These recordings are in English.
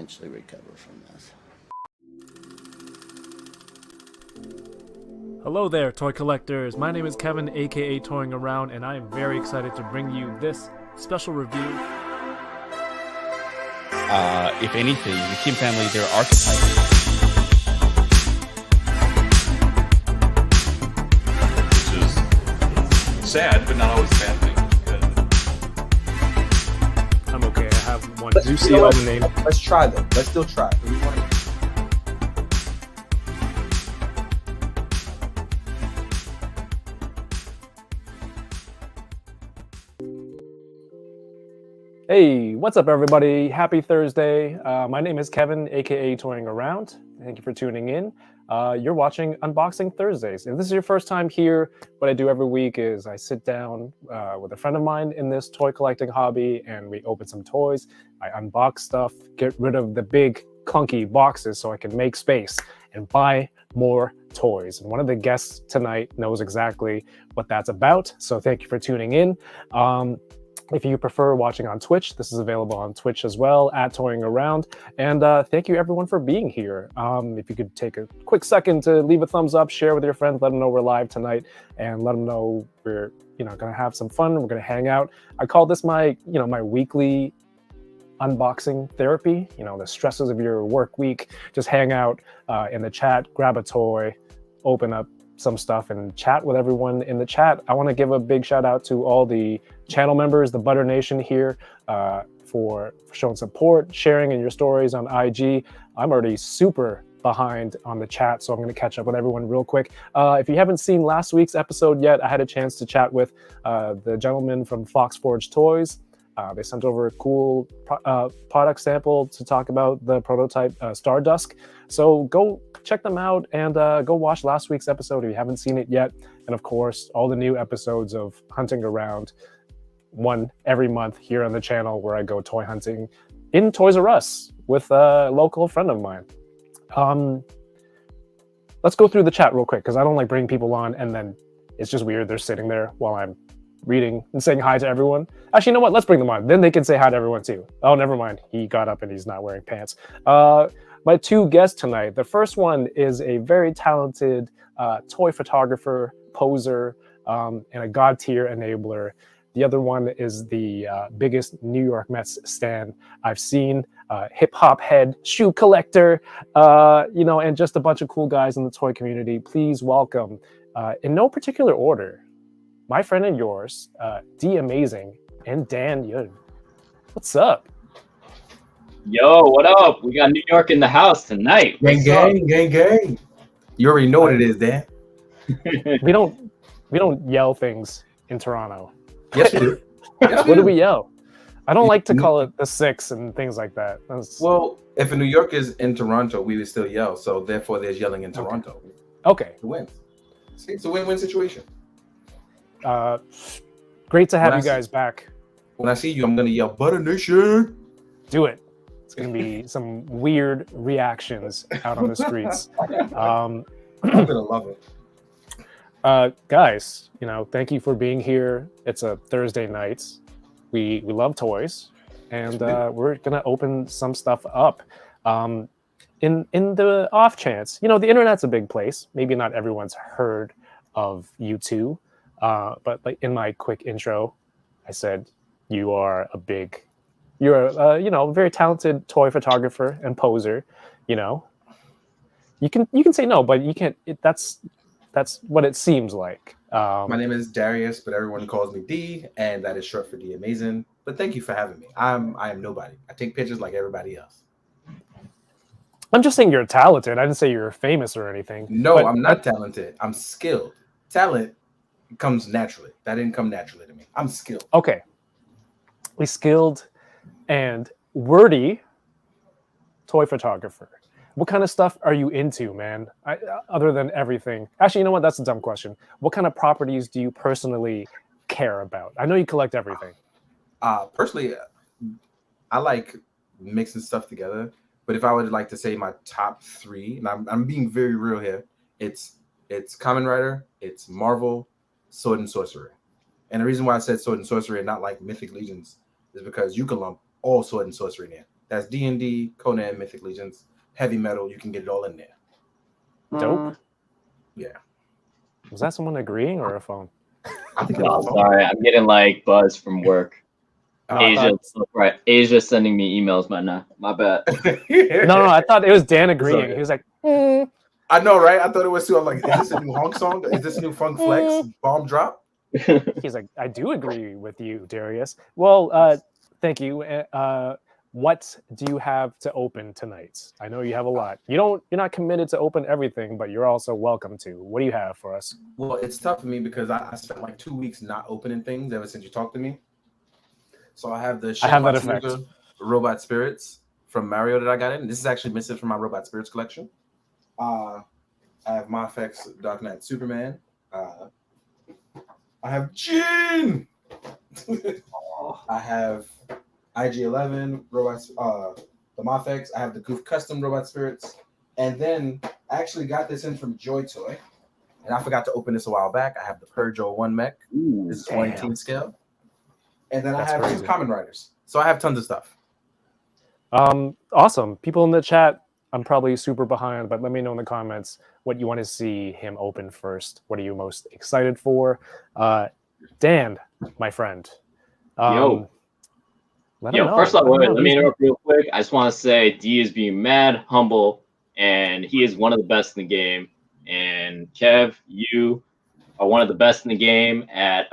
potentially recover from this. Hello there, toy collectors. My name is Kevin, aka Toying Around, and I am very excited to bring you this special review. If anything, the Kim family, they're archetypes. Which is sad, but not always a bad thing. I'm okay, I have one. Do you see all the name? Let's try them. Let's still try. Hey, what's up, everybody? Happy Thursday. My name is Kevin, aka Toying Around. Thank you for tuning in. You're watching Unboxing Thursdays. If this is your first time here, what I do every week is I sit down with a friend of mine in this toy collecting hobby, and we open some toys. I unbox stuff, get rid of the big clunky boxes so I can make space and buy more toys. And one of the guests tonight knows exactly what that's about. So thank you for tuning in. If you prefer watching on Twitch, this is available on Twitch as well, at Toying Around. And thank you everyone for being here. If you could take a quick second to leave a thumbs up, share with your friends, let them know we're live tonight, and let them know we're gonna have some fun. We're gonna hang out. I call this my my weekly unboxing therapy. The stresses of your work week. Just hang out in the chat, grab a toy, open up some stuff and chat with everyone in the chat. I want to give a big shout out to all the channel members, the Butter Nation here, for showing support, sharing in your stories on IG. I'm already super behind on the chat, so I'm going to catch up with everyone real quick. If you haven't seen last week's episode yet, I had a chance to chat with the gentleman from Fox Forge Toys. They sent over a cool product sample to talk about the prototype Stardusk. So go check them out and go watch last week's episode if you haven't seen it yet. And of course, all the new episodes of Hunting Around, one every month here on the channel, where I go toy hunting in Toys R Us with a local friend of mine. Let's go through the chat real quick, because I don't like bringing people on and then it's just weird. They're sitting there while I'm reading and saying hi to everyone. Actually, you know what? Let's bring them on. Then they can say hi to everyone too. Oh, never mind. He got up and he's not wearing pants. My two guests tonight. The first one is a very talented toy photographer, poser, and a god tier enabler. The other one is the biggest New York Mets stan I've seen. Hip hop head, shoe collector, and just a bunch of cool guys in the toy community. Please welcome, in no particular order, my friend and yours, D Amazing and Dan Yun. What's up? Yo, what up? We got New York in the house tonight. Gang. You already know what it is, Dan. We don't yell things in Toronto. Yes, you do. Yes, What do we yell? I don't like to call it the six and things like that. Well, if a New York is in Toronto, we would still yell. So therefore, there's yelling in Toronto. Okay. To win. See, it's a win-win situation. Great to have you guys back. When I see you, I'm gonna yell "Butter Nation." Do it. It's gonna be some weird reactions out on the streets. I'm gonna love it. Guys, thank you for being here. It's a Thursday night. We love toys, and we're gonna open some stuff up. In the off chance, the internet's a big place. Maybe not everyone's heard of you two, but like in my quick intro, I said you're a very talented toy photographer and poser. You can say no, but you can't. That's what it seems like. My name is Darius, but everyone calls me D, and that is short for D Amazing. But thank you for having me. I am nobody. I take pictures like everybody else. I'm just saying you're talented. I didn't say you're famous or anything. No, I'm not talented. I'm skilled. Talent comes naturally. That didn't come naturally to me. I'm skilled. Okay. Skilled and wordy toy photographer. What kind of stuff are you into, man? Other than everything. Actually, you know what? That's a dumb question. What kind of properties do you personally care about? I know you collect everything. Personally, I like mixing stuff together. But if I would like to say my top three, and I'm being very real here, it's Kamen Rider, it's Marvel, Sword and Sorcery. And the reason why I said Sword and Sorcery and not like Mythic Legions is because you can lump all Sword and Sorcery in there. That's D&D, Conan, Mythic Legions, heavy metal. You can get it all in there. Dope. Yeah. Was that someone agreeing or a phone? I think it Oh, was a sorry, I'm getting like buzz from work. No, I Asia, thought- right? Asia sending me emails, but nah, my bad. no, I thought it was Dan agreeing. okay. He was like, mm. I know, right? I thought it was too. I'm like, is this a new honk song? Is this a new funk flex? Bomb drop? He's like, I do agree with you, Darius. Well, thank you. What do you have to open tonight? I know you have a lot. You're not committed to open everything, but you're also welcome to. What do you have for us? Well, it's tough for me because I spent like 2 weeks not opening things ever since you talked to me. So I have the I have that effect. Robot Spirits from Mario that I got in. This is actually missing from my Robot Spirits collection. I have Mafex Dark Knight Superman. I have Jin. I have IG-11 robots. The Mafex. I have the Goof Custom Robot Spirits, and then I actually got this in from Joy Toy, and I forgot to open this a while back. I have the Purge 01 mech. This is 118 scale, and then That's I have crazy. two Common Riders. So I have tons of stuff. Awesome. People in the chat, I'm probably super behind, but let me know in the comments what you want to see him open first. What are you most excited for? Dan, my friend. Yo, let him know. first off, Let him know. let me interrupt real quick. I just want to say D is being mad, humble, and he is one of the best in the game. And Kev, you are one of the best in the game at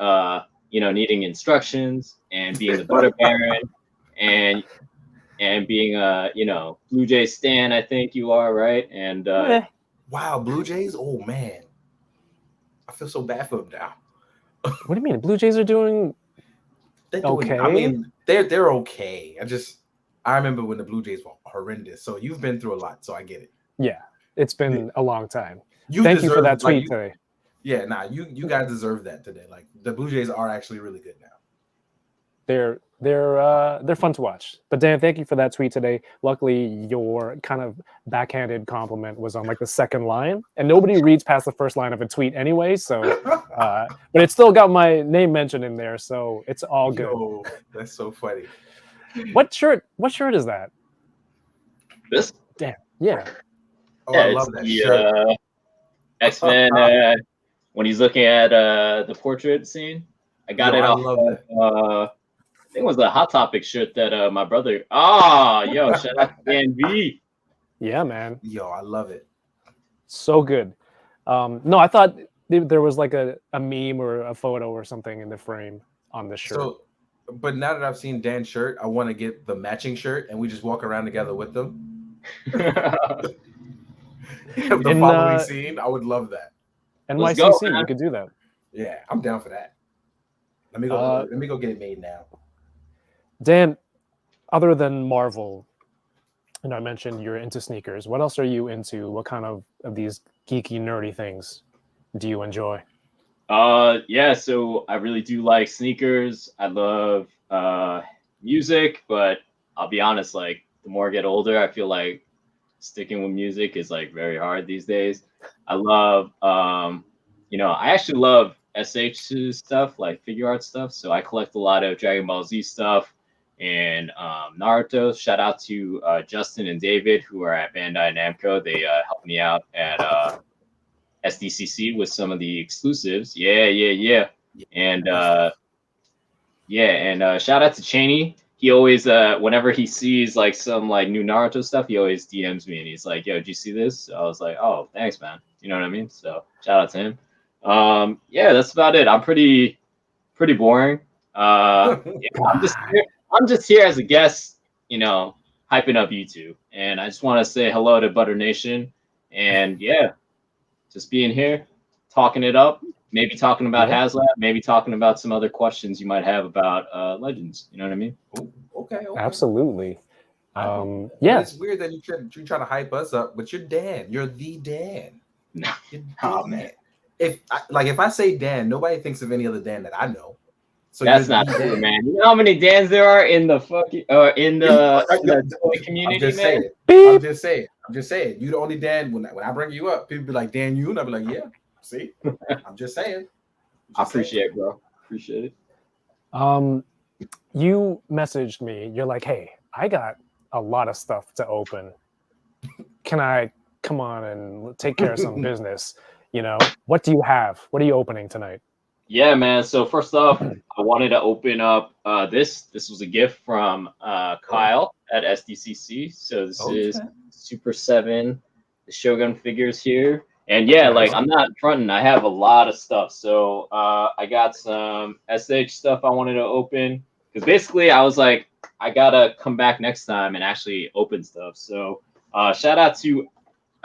needing instructions and being the butter baron and being a Blue Jay stan. I think you are, right. And Wow, Blue Jays. Oh man, I feel so bad for them now. What do you mean? Blue Jays are doing They're doing, okay. I mean, they're okay. I remember when the Blue Jays were horrendous. So you've been through a lot, so I get it. Yeah, it's been a long time. You Thank you for deserve- that like, tweet today. Yeah, you guys deserve that today. Like the Blue Jays are actually really good now. They're fun to watch. But Dan, thank you for that tweet today. Luckily, your kind of backhanded compliment was on like the second line, and nobody reads past the first line of a tweet anyway. So, but it still got my name mentioned in there, so it's all good. Yo, that's so funny. What shirt is that? this, Dan, yeah. Oh, I love that shirt. X-Men. When he's looking at the portrait scene, I got it off. Love that. I think it was the Hot Topic shirt that my brother. Shout out to Dan V. Yeah, man. Yo, I love it. So good. No, I thought there was like a meme or a photo or something in the frame on the shirt. So, but now that I've seen Dan's shirt, I want to get the matching shirt, and we just walk around together with them. The following scene, I would love that. NYCC, you could do that. Yeah, I'm down for that. Let me go. Let me go get it made now. Dan, other than Marvel, I mentioned you're into sneakers. What else are you into? What kind of these geeky, nerdy things do you enjoy? So I really do like sneakers. I love music, but I'll be honest, like the more I get older, I feel like sticking with music is like very hard these days. I love I actually love SH stuff, like figure art stuff. So I collect a lot of Dragon Ball Z stuff and Naruto. Shout out to Justin and David, who are at Bandai Namco. They helped me out at SDCC with some of the exclusives. Yeah. And shout out to Cheney. He always, whenever he sees like some like new Naruto stuff, he always DMs me and he's like, "Yo, did you see this?" I was like, "Oh, thanks, man." You know what I mean? So shout out to him. That's about it. I'm pretty boring. I'm just here as a guest, hyping up YouTube, and I just want to say hello to Butter Nation, and just being here, talking it up, maybe talking about HasLab, maybe talking about some other questions you might have about Legends. You know what I mean? Okay. Absolutely. It's weird that you try to hype us up, but you're Dan. You're the Dan. Man. If I say Dan, nobody thinks of any other Dan that I know. So that's not true, man. You know how many Dans there are in the fucking in the toy community, man? I'm just saying. You the only Dan. When I bring you up, people be like, Dan, you, and I'll be like, yeah. See, I'm just saying. I appreciate it, bro. Appreciate it. You messaged me. You're like, hey, I got a lot of stuff to open. Can I come on and take care of some business? You know, what do you have? What are you opening tonight? Yeah, man. So first off, I wanted to open up this. This was a gift from Kyle at SDCC. So this is Super 7, the Shogun figures here. And yeah, like I'm not fronting. I have a lot of stuff. So I got some SH stuff I wanted to open. Because basically I was like, I got to come back next time and actually open stuff. So shout out to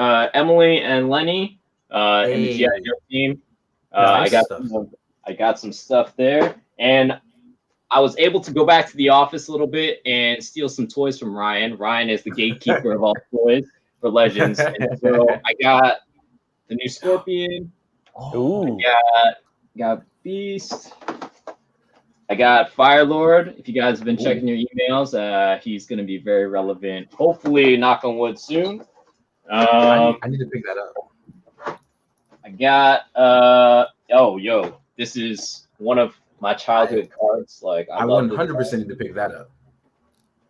Emily and Lenny in the GI Joe team. Nice I got some stuff there, and I was able to go back to the office a little bit and steal some toys from Ryan. Ryan is the gatekeeper of all toys for Legends, and so I got the new Scorpion. Ooh. I got Beast. I got Fire Lord. If you guys have been checking your emails, he's going to be very relevant. Hopefully, knock on wood soon. I need to pick that up. I got this is one of my childhood cards. Like I 100% need to pick that up.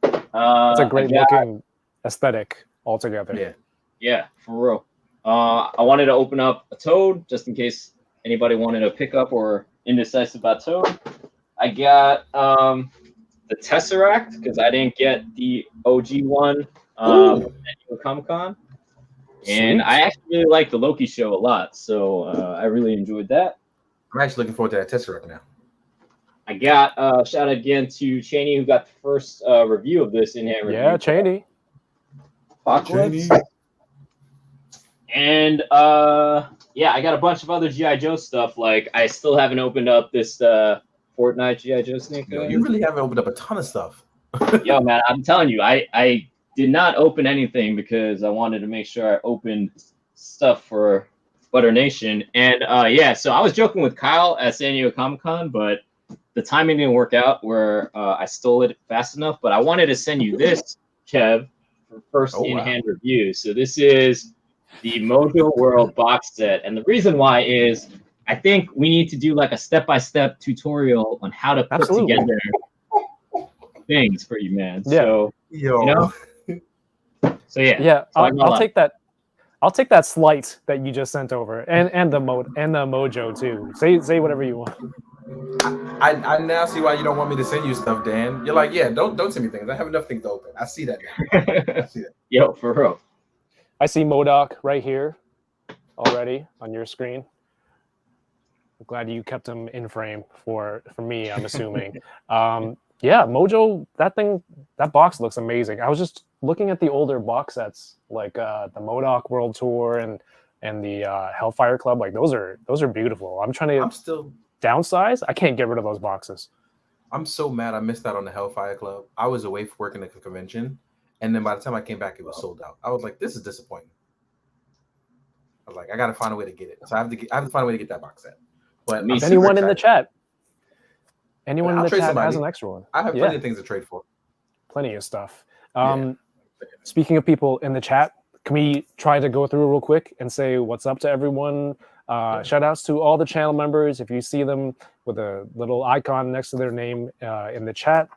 It's a great looking aesthetic altogether. Yeah, for real. I wanted to open up a Toad just in case anybody wanted to pick up or indecisive about Toad. I got the Tesseract because I didn't get the OG one at Comic-Con. And I actually really like the Loki show a lot, so I really enjoyed that. I'm actually looking forward to that Tesseract now. I got shout out again to Cheney who got the first review of this in-hand review. Yeah, Cheney. Apocalypse. And I got a bunch of other GI Joe stuff. Like I still haven't opened up this Fortnite GI Joe sneaker. You really haven't opened up a ton of stuff. Yo, man, I'm telling you, I did not open anything because I wanted to make sure I opened stuff for Butter Nation. And so I was joking with Kyle at San Diego Comic-Con, but the timing didn't work out where I stole it fast enough. But I wanted to send you this, Kev, for first in-hand review. So this is the Mojo World box set. And the reason why is I think we need to do like a step-by-step tutorial on how to put together things for you, man. Yeah. So, you know? So yeah, I'll take that. I'll take that slight that you just sent over, and the Mojo too. Say whatever you want. I now see why you don't want me to send you stuff, Dan. You're like, yeah, don't send me things. I have enough things to open. I see that now. I see that. Yo, for real. I see MODOK right here already on your screen. I'm glad you kept him in frame for me. I'm assuming. Yeah, Mojo. That box looks amazing. I was just looking at the older box sets, like the MODOK World Tour and the Hellfire Club. Like those are beautiful. I'm still downsize. I can't get rid of those boxes. I'm so mad I missed out on the Hellfire Club. I was away for working at the convention, and then by the time I came back, it was sold out. I was like, this is disappointing. I was like, I gotta find a way to get it. So I have to find a way to get that box set. But anyone in the chat has an extra one. I have plenty of things to trade for. Plenty of stuff. Speaking of people in the chat, can we try to go through real quick and say what's up to everyone? Shout outs to all the channel members. If you see them with a little icon next to their name in the chat,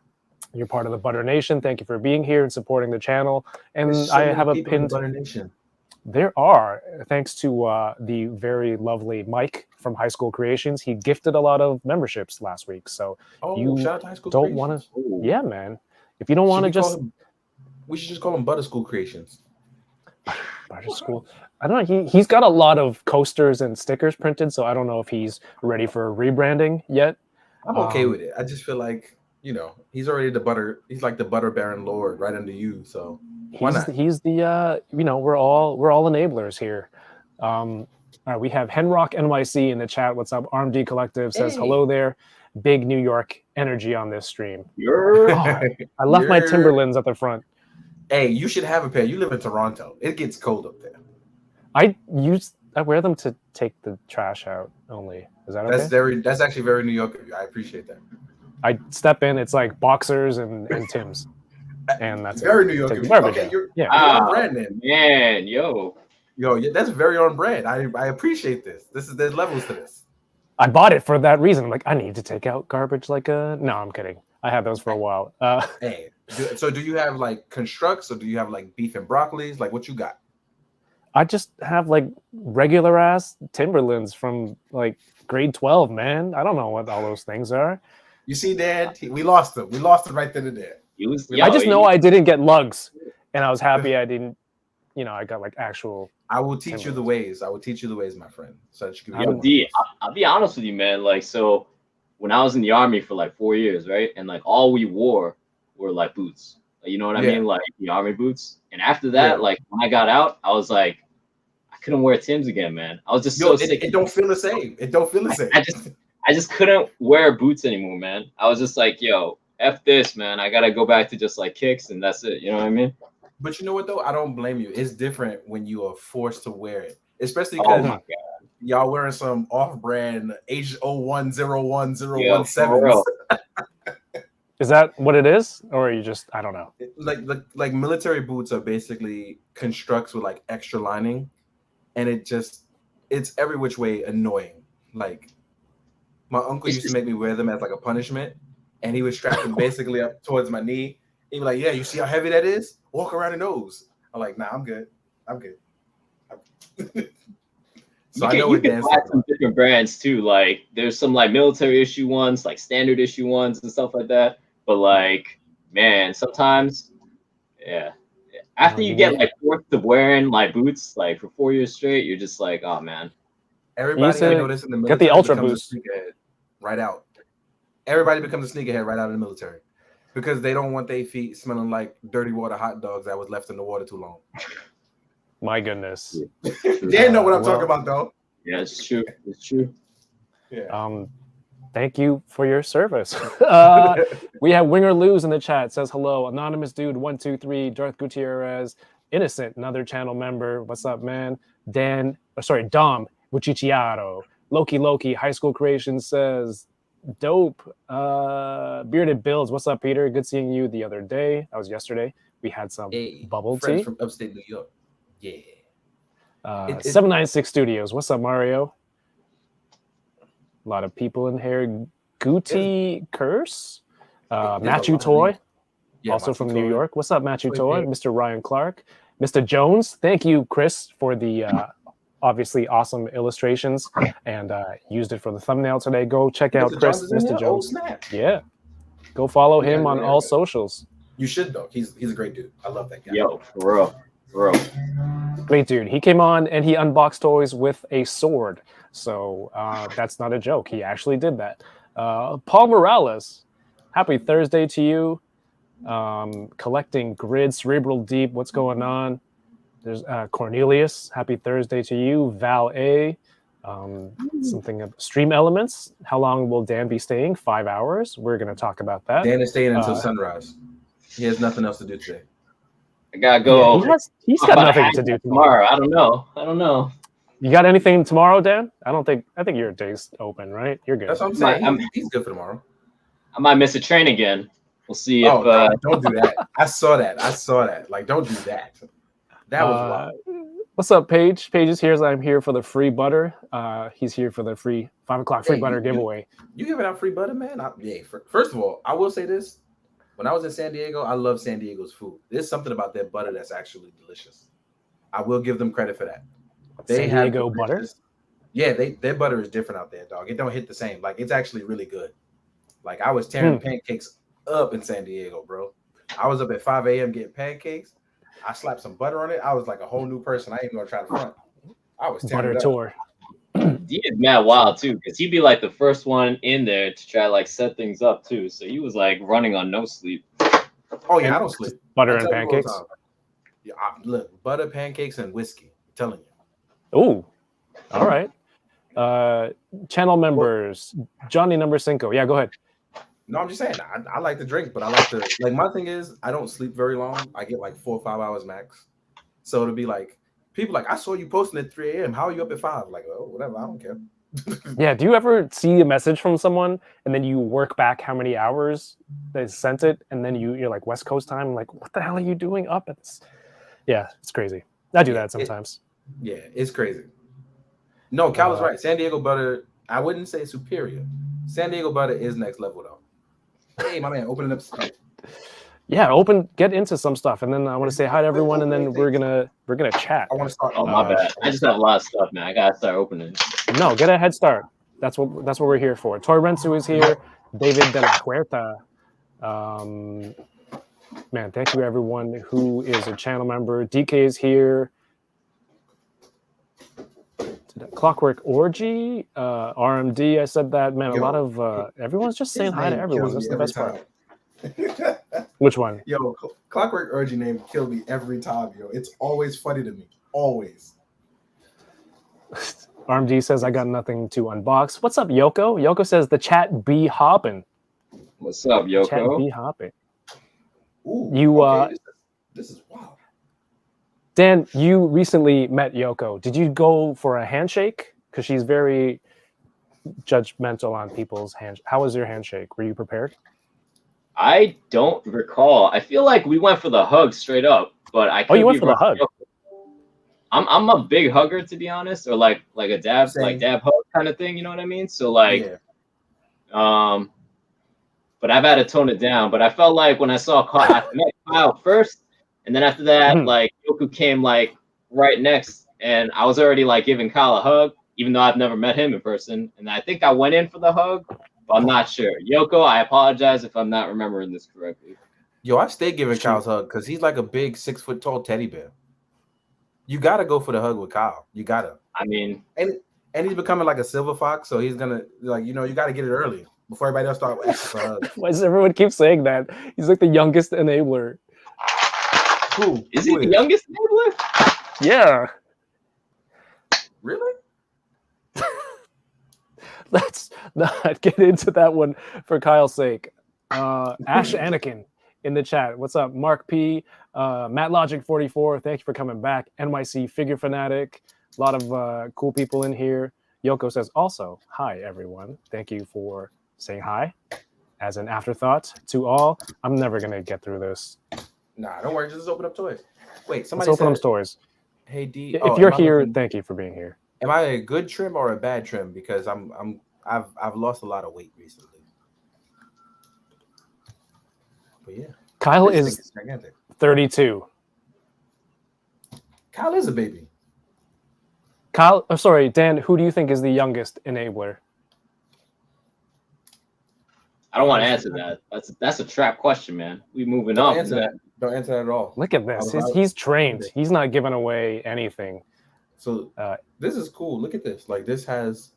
you're part of the Butter Nation. Thank you for being here and supporting the channel. And I have a pinned. Butter Nation. There are, thanks to the very lovely Mike from High School Creations. He gifted a lot of memberships last week. So you shout out to High School don't want to. Yeah, man. If you don't want to just. We should just call him Butter School Creations. Butter School. I don't know. He's got a lot of coasters and stickers printed, so I don't know if he's ready for rebranding yet. I'm okay with it. I just feel like, he's already he's like the Butter Baron Lord right under you. So why not? He's the we're all enablers here. All right, we have Henrock NYC in the chat. What's up? RMD Collective says hello there. Big New York energy on this stream. I left my Timberlands at the front. Hey, you should have a pair. You live in Toronto. It gets cold up there. I wear them to take the trash out only. Is that okay? That's actually very New York of you. I appreciate that. I step in, it's like boxers and Timbs. And that's very New York of you. Okay, you're on brand then. Man, yo, that's very on brand. I appreciate this. There's levels to this. I bought it for that reason. I'm like, I need to take out garbage like a. No, I'm kidding. I had those for a while. Hey, So do you have like constructs or do you have like beef and broccolis? Like what you got? I just have like regular ass Timberlands from like grade 12, man. I don't know what all those things are. You see, Dad, we lost him. We lost him right then and there. He was, I yo, I just know he- I didn't get lugs, and I was happy I didn't. I got like actual. I will teach you the ways. I will teach you the ways, my friend. So that you can Yo, be D, I'll be honest with you, man. Like, so when I was in the army for like 4 years, right, and like all we wore were like boots. Like, you know what I Yeah. mean? Like the army boots. And after that, Yeah. like when I got out, I was like, I couldn't wear Timbs again, man. I was just Yo, so sick. it don't feel the same. It don't feel the same. I just couldn't wear boots anymore, man. I was just like, yo, F this, man. I gotta go back to just like kicks and that's it. You know what I mean? But you know what though? I don't blame you. It's different when you are forced to wear it, especially Oh because my god. y'all wearing some off-brand H010117. For real. Is that what it is, or are you just? I don't know. Like military boots are basically constructs with like extra lining, and it's every which way annoying. Like my uncle used to make me wear them as like a punishment, and he would strap them basically up towards my knee. He'd be like, "Yeah, you see how heavy that is? Walk around in those." I'm like, "Nah, I'm good. I'm good." So I know you what can Dan's buy talking some about. different brands too. Like there's some like military issue ones, like standard issue ones and stuff like that. But like, man, sometimes, yeah. After you get like forced to wearing like boots like for 4 years straight, you're just like, oh man. Everybody to I notice in the get the military Ultra becomes Boost. a sneakerhead right out. Everybody becomes a sneakerhead right out of the military because they don't want their feet smelling like dirty water hot dogs that was left in the water too long. My goodness. Dan know what I'm well- talking about though. Yeah, it's true. It's true. Yeah. Thank you for your service. We have Winger Lose in the chat. Says hello, anonymous dude 123, Darth Gutierrez, Innocent, another channel member. What's up, man? Dom Wuchichiaro, Loki, High School Creation says dope. Bearded Bills, what's up, Peter? Good seeing you the other day. That was yesterday. We had some bubble friends tea. from upstate New York. Yeah. 796 Studios. What's up, Mario? A lot of people in here. Guti Curse. Matthew Toy, also from New York. What's up, Matthew Toy? Mr. Ryan Clark. Mr. Jones. Thank you, Chris, for the obviously awesome illustrations and used it for the thumbnail today. Go check out Chris, Mr. Jones. Oh, snap. Yeah. Go follow him on all socials. You should though. He's a great dude. I love that guy. Yo, for real. For real. Great dude. He came on and he unboxed toys with a sword. So that's not a joke. He actually did that. Paul Morales, happy Thursday to you. Collecting Grid, Cerebral Deep, what's going on? There's Cornelius, happy Thursday to you. Val A, something of Stream Elements. How long will Dan be staying? 5 hours. We're going to talk about that. Dan is staying until sunrise. He has nothing else to do today. I gotta go. Yeah, he's got nothing to do tomorrow. I don't know. You got anything tomorrow, Dan? I think your day's open, right? You're good. That's what I'm saying. He's good for tomorrow. I might miss a train again. We'll see if. No, don't do that. I saw that. Like, don't do that. That was wild. What's up, Paige? Paige is here. I'm here for the free butter. He's here for the free 5 o'clock free butter giveaway. You giving out free butter, man? First of all, I will say this. When I was in San Diego, I love San Diego's food. There's something about their butter that's actually delicious. I will give them credit for that. San Diego butter? Yeah, their butter is different out there, dog. It don't hit the same. Like, it's actually really good. Like, I was tearing pancakes up in San Diego, bro. I was up at 5 a.m. getting pancakes. I slapped some butter on it. I was like a whole new person. I ain't even gonna try to front. I was butter tour. He is mad wild too, because he'd be like the first one in there to try like set things up too. So he was like running on no sleep. Oh yeah, I don't sleep. Butter and pancakes. Yeah, look, butter, pancakes, and whiskey. I'm telling you. Oh, all right. Channel members, Johnny number 5. Yeah, go ahead. No, I'm just saying. I like to drink, but I like to like. My thing is, I don't sleep very long. I get like 4 or 5 hours max. So to be like, people like, I saw you posting at 3 a.m. How are you up at 5? Like, oh, whatever. I don't care. Yeah. Do you ever see a message from someone and then you work back how many hours they sent it, and then you're like West Coast time? Like, what the hell are you doing up at this? Yeah, it's crazy. I do that sometimes. It's crazy. No, Cal is right. San Diego butter, I wouldn't say superior. San Diego butter is next level though. Hey, my man, opening up. Yeah, get into some stuff, and then I want to say hi to everyone, and then we're gonna chat. I want to start. Oh my bad. I just have a lot of stuff, man. I gotta start opening. No, get a head start. That's what we're here for. Toy Rensu is here. David de la Huerta. Man, thank you everyone who is a channel member. DK is here. Clockwork Orgy, RMD. I said that, man. A lot of everyone's just saying hi to everyone. That's the best part. Which one? Yo, Clockwork Orgy name killed me every time, yo. It's always funny to me. Always. RMD says I got nothing to unbox. What's up, Yoko? Yoko says the chat be hopping. What's up, Yoko? Chat be hopping. Ooh, You this is wow. Dan, you recently met Yoko. Did you go for a handshake? Because she's very judgmental on people's hands. How was your handshake? Were you prepared? I don't recall. I feel like we went for the hug straight up, but I could you went be for the hug. I'm a big hugger, to be honest, or like a dab, like dab hug kind of thing. You know what I mean? So like, but I've had to tone it down. But I felt like when I saw Kyle, I met Kyle first, and then after that, like Yoku came like right next, and I was already like giving Kyle a hug, even though I've never met him in person. And I think I went in for the hug, but I'm not sure. Yoko, I apologize if I'm not remembering this correctly. Yo, I stay giving Kyle's hug because he's like a big 6 foot tall teddy bear. You gotta go for the hug with Kyle. You gotta. I mean, and he's becoming like a silver fox, so he's gonna you gotta get it early before everybody else start asking for hugs. Why does everyone keep saying that? He's like the youngest enabler. Who is he the youngest enabler? Yeah. Really? Let's not get into that one for Kyle's sake. Ash Anakin in the chat. What's up? Mark P. Matt Logic 44. Thank you for coming back. NYC Figure Fanatic. A lot of cool people in here. Yoko says also, hi, everyone. Thank you for saying hi as an afterthought to all. I'm never going to get through this. Nah, don't worry. Just open up toys. Wait, somebody Let's open up toys. Hey, D. If you're here, thank you for being here. Am I a good trim or a bad trim? Because I've lost a lot of weight recently. But yeah. Kyle is 32. Kyle is a baby. Kyle, oh, sorry, Dan, who do you think is the youngest enabler? I don't want to answer that. That's a trap question, man. We moving on. Don't answer that at all. Look at this. He's trained. He's not giving away anything. So this is cool. Look at this. Like this has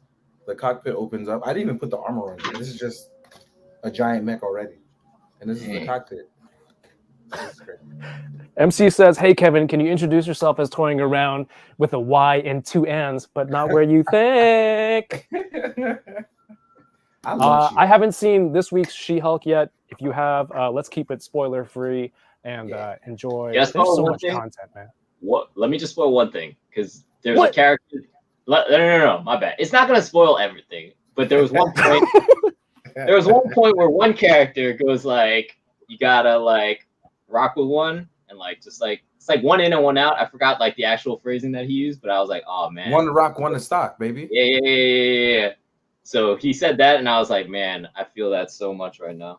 the cockpit opens up. I didn't even put the armor on. This is just a giant mech already. And this is the cockpit. MC says, hey, Kevin, can you introduce yourself as toying around with a Y and 2 N's, but not where you think? I haven't seen this week's She-Hulk yet. If you have, let's keep it spoiler-free and enjoy. There's so much content, man. Let me just spoil one thing, because there's a character. No, my bad. It's not going to spoil everything, but there was one point. There was one point where one character goes like, you gotta like rock with one, and like just like it's like one in and one out. I forgot like the actual phrasing that he used, but I was like, oh man, one to rock, one to stock, baby. Yeah. So he said that, and I was like, man, I feel that so much right now.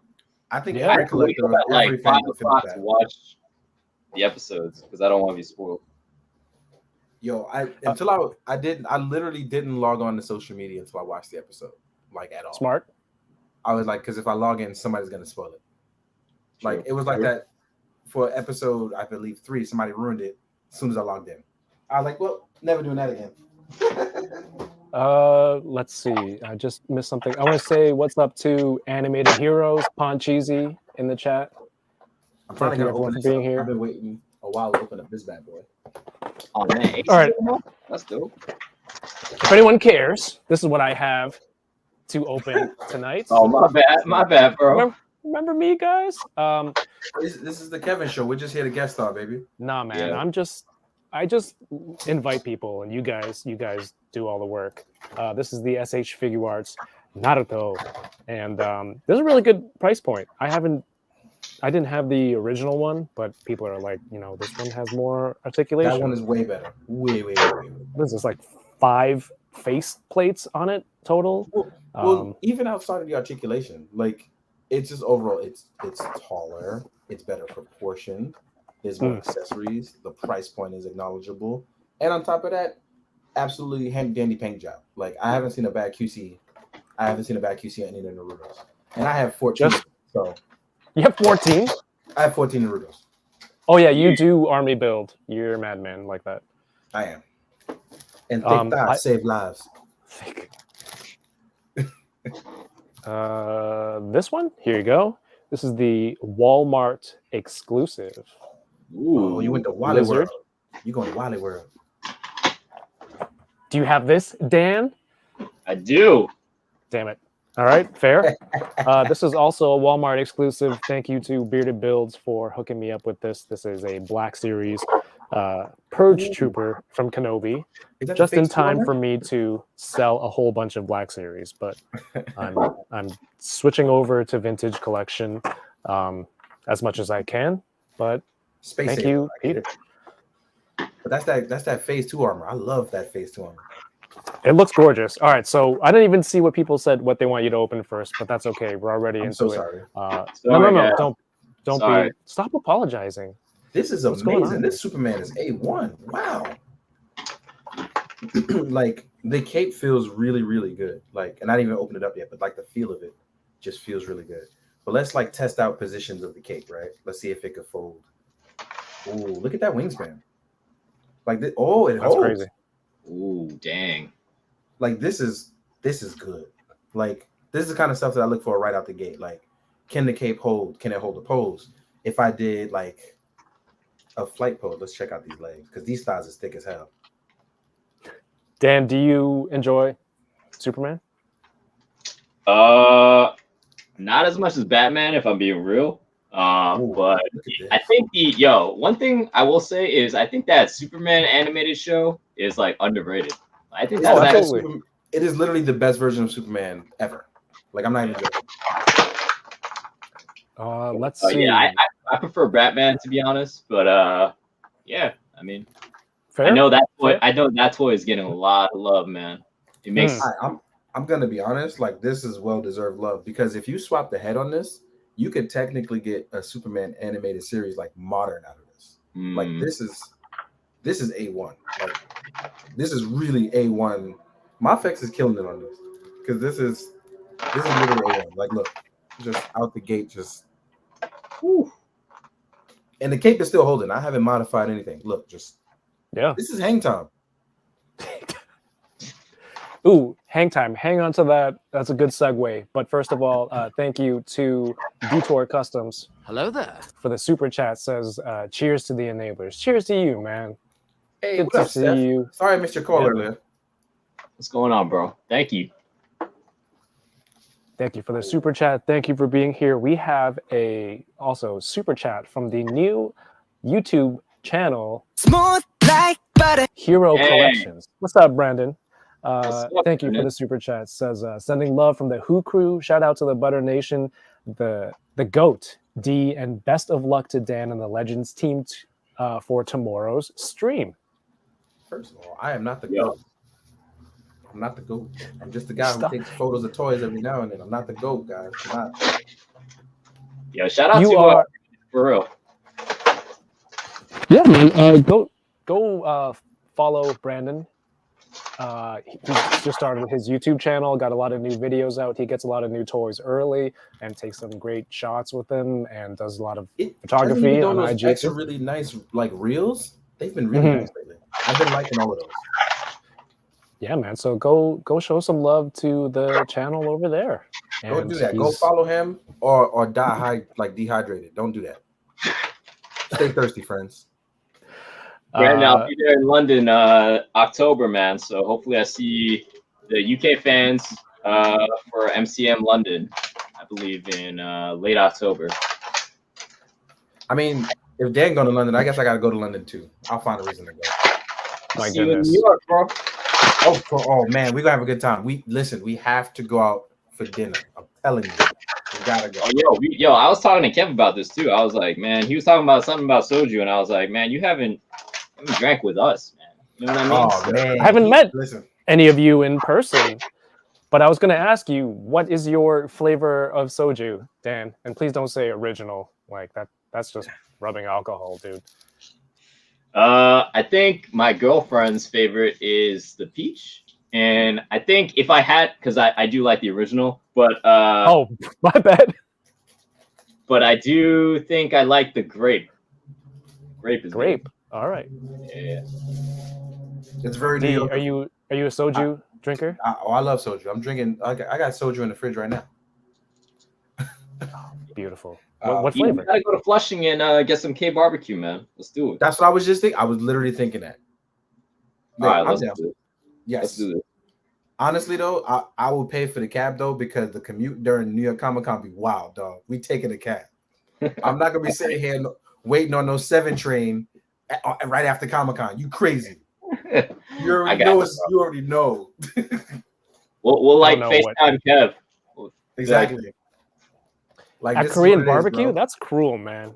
I think I collective at like 5 o'clock to watch the episodes because I don't want to be spoiled. Yo, I literally didn't log on to social media until I watched the episode, like at all. Smart. I was like, because if I log in, somebody's gonna spoil it. Like it was like that for episode, I believe 3. Somebody ruined it as soon as I logged in. I was like, well, never doing that again. Let's see. I just missed something. I want to say what's up to Animated Heroes, Poncheesy in the chat. I'm finally gonna open this being up. here. I've been waiting a while to open up this bad boy. Oh man! All right, that's dope. If anyone cares, this is what I have to open tonight. Oh my bad, bro. Remember me, guys? This is the Kevin show. We're just here to guest star, baby. Nah, man. Yeah. I just invite people, and you guys do all the work. This is the SH Figure Arts Naruto, and there's a really good price point. I didn't have the original one, but people are like, this one has more articulation. That one is way better. Way better. This is like 5 face plates on it total. Well, even outside of the articulation, like it's just overall, it's taller. It's better proportioned. There's more accessories. The price point is acknowledgeable, and on top of that, absolutely handy dandy paint job. Like I haven't seen a bad QC. I haven't seen a bad QC on any of the Naruto's, and I have 14. So You have 14? I have 14 Naruto's. Oh yeah, you do army build. You're a madman like that. I am. And thick thighs save lives. This one? Here you go. This is the Walmart exclusive. Ooh, you went to Wally Lizard. World. You going to Wally World? Do you have this, Dan? I do. Damn it. All right, fair. This is also a Walmart exclusive. Thank you to Bearded Builds for hooking me up with this. This is a Black Series Purge Trooper from Kenobi. Just in time for me to sell a whole bunch of Black Series, but I'm switching over to Vintage Collection as much as I can. But thank you, Peter. But that's that Phase 2 armor. I love that Phase 2 armor. It looks gorgeous. All right, so I didn't even see what people said, what they want you to open first, but that's okay. We're already into so it. sorry. No, don't Sorry. be. Stop apologizing. This is amazing. This Superman is A1. Wow. Like the cape feels really, really good. Like, and I didn't even open it up yet, but like the feel of it just feels really good. But let's like test out positions of the cape, right? Let's see if it could fold. Oh, look at that wingspan. Like this. Oh, it That's holds. crazy. Ooh, dang. Like this is good. Like this is the kind of stuff that I look for right out the gate. Like, can the cape hold? Can it hold a pose? If I did like a flight pose, let's check out these legs because these thighs are thick as hell. Dan, do you enjoy Superman? Not as much as Batman, if I'm being real. Ooh, But I think one thing I will say is I think that Superman animated show is like underrated. I think that's absolutely. It is literally the best version of Superman ever. Like I'm not even joking. Let's see. Yeah, I prefer Batman to be honest, but yeah, I mean, Fair? I know that toy is getting a lot of love, man. It makes I'm gonna be honest. Like this is well deserved love because if you swap the head on this, you could technically get a Superman animated series like modern out of this. Like this is A1. Like this is really A1. Mafex is killing it on this because this is literally A1. Like look, just out the gate, just whew. And the cape is still holding. I haven't modified anything. Look, just this is hang time. Ooh, hang time. Hang on to that. That's a good segue. But first of all, thank you to Detour Customs. Hello there. For the super chat says, cheers to the enablers. Cheers to you, man. Hey, good to see you. Sorry I missed your call earlier. What's going on, bro? Thank you. Thank you for the super chat. Thank you for being here. We have a also super chat from the new YouTube channel, Smooth like butter. Hero Collections. What's up, Brandon? Thank you for Brandon? the super chat. Says sending love from the Who crew. Shout out to the Butter Nation, the GOAT D, and best of luck to Dan and the Legends team for tomorrow's stream. First of all, I am not the GOAT. I'm not the GOAT. I'm just the guy who takes photos of toys every now and then. I'm not the GOAT, guys. I'm not. Yo, shout out You to are for real. Yeah, man. Go follow Brandon. He just started his YouTube channel, got a lot of new videos out. He gets a lot of new toys early and takes some great shots with them and does a lot of photography on IG. Extra really nice like reels. They've been really nice lately. I've been liking all of those. Yeah, man. So go show some love to the channel over there. Don't do that. Go follow him or die dehydrated. Don't do that. Stay thirsty, friends. Brandon, I'll be there in London October, man. So hopefully I see the UK fans for MCM London, I believe in late October. I mean, if Dan going to London, I guess I got to go to London too. I'll find a reason to go. My See you in goodness. New York, bro. Oh man, we're gonna have a good time. We have to go out for dinner. I'm telling you, we gotta go. Oh, yo, I was talking to Kev about this too. I was like, man, he was talking about something about soju, and I was like, man, you haven't drank with us, man. You know what I mean? Oh man, I haven't met Listen, any of you in person, but I was going to ask you, what is your flavor of soju, Dan? And please don't say original. Like That's just rubbing alcohol, dude. I think my girlfriend's favorite is the peach, and I think if I had, because I do like the original, but Oh, my bad. but I do think I like the grape. Grape is Grape. All right. good. Yeah. It's very New D, York. are you a soju drinker? I love soju. I'm drinking. I got soju in the fridge right now. Beautiful. Uh, What You flavor? gotta go to Flushing and get some K barbecue, man. Let's do it. That's what I was just thinking. I was literally thinking that. All right, I'm let's down. do it. Yes. Let's do this. Honestly though, I will pay for the cab though because the commute during New York Comic Con be wild, dog. We taking a cab. I'm not gonna be sitting here waiting on no 7 train right after Comic Con. You crazy? You already know. You already know. We'll like know FaceTime Kev. Exactly. Like At this is Korean what it is, barbecue? bro. That's cruel, man.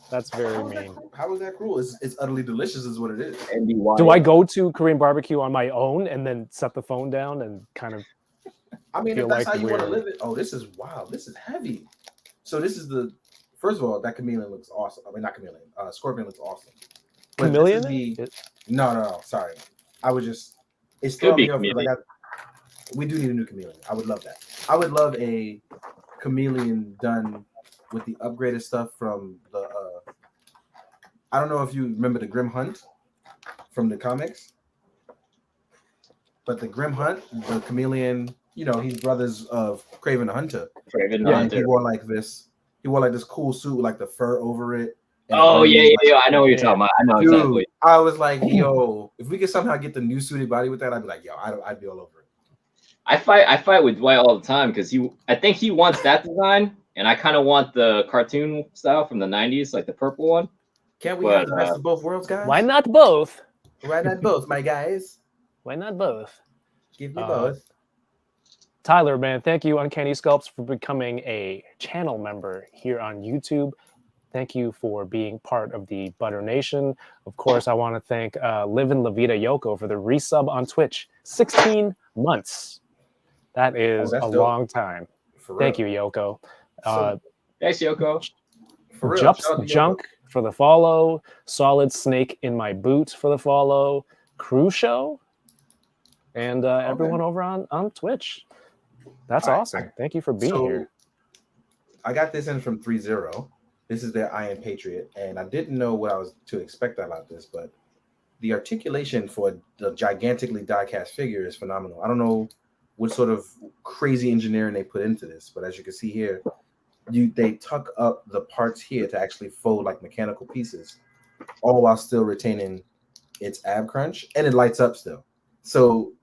That's very mean. How is that cruel? It's utterly delicious, is what it is. Do I go to Korean barbecue on my own and then set the phone down and kind of? I mean, feel if that's like how you want to we're- live it. Oh, this is wild. This is heavy. So this is the first of all, that chameleon looks awesome. I mean, not chameleon. Scorpion looks awesome. But this is Chameleon? No. Sorry, I would just. It's Could throwing be me off 'cause chameleon. we do need a new chameleon. I would love that. I would love a chameleon done with the upgraded stuff from the. I don't know if you remember the Grim Hunt from the comics, but the Grim Hunt, the chameleon, he's brothers of Craven the Hunter. Craven the Yeah, Hunter. he wore like this. He wore like this cool suit with like the fur over it. and Oh everything yeah, was, I know what you're talking about. I know Dude, exactly. I was like, yo, if we could somehow get the new suited body with that, I'd be like, yo, I'd be all over it. I fight with Dwight all the time because I think he wants that design, and I kind of want the cartoon style from the '90s, like the purple one. Can't we But, have the best of both worlds, guys? Why not both? Why not both, my guys? Why not both? Give me both. Tyler, man, thank you, Uncanny Sculpts, for becoming a channel member here on YouTube. Thank you for being part of the Butter Nation. Of course, I want to thank Livin' La Vida Yoko for the resub on Twitch. 16 months. That is that's a dope. long time. For Thank real. you, Yoko. Thanks, Yoko. For real. Jups Shout out to Junk for the follow. Solid Snake in My Boot for the follow. Crew Show. And everyone over on Twitch. That's All right, awesome. Thank you for being here. I got this in from 3-0. This is their I Am Patriot, and I didn't know what I was to expect about this, but the articulation for the gigantically die-cast figure is phenomenal. I don't know what sort of crazy engineering they put into this, but as you can see here, they tuck up the parts here to actually fold like mechanical pieces, all while still retaining its ab crunch, and it lights up still. So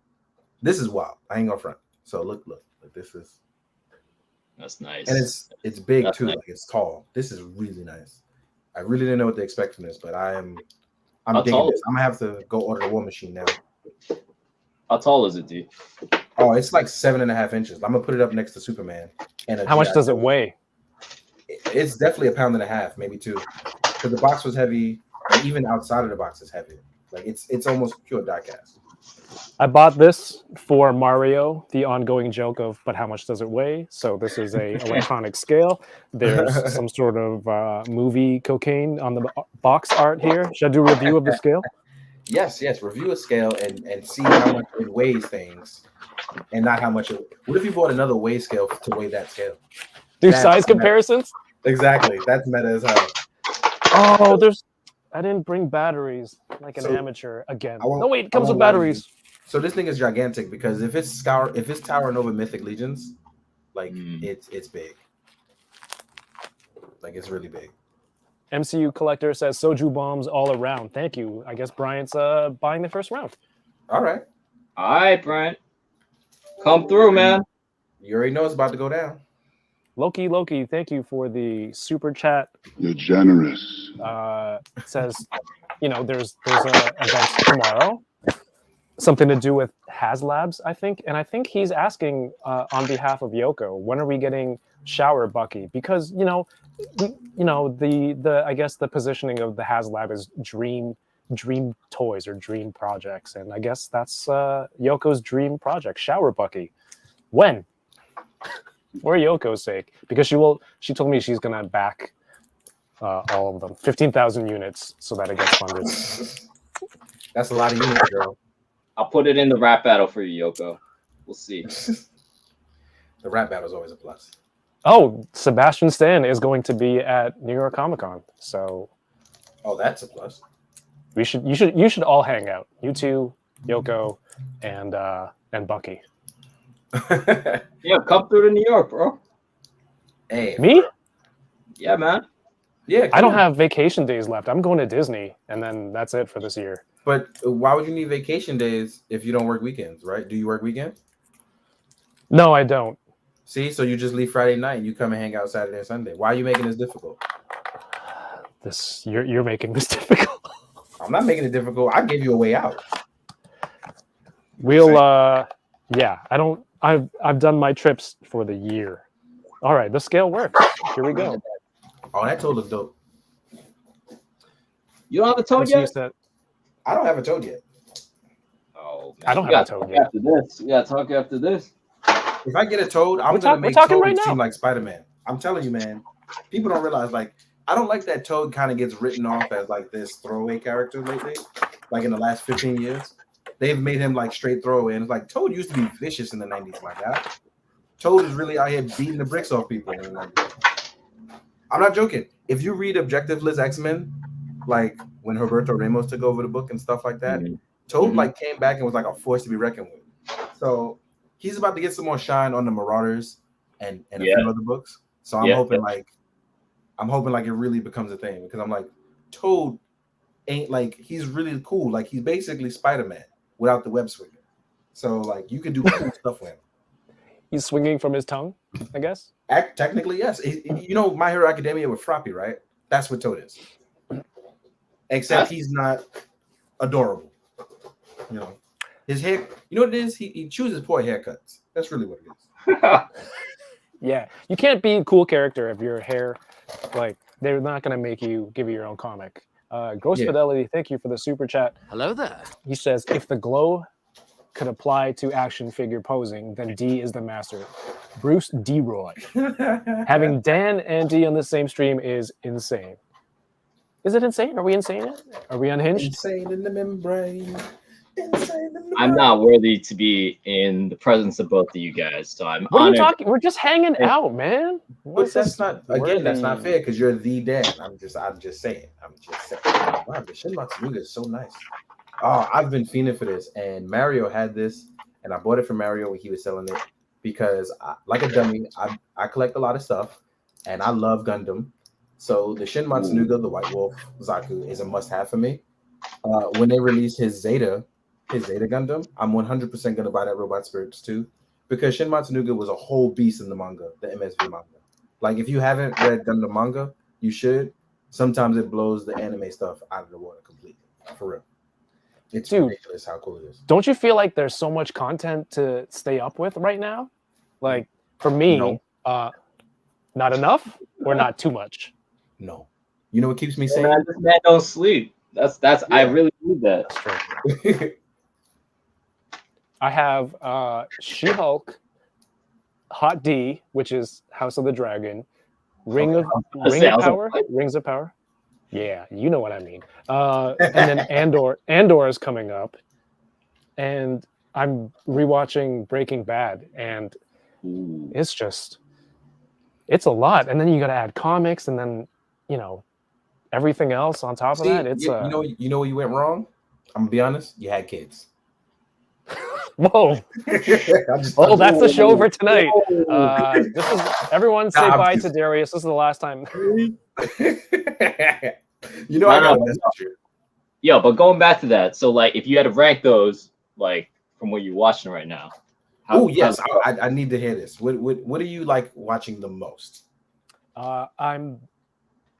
this is wild. I ain't gonna front. So look, this is. That's nice. And it's big That's too, nice. like it's tall. This is really nice. I really didn't know what to expect from this, but I'm How digging tall this. is I'm gonna have to go order the War Machine now. How tall is it, D? Oh, it's like 7.5 inches. I'm gonna put it up next to Superman. And How much does it weigh? It's definitely 1.5 pounds, maybe 2. Because the box was heavy, and even outside of the box is heavy. Like it's almost pure diecast. I bought this for Mario, the ongoing joke of, but how much does it weigh? So this is a electronic scale. There's some sort of movie cocaine on the box art here. Should I do a review of the scale? Yes. Review a scale and see how much it weighs things, and not how much it. What if you bought another weigh scale to weigh that scale? Do That's size meta. comparisons? Exactly. That's meta as hell. Oh, I didn't bring batteries like an So, amateur again. I won't- No, wait, it I comes with won't lie to you. batteries. So this thing is gigantic because if it's Tower Nova Mythic Legions, like it's big. Like it's really big. MCU Collector says soju bombs all around. Thank you. I guess Bryant's buying the first round. All right. All right, Brian. Come through, man. You already know it's about to go down. Loki, thank you for the super chat. You're generous. It says, there's a event tomorrow, something to do with HasLabs, I think, and I think he's asking on behalf of Yoko, when are we getting Shower Bucky? Because the I guess the positioning of the HasLab is dream toys or dream projects, and I guess that's Yoko's dream project, Shower Bucky. When? For Yoko's sake, because she told me she's gonna back all of them, 15,000 units, so that it gets funded. That's a lot of units, girl. I'll put it in the rap battle for you, Yoko. We'll see. The rap battle is always a plus. Oh, Sebastian Stan is going to be at New York Comic Con, so Oh, that's a plus. you should all hang out. You two, Yoko, and Bucky. Yeah, come through to New York, bro. Hey, Me? Yeah, man. yeah, I don't cool. have vacation days left. I'm going to Disney, and then that's it for this year. But why would you need vacation days if you don't work weekends, right? Do you work weekends? No, I don't. See, so you just leave Friday night and you come and hang out Saturday and Sunday. Why are you making this difficult? You're making this difficult. I'm not making it difficult. I gave you a way out. We'll yeah. I've done my trips for the year. All right, the scale works. Here we go. Oh, that toad looks dope. You don't have a toad Let's yet? use that. I don't have a toad yet. Oh, man. I don't We have a gotta toad talk yet. After this, we gotta talk after this. If I get a toad, I'm We're gonna make talking Toad right now. seem like Spider-Man. I'm telling you, man. People don't realize, like, I don't like that Toad kind of gets written off as like this throwaway character lately. Like in the last 15 years, they've made him like straight throwaway. And it's like Toad used to be vicious in the 90s, my guy. Toad is really out here beating the bricks off people. In the 90s. I'm not joking. If you read Objectiveless X-Men, like when Roberto Ramos took over the book and stuff like that, Toad like came back and was like a force to be reckoned with. So he's about to get some more shine on the Marauders and a few other books. So I'm hoping like it really becomes a thing, because I'm like, Toad ain't like, he's really cool. Like he's basically Spider-Man without the web swinging. So like you can do cool stuff with him. He's swinging from his tongue, I guess. Technically, yes. You know, My Hero Academia with Froppy, right? That's what Toad is. Except he's not adorable. You know, his hair. You know what it is? He chooses poor haircuts. That's really what it is. Yeah, you can't be a cool character if your hair, like, they're not gonna make you give you your own comic. Gross Fidelity, thank you for the super chat. Hello there. He says, if the glow could apply to action figure posing, then D is the master. Bruce D. Roy. Having Dan and D on the same stream is insane. Is it insane? Are we insane? Are we unhinged? Insane in the membrane. Insane in the I'm not worthy to be in the presence of both of you guys, so I'm What are you honored. talking? We're just hanging out, man. But that's not, again, that's not fair, because you're the Dan. I'm just saying. Wow, the Shin Matsuga is so nice. Oh, I've been fiending for this, and Mario had this, and I bought it from Mario when he was selling it, because like a dummy, I collect a lot of stuff, and I love Gundam. So the Shin Matsuga, the White Wolf Zaku, is a must-have for me. When they release his Zeta Gundam, I'm 100% gonna buy that Robot Spirits too, because Shin Matsuga was a whole beast in the manga, the MSV manga. Like if you haven't read Gundam manga, you should. Sometimes it blows the anime stuff out of the water completely, for real. It's ridiculous how cool it is. Don't you feel like there's so much content to stay up with right now? Like for me, not enough or not too much? No. You know what keeps me sane? Man, this man don't sleep. That's I really need that. That's true. I have She-Hulk, Hot D, which is House of the Dragon, Rings of Power. Yeah, you know what I mean. And then Andor is coming up, and I'm rewatching Breaking Bad, and it's a lot. And then you got to add comics, and then everything else on top of that. It's you know where you went wrong. I'm gonna be honest. You had kids. Whoa! Oh, that's the show for tonight. This is everyone say bye to Darius. This is the last time. I got a message here. Yo, but going back to that, so like, if you had to rank those, like from what you're watching right now. Oh yes, I need to hear this. What are you like watching the most? I'm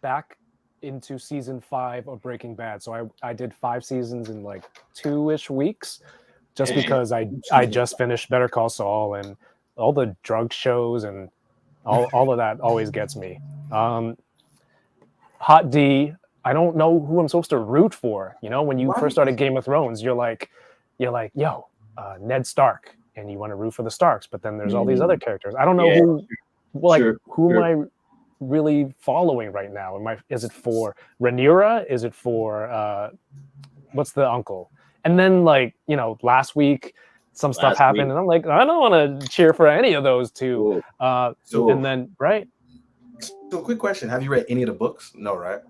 back into season 5 of Breaking Bad, so I did 5 seasons in like 2-ish weeks. Just because I just finished Better Call Saul, and all the drug shows and all of that always gets me. Hot D, I don't know who I'm supposed to root for. When you first started Game of Thrones, you're like, yo, Ned Stark, and you want to root for the Starks, but then there's all these other characters. I don't know who am I really following right now? Is it for Rhaenyra? Is it for what's the uncle? And then like, you know, last week some stuff happened and I'm like, I don't want to cheer for any of those two. And then right. So quick question. Have you read any of the books? No, right?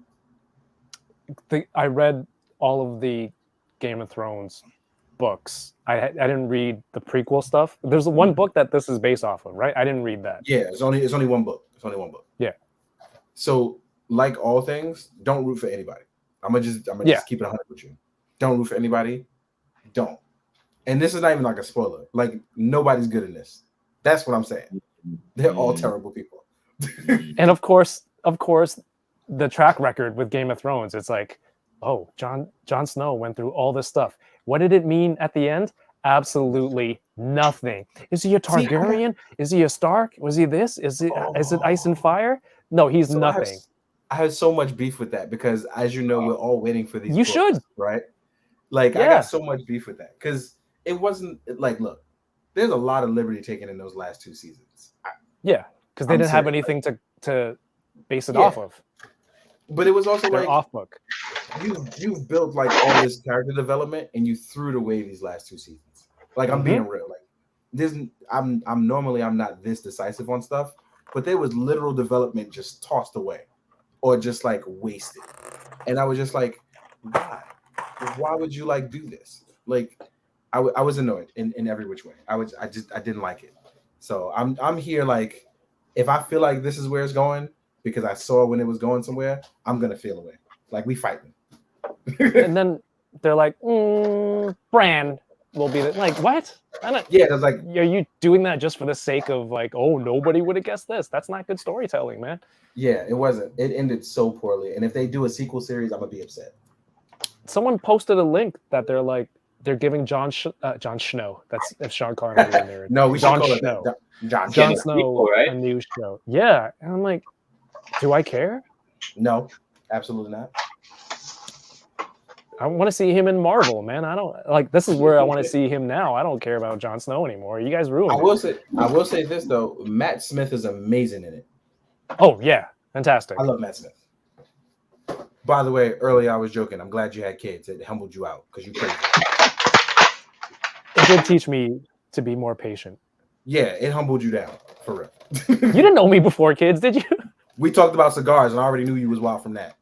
I read all of the Game of Thrones books. I didn't read the prequel stuff. There's one book that this is based off of, right? I didn't read that. Yeah, it's only one book. It's only one book. Yeah. So, like all things, don't root for anybody. I'm gonna just keep it 100 with you. Don't root for anybody. Don't. And this is not even like a spoiler. Like nobody's good in this. That's what I'm saying. They're all terrible people. And of course, the track record with Game of Thrones, it's like, oh, Jon Snow went through all this stuff. What did it mean at the end? Absolutely nothing. Is he a Targaryen? Is he a Stark? Was he this? Is it Ice and Fire? No, he's nothing. I had so much beef with that because, as you know, we're all waiting for these. You books, should, right? Like, I got so much beef with that because it wasn't like, look, there's a lot of liberty taken in those last 2 seasons. Because they didn't have anything to base it off of. But it was also They're like off book. You've built like all this character development and you threw it away these last 2 seasons. Like I'm being real. Like this, I'm normally not this decisive on stuff, but there was literal development just tossed away or just like wasted. And I was just like, why? Why would you like do this? Like I was annoyed in every which way. I didn't like it. So I'm here like if I feel like this is where it's going because I saw when it was going somewhere, I'm gonna feel away. Like we fighting. And then they're like, Bran will be like, what? That's like, are you doing that just for the sake of like, oh, nobody would have guessed this? That's not good storytelling, man. Yeah, it wasn't. It ended so poorly. And if they do a sequel series, I'm gonna be upset. Someone posted a link that they're giving Jon Snow. That's if Sean Connery in there. No, we should Jon call Snow. it Jon Snow, people, right? a new show. Yeah, and I'm like, do I care? No, absolutely not. I want to see him in Marvel, man. I don't like. This is where I want to see him now. I don't care about Jon Snow anymore. You guys ruined it. I will say this though. Matt Smith is amazing in it. Oh yeah, fantastic. I love Matt Smith. By the way, earlier I was joking. I'm glad you had kids. It humbled you out because you crazy. It did teach me to be more patient. Yeah, it humbled you down for real. You didn't know me before kids, did you? We talked about cigars, and I already knew you was wild from that.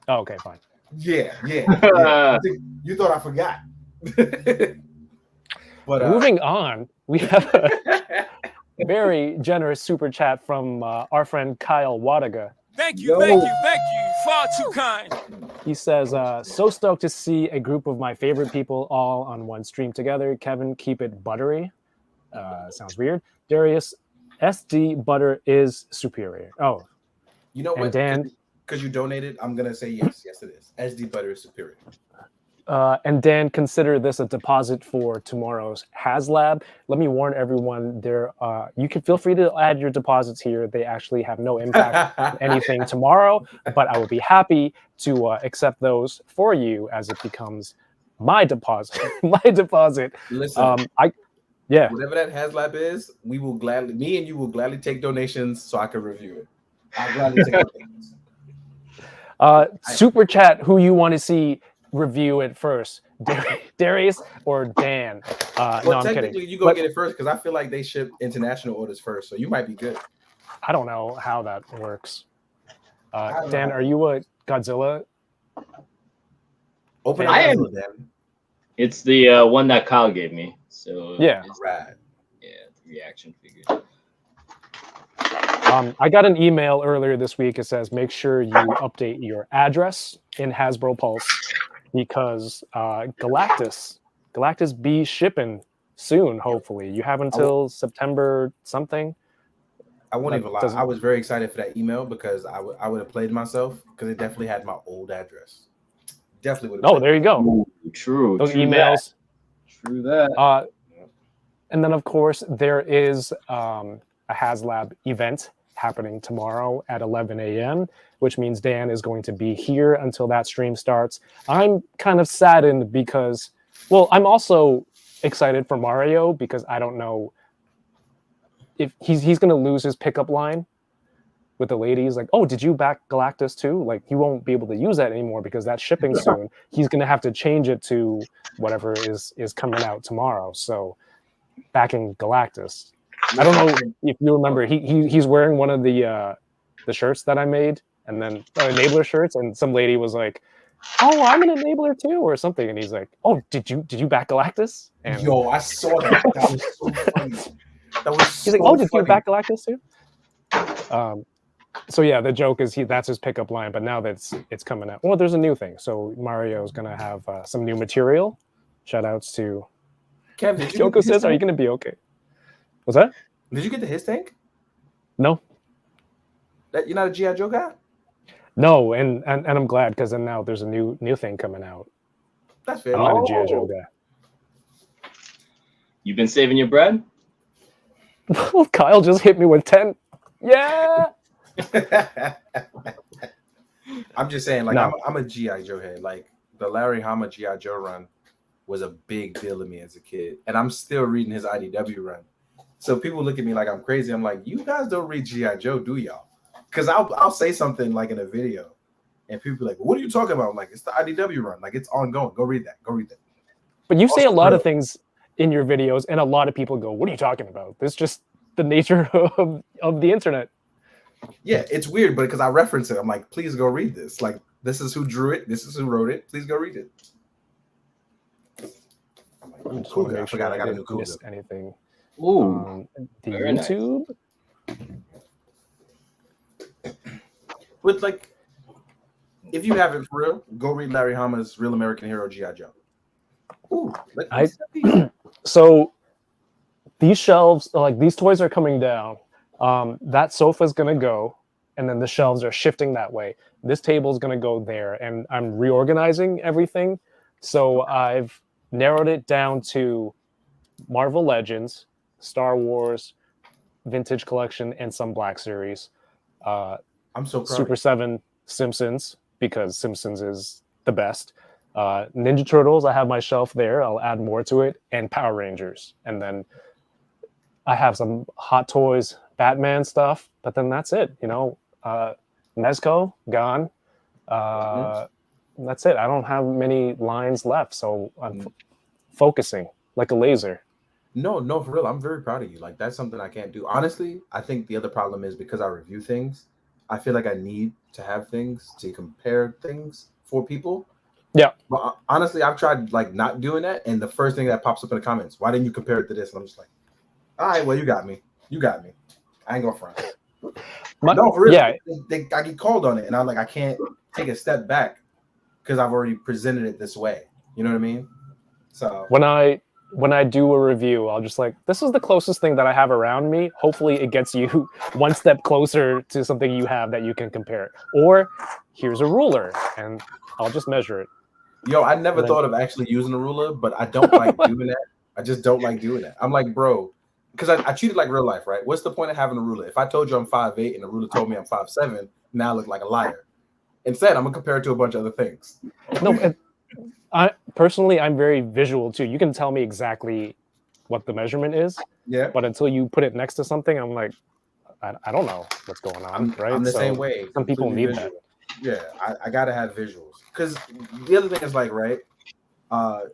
Oh, okay, fine. Yeah. You thought I forgot. But moving on, we have a very generous super chat from our friend Kyle Wadaga. Thank you. Far too kind. He says, so stoked to see a group of my favorite people all on one stream together. Kevin, keep it buttery. Sounds weird. Darius, SD butter is superior. Oh. You know what? And Dan, because you donated, I'm going to say yes. Yes, it is. SD butter is superior. And Dan, consider this a deposit for tomorrow's HasLab. Let me warn everyone, you can feel free to add your deposits here. They actually have no impact on anything tomorrow, but I will be happy to accept those for you as it becomes my deposit. Listen, yeah. Whatever that HasLab is, me and you will gladly take donations so I can review it. I'll gladly take donations. Super chat who you want to see review it first, Darius or Dan? No, I'm kidding. You go get it first because I feel like they ship international orders first, so you might be good. I don't know how that works. Dan, are you a Godzilla? Open I am. Dan. It's the one that Kyle gave me. So yeah, right. Yeah, the reaction figure. I got an email earlier this week. It says make sure you update your address in Hasbro Pulse because Galactus be shipping soon. Hopefully, you have until September something. I won't even lie. I was very excited for that email because I would have played myself because it definitely had my old address. Definitely would have. Oh, there you go. Ooh, true. Those true emails. That. True that. And then of course there is a HasLab event happening tomorrow at 11 a.m., which means Dan is going to be here until that stream starts. I'm kind of saddened because, well, I'm also excited for Mario because I don't know if he's going to lose his pickup line. with the lady. He's like, "Oh, did you back Galactus too? Like, he won't be able to use that anymore because that's shipping soon. He's gonna have to change it to whatever is coming out tomorrow." So, backing Galactus. I don't know if you remember. He's wearing one of the shirts that I made, and then enabler shirts, and some lady was like, "Oh, I'm an enabler too," or something, and he's like, "Oh, did you back Galactus?" And Yo, I saw that. That was so funny. That was he's like, "Oh, did you back Galactus too?" So yeah, the joke is that's his pickup line, but now that it's coming out, well, there's a new thing. So Mario's gonna have some new material. Shout outs to Kev, did you Yoko says, "Are you gonna be okay?" What's that? Did you get the his tank? No, You're not a G.I. Joe guy? no, and I'm glad because then now there's a new thing coming out. That's fair. I'm not a G.I. Joe guy. You've been saving your bread? Kyle just hit me with 10. Yeah. I'm just saying, like, No. I'm a G.I. Joe head. Like, the Larry Hama G.I. Joe run was a big deal to me as a kid. And I'm still reading his IDW run. So people look at me like I'm crazy. I'm like, you guys don't read G.I. Joe, do y'all? Because I'll say something like in a video, and people be like, what are you talking about? I'm like, it's the IDW run. Like, it's ongoing. Go read that. Go read that. But you say a lot of things in your videos, and a lot of people go, what are you talking about? It's just the nature of the internet. Yeah, it's weird, but because I reference it, I'm like, please go read this. Like, this is who drew it. This is who wrote it. Please go read it. I'm like, I'm just cool gonna guy. I make sure forgot I got a didn't new miss Cougar. anything. Ooh, The very nice. YouTube. But like, if you haven't for real, go read Larry Hama's Real American Hero G.I. Joe. Ooh, So these shelves, like these toys are coming down. That sofa's gonna go, and then the shelves are shifting that way. This table's gonna go there, and I'm reorganizing everything. So I've narrowed it down to Marvel Legends, Star Wars, Vintage Collection, and some Black Series. I'm so proud. Super 7 Simpsons, because Simpsons is the best. Ninja Turtles, I have my shelf there. I'll add more to it, and Power Rangers. And then I have some Hot Toys, Batman stuff, but then that's it. You know, Mezco, gone. That's it. I don't have many lines left, so I'm focusing like a laser. No, for real. I'm very proud of you. Like, that's something I can't do. Honestly, I think the other problem is because I review things, I feel like I need to have things to compare things for people. Yeah. But honestly, I've tried like not doing that, and the first thing that pops up in the comments, why didn't you compare it to this? And I'm just like, all right, well, you got me. I ain't gonna front. No, for real. Yeah. I get called on it, and I'm like, I can't take a step back because I've already presented it this way. You know what I mean? So When I do a review, I'll just like, this is the closest thing that I have around me. Hopefully it gets you one step closer to something you have that you can compare. Or here's a ruler, and I'll just measure it. Yo, I never thought of actually using a ruler, but I don't like doing that. I just don't like doing that. I'm like, bro, because I treat it like real life, right? What's the point of having a ruler? If I told you I'm 5'8" and the ruler told me I'm 5'7", now I look like a liar. Instead, I'm gonna compare it to a bunch of other things. No, I'm very visual too. You can tell me exactly what the measurement is, Yeah, but until you put it next to something, I'm like, I don't know what's going on, right? I'm the So same way. Some people need Completely that. visual. Yeah, I gotta have visuals. Because the other thing is like, right?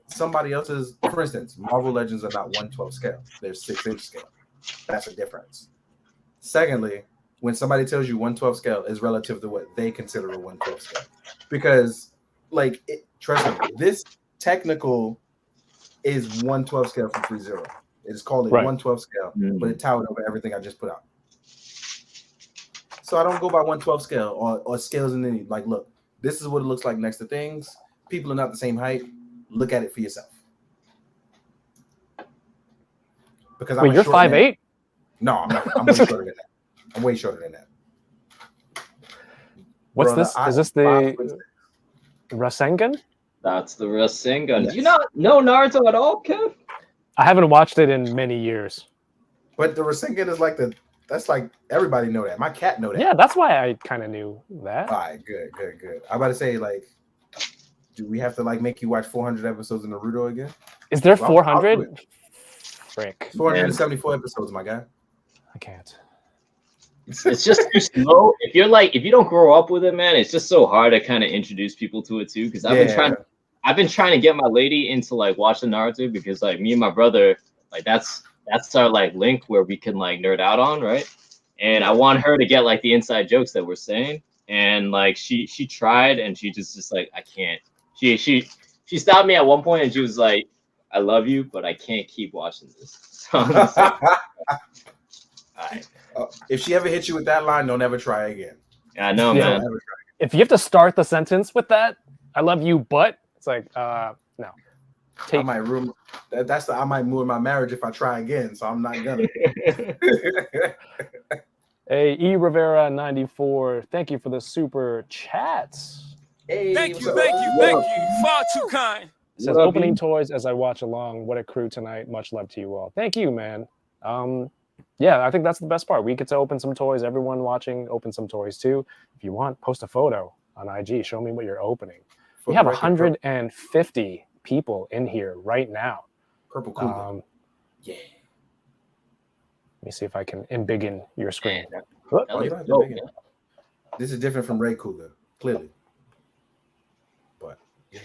Somebody else's, for instance, Marvel Legends are not 1/12 scale; they're 6-inch scale. That's a difference. Secondly, when somebody tells you 1/12 scale is relative to what they consider a 1/12 scale, because like, trust me, this technical is 1/12 scale from 3.0. It's called a Right. 1/12 scale, but it towered over everything I just put out. So I don't go by 1/12 scale or scales in any. Like, look, this is what it looks like next to things. People are not the same height. Look at it for yourself. Because Wait, you're 5'8"? No, I'm not. I'm way shorter than that. I'm way shorter than that. What's Brother, this? Is this the 5'6". Rasengan? That's the Rasengan. Yes. Do you not know Naruto at all, Kev? I haven't watched it in many years. But the Rasengan is like that's like everybody know that. My cat know that. Yeah, that's why I kind of knew that. All right, good. I'm about to say, like, do we have to like make you watch 400 episodes of Naruto again? Is there Well, I'll do 400? Frick. 474 episodes, my guy. I can't. it's just too slow. If you don't grow up with it, man, it's just so hard to kind of introduce people to it too. Because I've been trying to get my lady into like watching Naruto because like me and my brother, like that's our like link where we can like nerd out on, right? And I want her to get like the inside jokes that we're saying. And like she tried and she just like I can't. She stopped me at one point and she was like, "I love you, but I can't keep watching this." So I'm just like, all right. If she ever hits you with that line, don't ever try again. Yeah, I know, man. Don't ever try. If you have to start the sentence with that, "I love you, but," it's like, no. I might ruin. I might ruin my marriage if I try again. So I'm not gonna. Hey, E Rivera 94, thank you for the super chats. Hey, Thank what's you, up? thank you, thank you. Far too kind. It says opening toys as I watch along. What a crew tonight. Much love to you all. Thank you, man. Yeah, I think that's the best part. We get to open some toys. Everyone watching, open some toys too. If you want, post a photo on IG. Show me what you're opening. We have 150 people in here right now. Purple Cougar. Yeah. Let me see if I can embiggen your screen. Oh, you don't have to make it. This is different from Ray Cougar, clearly. But yeah,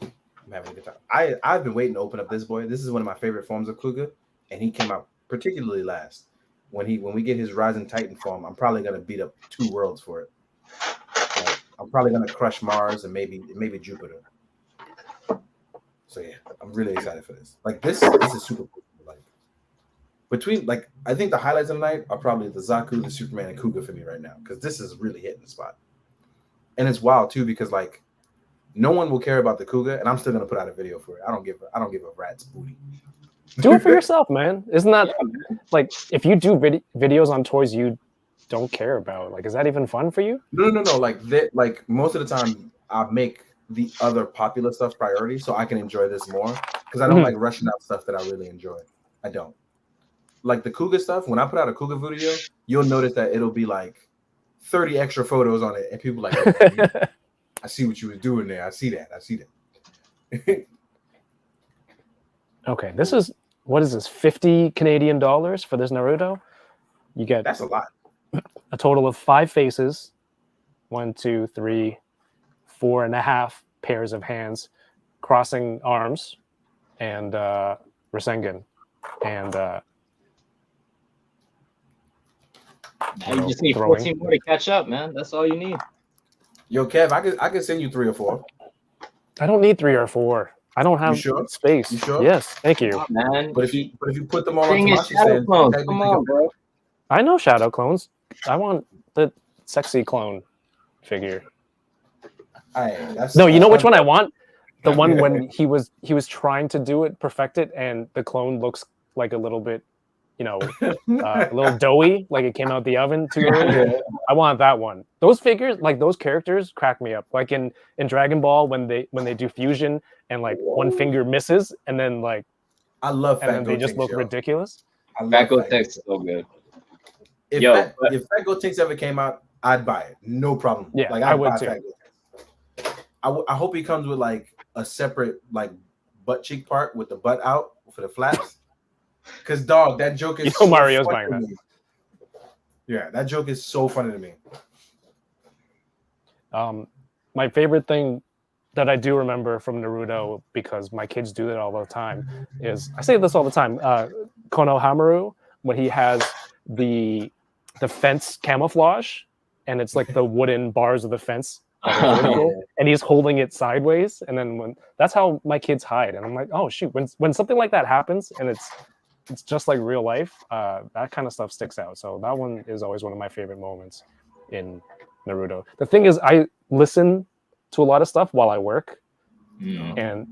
I'm having a good time. I've been waiting to open up this boy. This is one of my favorite forms of Cougar, and he came out particularly last. When we get his Rising Titan form, I'm probably gonna beat up 2 worlds for it. I'm probably gonna crush Mars and maybe Jupiter. So yeah, I'm really excited for this. Like this is super cool. Like I think the highlights of the night are probably the Zaku, the Superman, and Cougar for me right now because this is really hitting the spot. And it's wild too because like no one will care about the Cougar, and I'm still gonna put out a video for it. I don't give a rat's booty. Do it for yourself, man. Isn't that like if you do videos on toys you don't care about? Like, is that even fun for you? No. Like most of the time, I make the other popular stuff priority so I can enjoy this more because I don't like rushing out stuff that I really enjoy. I don't. Like the Cougar stuff, when I put out a Cougar video, you'll notice that it'll be like 30 extra photos on it, and people like, oh, I see what you was doing there. I see that. Okay, this is what is this? 50 Canadian dollars for this Naruto? You get That's a lot. a total of 5 faces, 1, 2, 3, 4.5 pairs of hands, crossing arms, and Rasengan, and You just need 14 more to catch up, man. That's all you need. Yo, Kev, I could send you 3 or 4. I don't need 3 or 4. I don't have space. You sure? Yes, thank you. Oh, man. But if you put them all on Thing is shadow clones. Come on, bro. I know shadow clones. I want the sexy clone figure. No, you know which one I want? The one when he was trying to do it, perfect it, and the clone looks like a little bit, a little doughy, like it came out the oven too early. I want that one. Those figures, like those characters, crack me up. Like in Dragon Ball, when they do fusion and like one finger misses, and then like I love and then they just look ridiculous. Fat Gotenks is so good. If Fat Gotenks ever came out, I'd buy it. No problem. Yeah, like I would too. I hope he comes with like a separate like butt cheek part with the butt out for the flaps. Because dog, that joke is so Mario's funny buying to me. Yeah, that joke is so funny to me. My favorite thing that I do remember from Naruto, because my kids do that all the time, is I say this all the time. Konohamaru, when he has the fence camouflage, and it's like the wooden bars of the fence, and he's holding it sideways, and then that's how my kids hide, and I'm like, oh shoot, when something like that happens, and it's just like real life, that kind of stuff sticks out. So that one is always one of my favorite moments in Naruto. The thing is, I listen to a lot of stuff while I work, and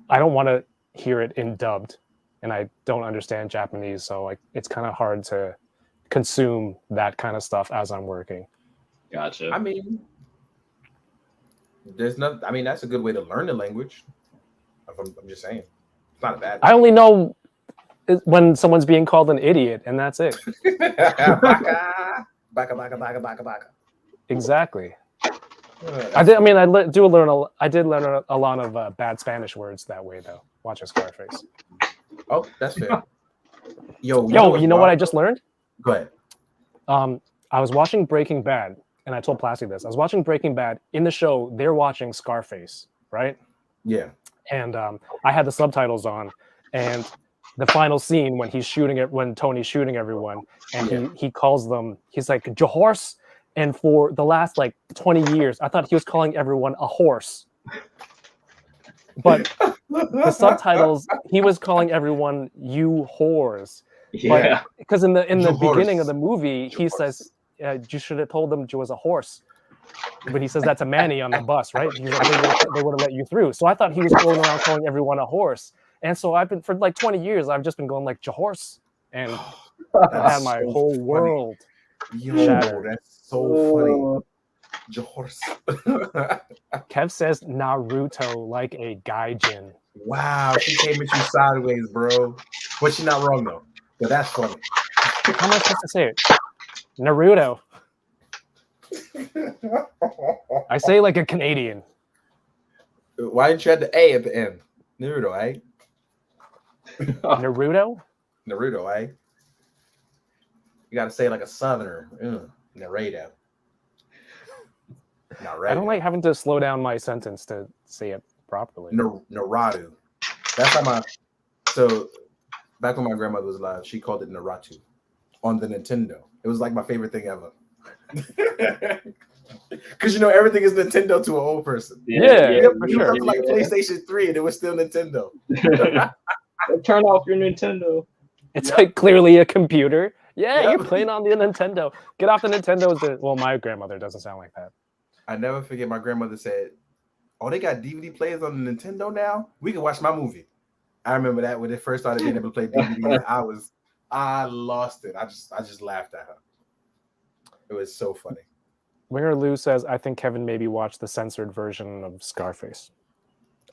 I don't want to hear it in dubbed, and I don't understand Japanese, so like it's kind of hard to consume that kind of stuff as I'm working. Gotcha. I mean, there's nothing. I mean, that's a good way to learn the language. I'm just saying, it's not a bad thing. I only know when someone's being called an idiot, and that's it. Baka. Exactly. I did learn a lot of bad Spanish words that way, though. Watch a Scarface. Oh, that's fair. Yo, you know what I just learned? Go ahead. I was watching Breaking Bad, and I told Plasty this. I was watching Breaking Bad. In the show, they're watching Scarface, right? Yeah. And I had the subtitles on, and the final scene when he's shooting it, when Tony's shooting everyone, and he calls them, he's like, Jahorse. And for the last like 20 years, I thought he was calling everyone a horse. But the subtitles, he was calling everyone you whores. Yeah. Because in the Jahorse. beginning of the movie, he says, you should have told them you was a horse. But he says that to Manny on the bus, right? He's like, they would have let you through. So I thought he was going around calling everyone a horse. And so I've been, for like 20 years, I've just been going like Jahorse. And I had my whole world shattered. That's so funny. Jahorse. Kev says Naruto like a gaijin. Wow, she came at you sideways, bro. But she's not wrong though. But that's funny. How am I supposed to say it? Naruto. I say like a Canadian. Why didn't you add the A at the end? Naruto, eh? Naruto? Naruto, eh? You gotta say it like a southerner. Naruto. I don't like having to slow down my sentence to say it properly. Naruto. That's how my. So back when my grandmother was alive, she called it Naruto on the Nintendo. It was like my favorite thing ever. Because you know everything is Nintendo to an old person. Yeah, for sure. It was like PlayStation 3 and it was still Nintendo. Turn off your Nintendo. It's like clearly a computer. Yeah, you're playing on the Nintendo. Get off the Nintendo. Well, my grandmother doesn't sound like that. I never forget my grandmother said, "Oh, they got DVD players on the Nintendo now. We can watch my movie." I remember that when they first started being able to play DVD. I lost it. I just laughed at her. It was so funny. Winger Lou says, I think Kevin maybe watched the censored version of Scarface.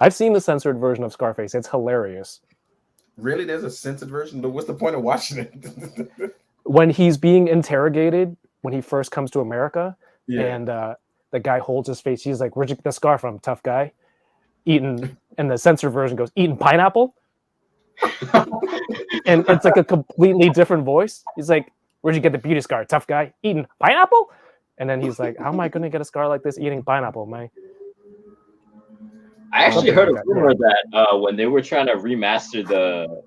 I've seen the censored version of Scarface. It's hilarious. Really? There's a censored version? What's the point of watching it? When he's being interrogated, when he first comes to America, and the guy holds his face, he's like, where'd you get the scar from, tough guy? Eating, and the censored version goes, eating pineapple? And it's like a completely different voice. He's like, where'd you get the beauty scar, tough guy? Eating pineapple? And then he's like, how am I going to get a scar like this eating pineapple, man? I actually heard a rumor that when they were trying to remaster the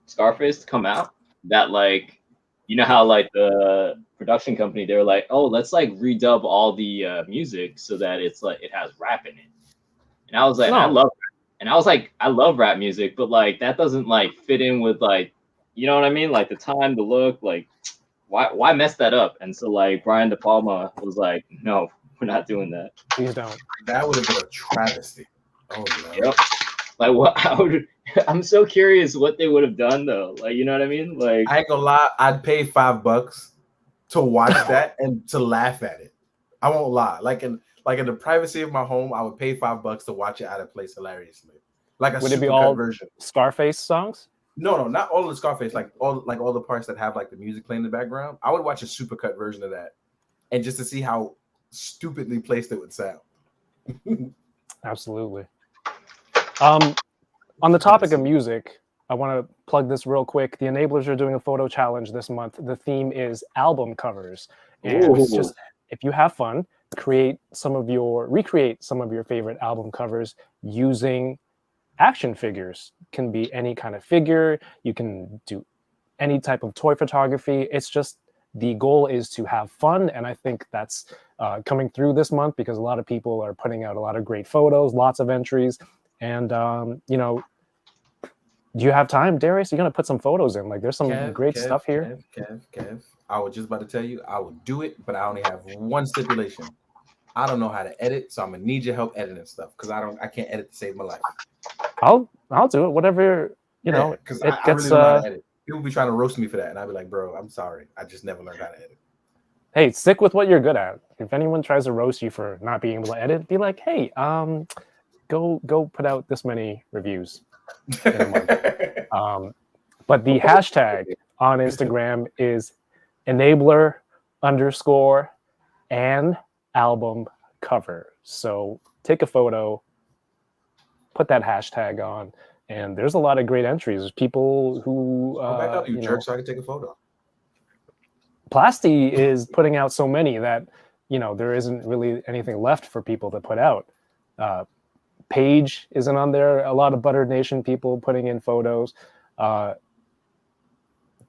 Scarface to come out, that like, you know how like the production company, they were like, oh, let's like redub all the music so that it's like it has rap in it. And I was like, I love rap music, but like that doesn't like fit in with like, you know what I mean? Like the time, the look, like why mess that up? And so like Brian De Palma was like, no, we're not doing that. Please don't. That would have been a travesty. Oh no. Yep. Like what? I'm so curious what they would have done though. Like, you know what I mean? Like, I ain't gonna lie, I'd pay $5 to watch that and to laugh at it. I won't lie. Like in the privacy of my home, I would pay $5 to watch it out of place hilariously. Like would it be all version Scarface songs? No, not all of the Scarface. Like all the parts that have like the music playing in the background. I would watch a supercut version of that, and just to see how stupidly placed it would sound. Absolutely. On the topic of music, I want to plug this real quick. The Enablers are doing a photo challenge this month. The theme is album covers. And it's just, if you have fun, recreate some of your favorite album covers using action figures. Can be any kind of figure. You can do any type of toy photography. It's just, the goal is to have fun. And I think that's coming through this month because a lot of people are putting out a lot of great photos, lots of entries. And, you know, do you have time, Darius? You're going to put some photos in. Like, there's some great stuff here. Kev. I was just about to tell you, I would do it, but I only have one stipulation. I don't know how to edit, so I'm going to need your help editing stuff because I can't edit to save my life. I'll do it. Whatever, you know. Because I really don't know how to edit. People be trying to roast me for that, and I'd be like, bro, I'm sorry. I just never learned how to edit. Hey, stick with what you're good at. If anyone tries to roast you for not being able to edit, be like, hey, go put out this many reviews in a month. But the hashtag on Instagram is enabler_and album cover. So take a photo, put that hashtag on, and there's a lot of great entries. There's people who back up, you jerk, so I can take a photo. Plasti is putting out so many that there isn't really anything left for people to put out. Page isn't on there. A lot of Butter Nation people putting in photos. Yeah,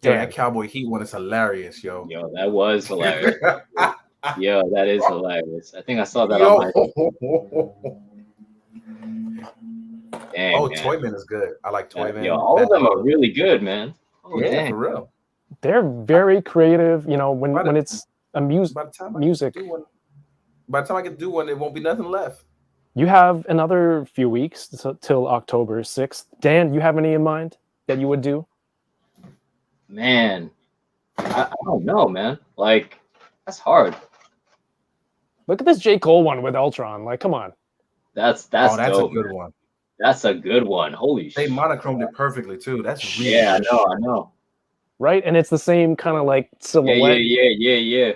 that Cowboy Heat one is hilarious, yo. Yo, that was hilarious. Yo, that is hilarious. I think I saw that on my. Dang, oh, man. Toyman is good. I like Toyman. Yo, all of them are really good, man. Oh, yeah, dang. for real. They're very creative. When it's a music. By the time I get to do one, there won't be nothing left. You have another few weeks till October 6th. Dan, you have any in mind that you would do? Man, I don't know, man. Like, that's hard. Look at this J. Cole one with Ultron. Like, come on. That's that's dope, a good man. one. That's a good one. Holy shit. They monochromed it perfectly too. That's really I know. Right? And it's the same kind of like silhouette. Yeah.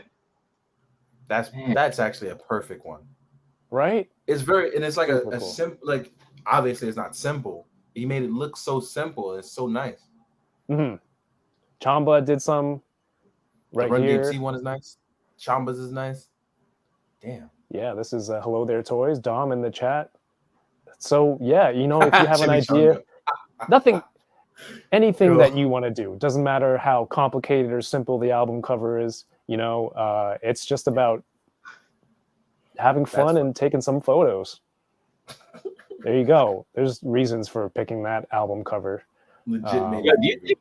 That's actually a perfect one. Right? It's it's like a cool. simple, like, obviously it's not simple. He made it look so simple. It's so nice. Mm-hmm. Chamba did some right the Run here. DMC one is nice. Chamba's is nice. Damn. Yeah, this is Hello There Toys. Dom in the chat. So yeah, if you have an idea, anything that you want to do, doesn't matter how complicated or simple the album cover is. It's just about having fun and taking some photos. There you go. There's reasons for picking that album cover. Legit.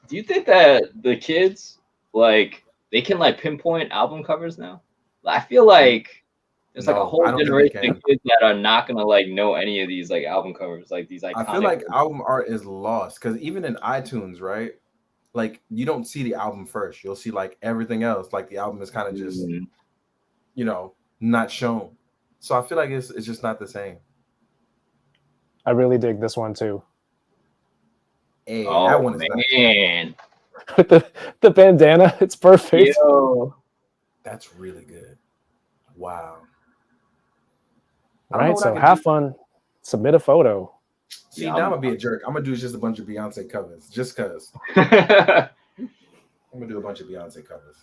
Do you think that the kids, like, they can like pinpoint album covers now? I feel like there's like a whole generation of kids that are not gonna like know any of these like album covers, like these iconic. I feel like album art is lost because even in iTunes, right? Like, you don't see the album first. You'll see like everything else. Like, the album is kind of just, not shown. So I feel like it's just not the same. I really dig this one too. Hey, that one is man. With the bandana, it's perfect. Yo. That's really good. Wow. All right, so have fun. Submit a photo. See, now I'm gonna be a jerk. I'm gonna do just a bunch of Beyonce covers, just cause. I'm gonna do a bunch of Beyonce covers.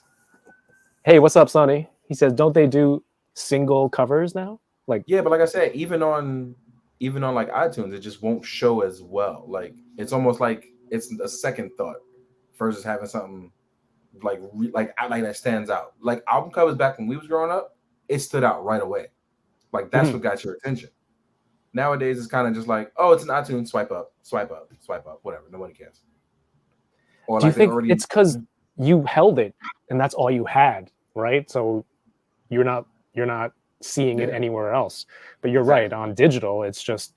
Hey, what's up, Sonny? He says, don't they do single covers now? Like, yeah, but like I said, even on like iTunes, it just won't show as well. Like, it's almost like it's a second thought versus having something like that stands out. Like, album covers back when we was growing up, it stood out right away. Like, that's what got your attention. Nowadays, it's kind of just like, oh, it's an iTunes, swipe up, whatever. Nobody cares. Or do you think it's because you held it and that's all you had, right? So you're not seeing it anywhere else. But you're right, on digital, it's just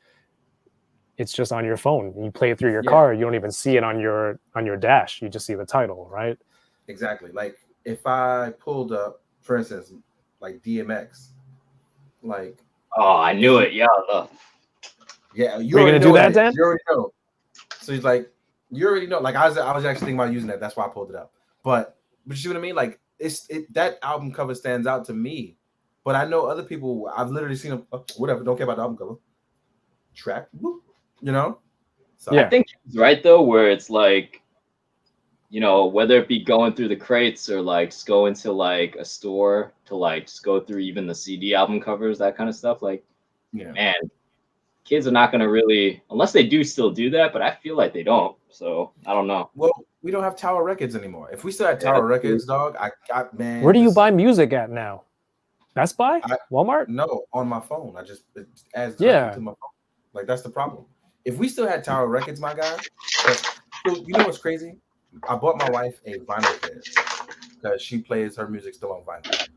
on your phone. You play it through your car, you don't even see it on your dash. You just see the title, right? Exactly. Like, if I pulled up, for instance, like DMX, like, oh, I knew it. Yeah. Yeah, you're gonna do that, Dan? You already know. So he's like, you already know. Like, I was actually thinking about using that. That's why I pulled it up. But you see what I mean? Like, that album cover stands out to me. But I know other people. I've literally seen them. Whatever. Don't care about the album cover. Track. So I think he's right though, where it's like, whether it be going through the crates or like just go into like a store to like just go through even the CD album covers, that kind of stuff. Like, man, kids are not going to really, unless they do still do that, but I feel like they don't. So I don't know. Well, we don't have Tower Records anymore. If we still had Tower Records, dog, man. Where do you buy music at now? Best Buy? Walmart? No, on my phone. I just adds to my phone. Like, that's the problem. If we still had Tower Records, my guy, so you know what's crazy? I bought my wife a vinyl player because she plays her music still on vinyl.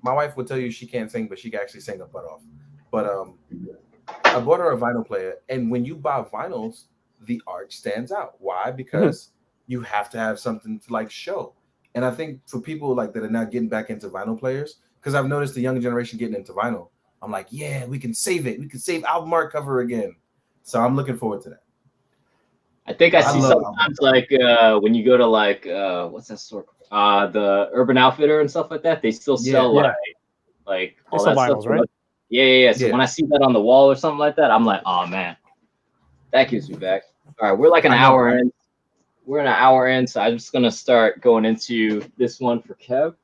My wife would tell you she can't sing, but she can actually sing her butt off. But I bought her a vinyl player, and when you buy vinyls, the art stands out. Why? Because you have to have something to like show. And I think for people like that are now getting back into vinyl players, because I've noticed the younger generation getting into vinyl, I'm like, yeah, we can save it. We can save album art cover again. So I'm looking forward to that. I think I see sometimes like when you go to like what's that store? The Urban Outfitter and stuff like that. They still sell like all that vinyls, stuff. Right? Yeah. So when I see that on the wall or something like that, I'm like, oh man, that gives me back. All right, we're like an hour in. we're an hour in, so I'm just gonna start going into this one for Kev.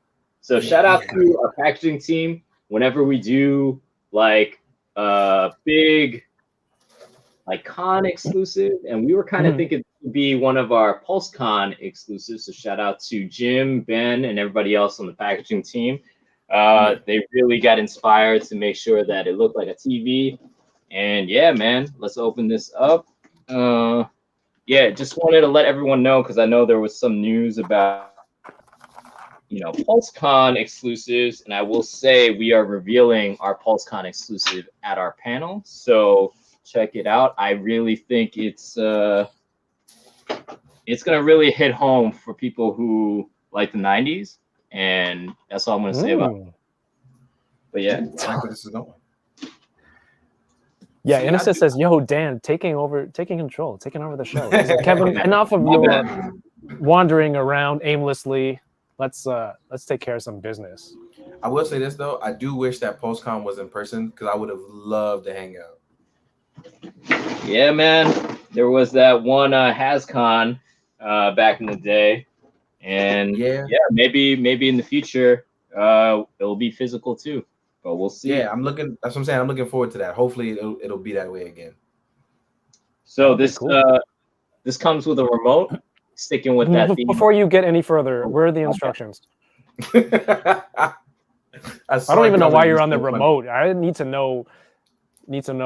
So shout out to our packaging team. Whenever we do like big like con exclusive, and we were kind of thinking it would be one of our PulseCon exclusives. So shout out to Jim, Ben, and everybody else on the packaging team. They really got inspired to make sure that it looked like a TV. And yeah, man, let's open this up. Yeah, just wanted to let everyone know because I know there was some news about PulseCon exclusives, and I will say we are revealing our PulseCon exclusive at our panel. So check it out. I really think it's gonna really hit home for people who like the '90s, and that's all I'm gonna say about it. But yeah, I like where this is going. Yeah, Innocent says, "Yo, Dan, taking over the show." Kevin, enough of your wandering around aimlessly. Let's take care of some business. I will say this though, I do wish that PulseCon was in person because I would have loved to hang out. Yeah, man. There was that one HasCon back in the day, and yeah, maybe in the future it'll be physical too. But we'll see. Yeah, that's what I'm saying. I'm looking forward to that. Hopefully it'll be that way again. So this this comes with a remote. Sticking with that theme. Before you get any further, where are the instructions? I don't even know why you're on the remote. I need to know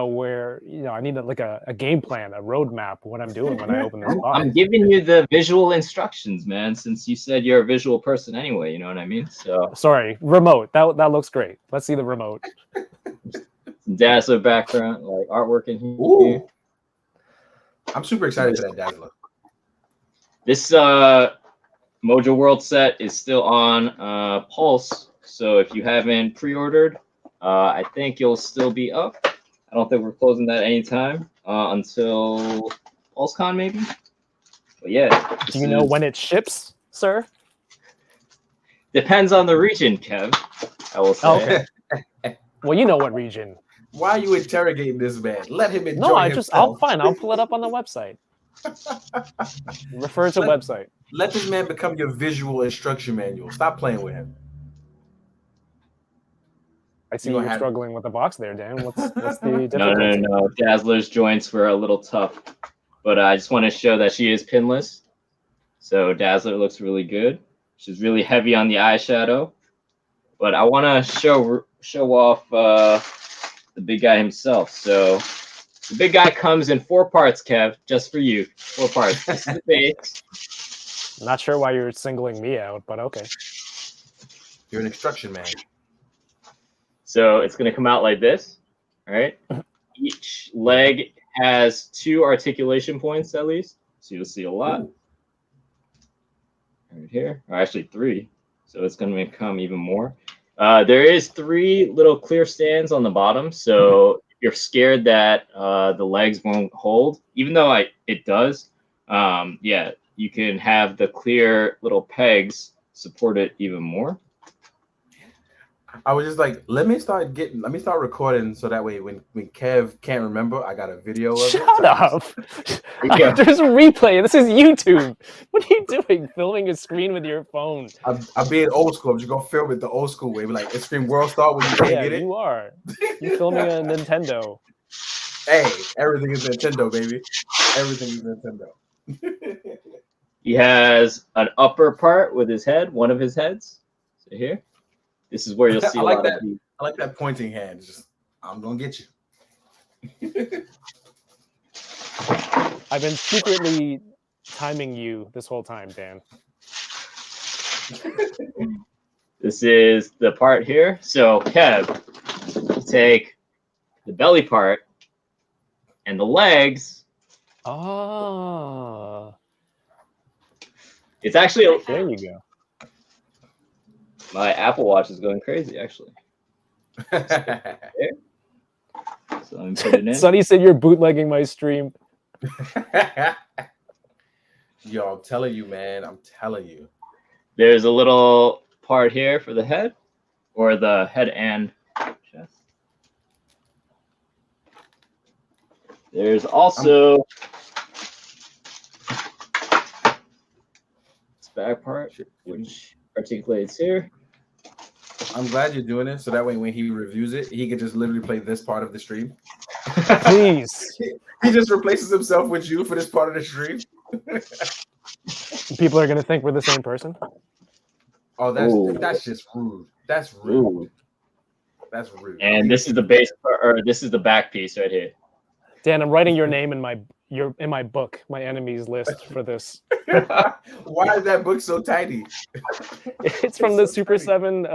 where, I need a game plan, a roadmap, what I'm doing when I open this box. I'm giving you the visual instructions, man, since you said you're a visual person anyway, you know what I mean? So sorry, remote. That looks great. Let's see the remote. Dazzler background, like artwork in here. Ooh. I'm super excited for that Dazzler. This Mojo World set is still on Pulse, so if you haven't pre-ordered, I think you'll still be up. I don't think we're closing that anytime until PulseCon maybe. But yeah. Do you know when it ships, sir? Depends on the region, Kev. I will say. Okay. Well, you know what region. Why are you interrogating this man? Let him enjoy I'll pull it up on the website. Refer to website. Let this man become your visual instruction manual. Stop playing with him. I see you're struggling with the box there, Dan. What's the difficulty? No. Dazzler's joints were a little tough, but I just want to show that she is pinless. So Dazzler looks really good. She's really heavy on the eyeshadow, but I want to show off the big guy himself. So the big guy comes in 4 parts, Kev, just for you. 4 parts. This is the base. Not sure why you're singling me out, but okay. You're an instruction man. So it's going to come out like this, all right? Each leg has 2 articulation points at least, so you'll see a lot. Ooh. Right here, or actually 3, so it's going to become even more. There is 3 little clear stands on the bottom, so if you're scared that the legs won't hold, even though it does, yeah, you can have the clear little pegs support it even more. I was just like, let me start recording so that way when Kev can't remember, I got a video of it. Shut up. There's a replay. This is YouTube. What are you doing? Filming a screen with your phone. I'm being old school. I'm just gonna film it the old school way. We're like, it's screen World Star when you can't get it. You are. You're filming a Nintendo. Hey, everything is Nintendo, baby. Everything is Nintendo. He has an upper part with his head, one of his heads. So here. This is where you'll see I like that pointing hand. Just, I'm gonna get you. I've been secretly timing you this whole time, Dan. This is the part here. So Kev, take the belly part and the legs. Oh. It's actually there you go. My Apple Watch is going crazy, actually. So let me put it in. Sonny said you're bootlegging my stream. Yo, I'm telling you, man. I'm telling you. There's a little part here for the head, or the head and chest. There's also back part, which articulates here. I'm glad you're doing it, so that way when he reviews it, he can just literally play this part of the stream. Please. He just replaces himself with you for this part of the stream. People are gonna think we're the same person. Oh, that's just rude. That's rude. Ooh. That's rude. And this is the base, or this is the back piece right here. Dan, I'm writing your name in my book, my enemies list for this. Why is that book so tiny? It's from the so Super tiny.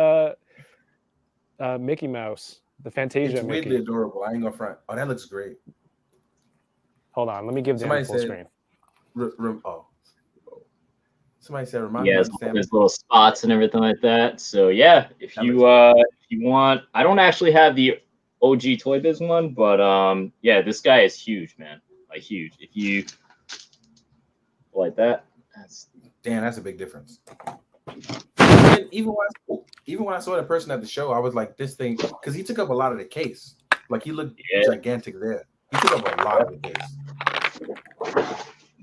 7 Mickey Mouse, the Fantasia It's Mickey. weirdly adorable. I ain't gonna front. Oh, that looks great. Hold on, let me give Dan Somebody full said- screen. Somebody said, remind me. Yeah, of Sam. there's little spots and everything like that. So yeah, if you want, I don't actually have the OG Toy Biz one, but yeah, this guy is huge, man. Like huge. If you like that, Damn, that's a big difference. And even when I saw that person at the show, I was like, this thing, because he took up a lot of the case. Like he looked gigantic there. He took up a lot of the case.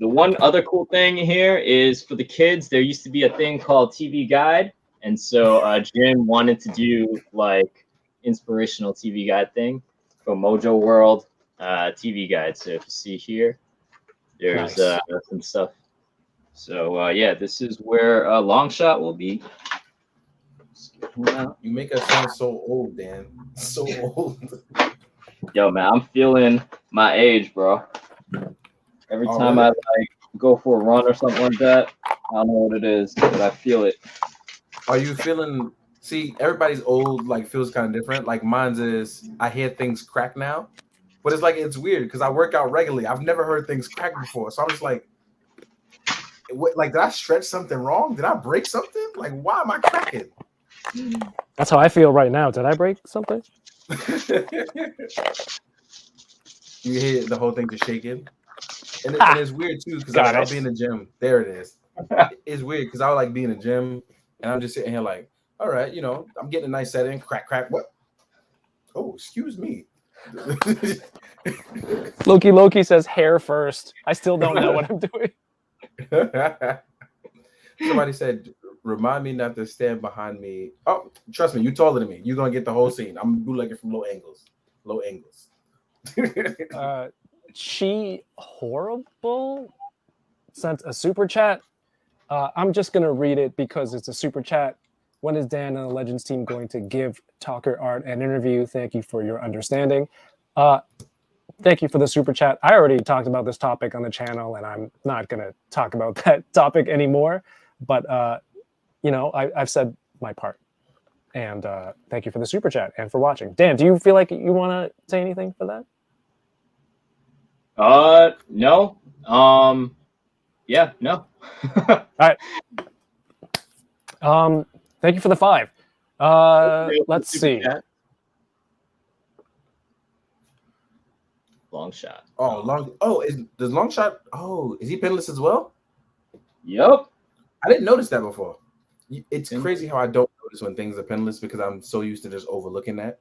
The one other cool thing here is for the kids, there used to be a thing called TV Guide. And so Jim wanted to do like inspirational TV Guide thing from Mojo World TV Guide. So if you see here, there's Nice. some stuff. So yeah, this is where Long Shot will be. You make us sound so old, Dan. So old. Yo, man, I'm feeling my age, bro. Every Oh, time really? I like go for a run or something like that, I don't know what it is, but I feel it. Are you feeling? See, everybody's old like feels kind of different. Like mine's is I hear things crack now, but it's like it's weird because I work out regularly. I've never heard things crack before, so I'm just like, what? Like, did I stretch something wrong? Did I break something? Like, why am I cracking? That's how I feel right now. Did I break something? You hear the whole thing just shaking, and it's weird too because I'll be in the gym. There it is. It's weird because I like be in the gym and I'm just sitting here like, all right, I'm getting a nice setting. Crack, crack. What? Oh, excuse me. Loki says hair first. I still don't know what I'm doing. Somebody said, remind me not to stand behind me. Oh, trust me, you taller than me. You're gonna get the whole scene. I'm gonna bootleg it from low angles. She Horrible sent a super chat. I'm just gonna read it because it's a super chat. When is Dan and the Legends team going to give Talker Art an interview? Thank you for your understanding. Thank you for the super chat. I already talked about this topic on the channel, and I'm not gonna talk about that topic anymore. But I've said my part. And thank you for the super chat and for watching. Dan, do you feel like you want to say anything for that? No. Yeah, no. All right. Thank you for the 5. Let's see. Long Shot. Does Long Shot? Oh, is he pinless as well? Yep. I didn't notice that before. It's crazy how I don't notice when things are pinless because I'm so used to just overlooking that.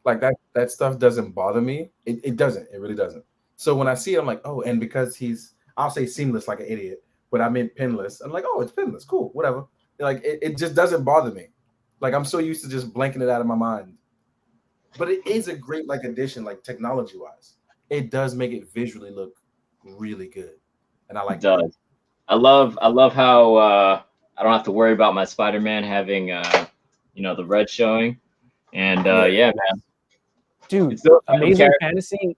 Like that stuff doesn't bother me. It doesn't. It really doesn't. So when I see it, I'm like, oh, and because I'll say seamless like an idiot, but I meant pinless. I'm like, oh, it's pinless. Cool, whatever. Like it just doesn't bother me. Like I'm so used to just blanking it out of my mind. But it is a great addition, like technology wise. It does make it visually look really good, and I like it. Does. I love how I don't have to worry about my Spider-Man having the red showing, and yeah, man, dude, Amazing Fantasy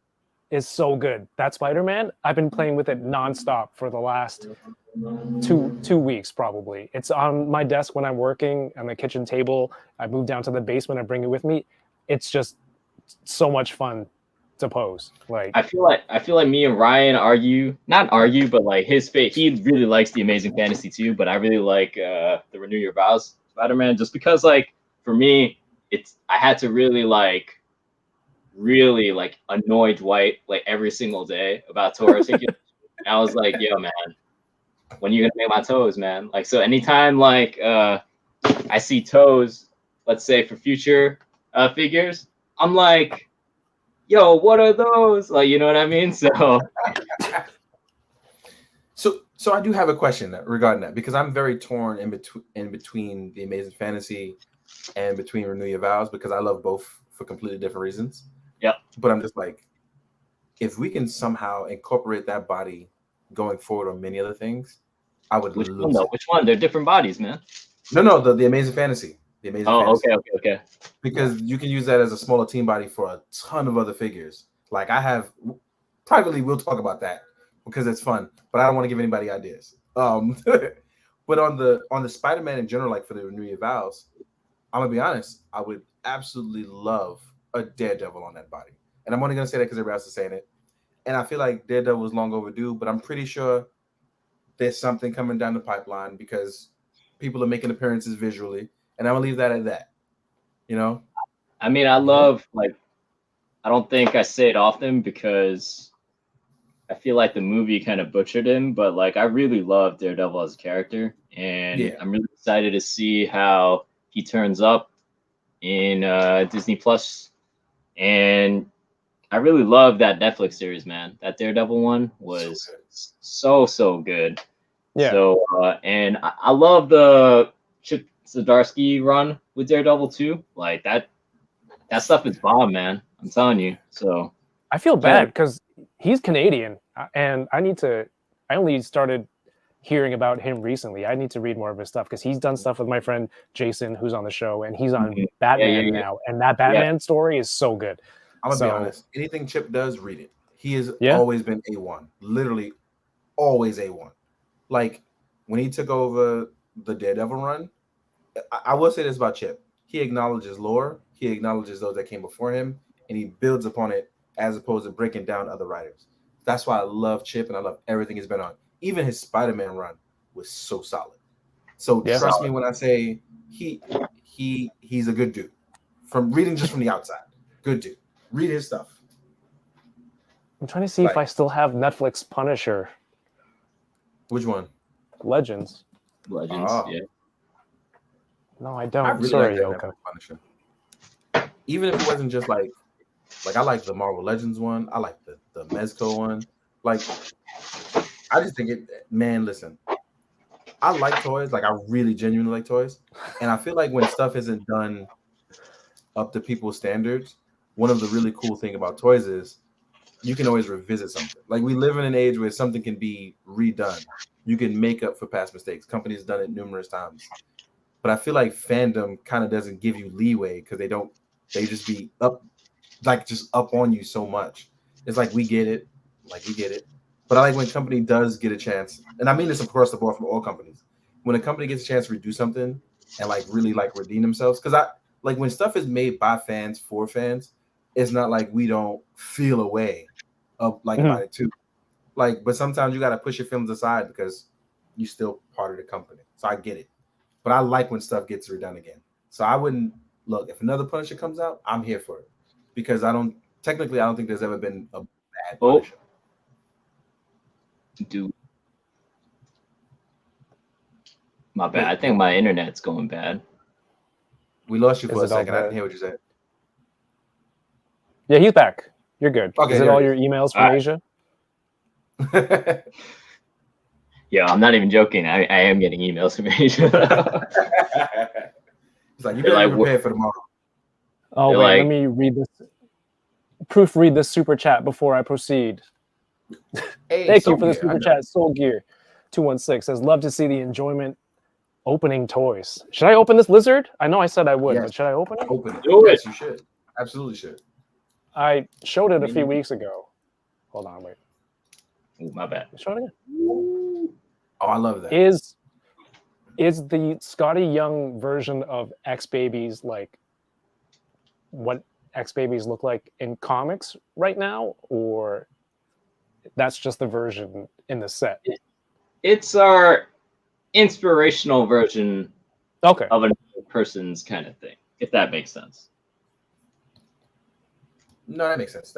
is so good. That Spider-Man, I've been playing with it nonstop for the last two weeks probably. It's on my desk when I'm working on the kitchen table. I move down to the basement. I bring it with me. It's just so much fun to pose. Like I feel like me and Ryan not argue, but like he really likes the Amazing Fantasy too, but I really like the Renew Your Vows Spider-Man just because like for me I had to really annoy Dwight like every single day about Torah tickets. And I was like, yo man, when are you gonna make my toes, man? Like so anytime I see toes, let's say for future figures, I'm like, yo, what are those? Like, you know what I mean? So So I do have a question regarding that because I'm very torn in between the Amazing Fantasy and between Renew Your Vows because I love both for completely different reasons. Yep. But I'm just like, if we can somehow incorporate that body going forward on many other things, I would Which lose one though? it. Which one? They're different bodies, man. No, the Amazing Fantasy. The Amazing Oh, Fantasy. okay. Because you can use that as a smaller team body for a ton of other figures. Like I have privately, we'll talk about that because it's fun, but I don't want to give anybody ideas. But on the Spider-Man in general, like for the Renew Your Vows, I'm gonna be honest, I would absolutely love a Daredevil on that body. And I'm only gonna say that because everybody else is saying it. And I feel like Daredevil was long overdue, but I'm pretty sure there's something coming down the pipeline because people are making appearances visually, and I'm gonna leave that at that. You know? I mean, I love like. I don't think I say it often because I feel like the movie kind of butchered him, but like I really love Daredevil as a character, and I'm really excited to see how he turns up in Disney Plus. And I really love that Netflix series, man. That Daredevil one was so good. Yeah. So and I love the Chip Zdarsky run with Daredevil too. Like that stuff is bomb, man. I'm telling you. So I feel bad because he's Canadian, and I only started hearing about him recently. I need to read more of his stuff because he's done stuff with my friend Jason, who's on the show, and he's on Batman now. And that Batman story is so good. I'm gonna be honest. Anything Chip does, read it. He has Yeah. always been A1. Literally always A1. Like when he took over the Daredevil run, I will say this about Chip. He acknowledges lore, he acknowledges those that came before him, and he builds upon it as opposed to breaking down other writers. That's why I love Chip and I love everything he's been on. Even his Spider-Man run was so solid. So trust me when I say he's a good dude. From reading just from the outside. Good dude. Read his stuff. I'm trying to see if I still have Netflix Punisher. Which one? Legends. Oh. Yeah. No, I don't. I really Sorry, like that Yoko. Netflix Punisher. Even if it wasn't just like I like the Marvel Legends one. I like the Mezco one. Like, I just think it, man, listen, I like toys. Like, I really genuinely like toys. And I feel like when stuff isn't done up to people's standards, one of the really cool thing about toys is you can always revisit something. Like, we live in an age where something can be redone. You can make up for past mistakes. Companies done it numerous times. But I feel like fandom kind of doesn't give you leeway because they just be up, like just up on you so much. It's like we get it. But I like when a company does get a chance, and I mean this across the board from all companies. When a company gets a chance to redo something and like really like redeem themselves, because I like when stuff is made by fans for fans, it's not like we don't feel a way of like about it too. Like, but sometimes you got to push your feelings aside because you're still part of the company. So I get it. But I like when stuff gets redone again. So I wouldn't look if another Punisher comes out, I'm here for it because I don't think there's ever been a bad Punisher. Dude, my bad. I think my internet's going bad. We lost you for a second. I didn't hear what you said. Yeah, he's back. You're good. Okay, is it all your emails from Asia? Yeah, I'm not even joking. I am getting emails from Asia. It's like you better be prepared for tomorrow. Oh wait, let me read this. Proofread this super chat before I proceed. Hey, Thank you for the super chat. Soul Gear 216 says, "Love to see the enjoyment opening toys." Should I open this lizard? I know I said I would, but should I open it? Open it. Yes, you should. Absolutely should. I showed it a few weeks ago. Hold on, wait. Ooh, my bad. Show it again. Oh, I love that. Is the Scotty Young version of X Babies like what X Babies look like in comics right now, or that's just the version in the set? It's our inspirational version of another person's kind of thing, if that makes sense. No, that makes sense.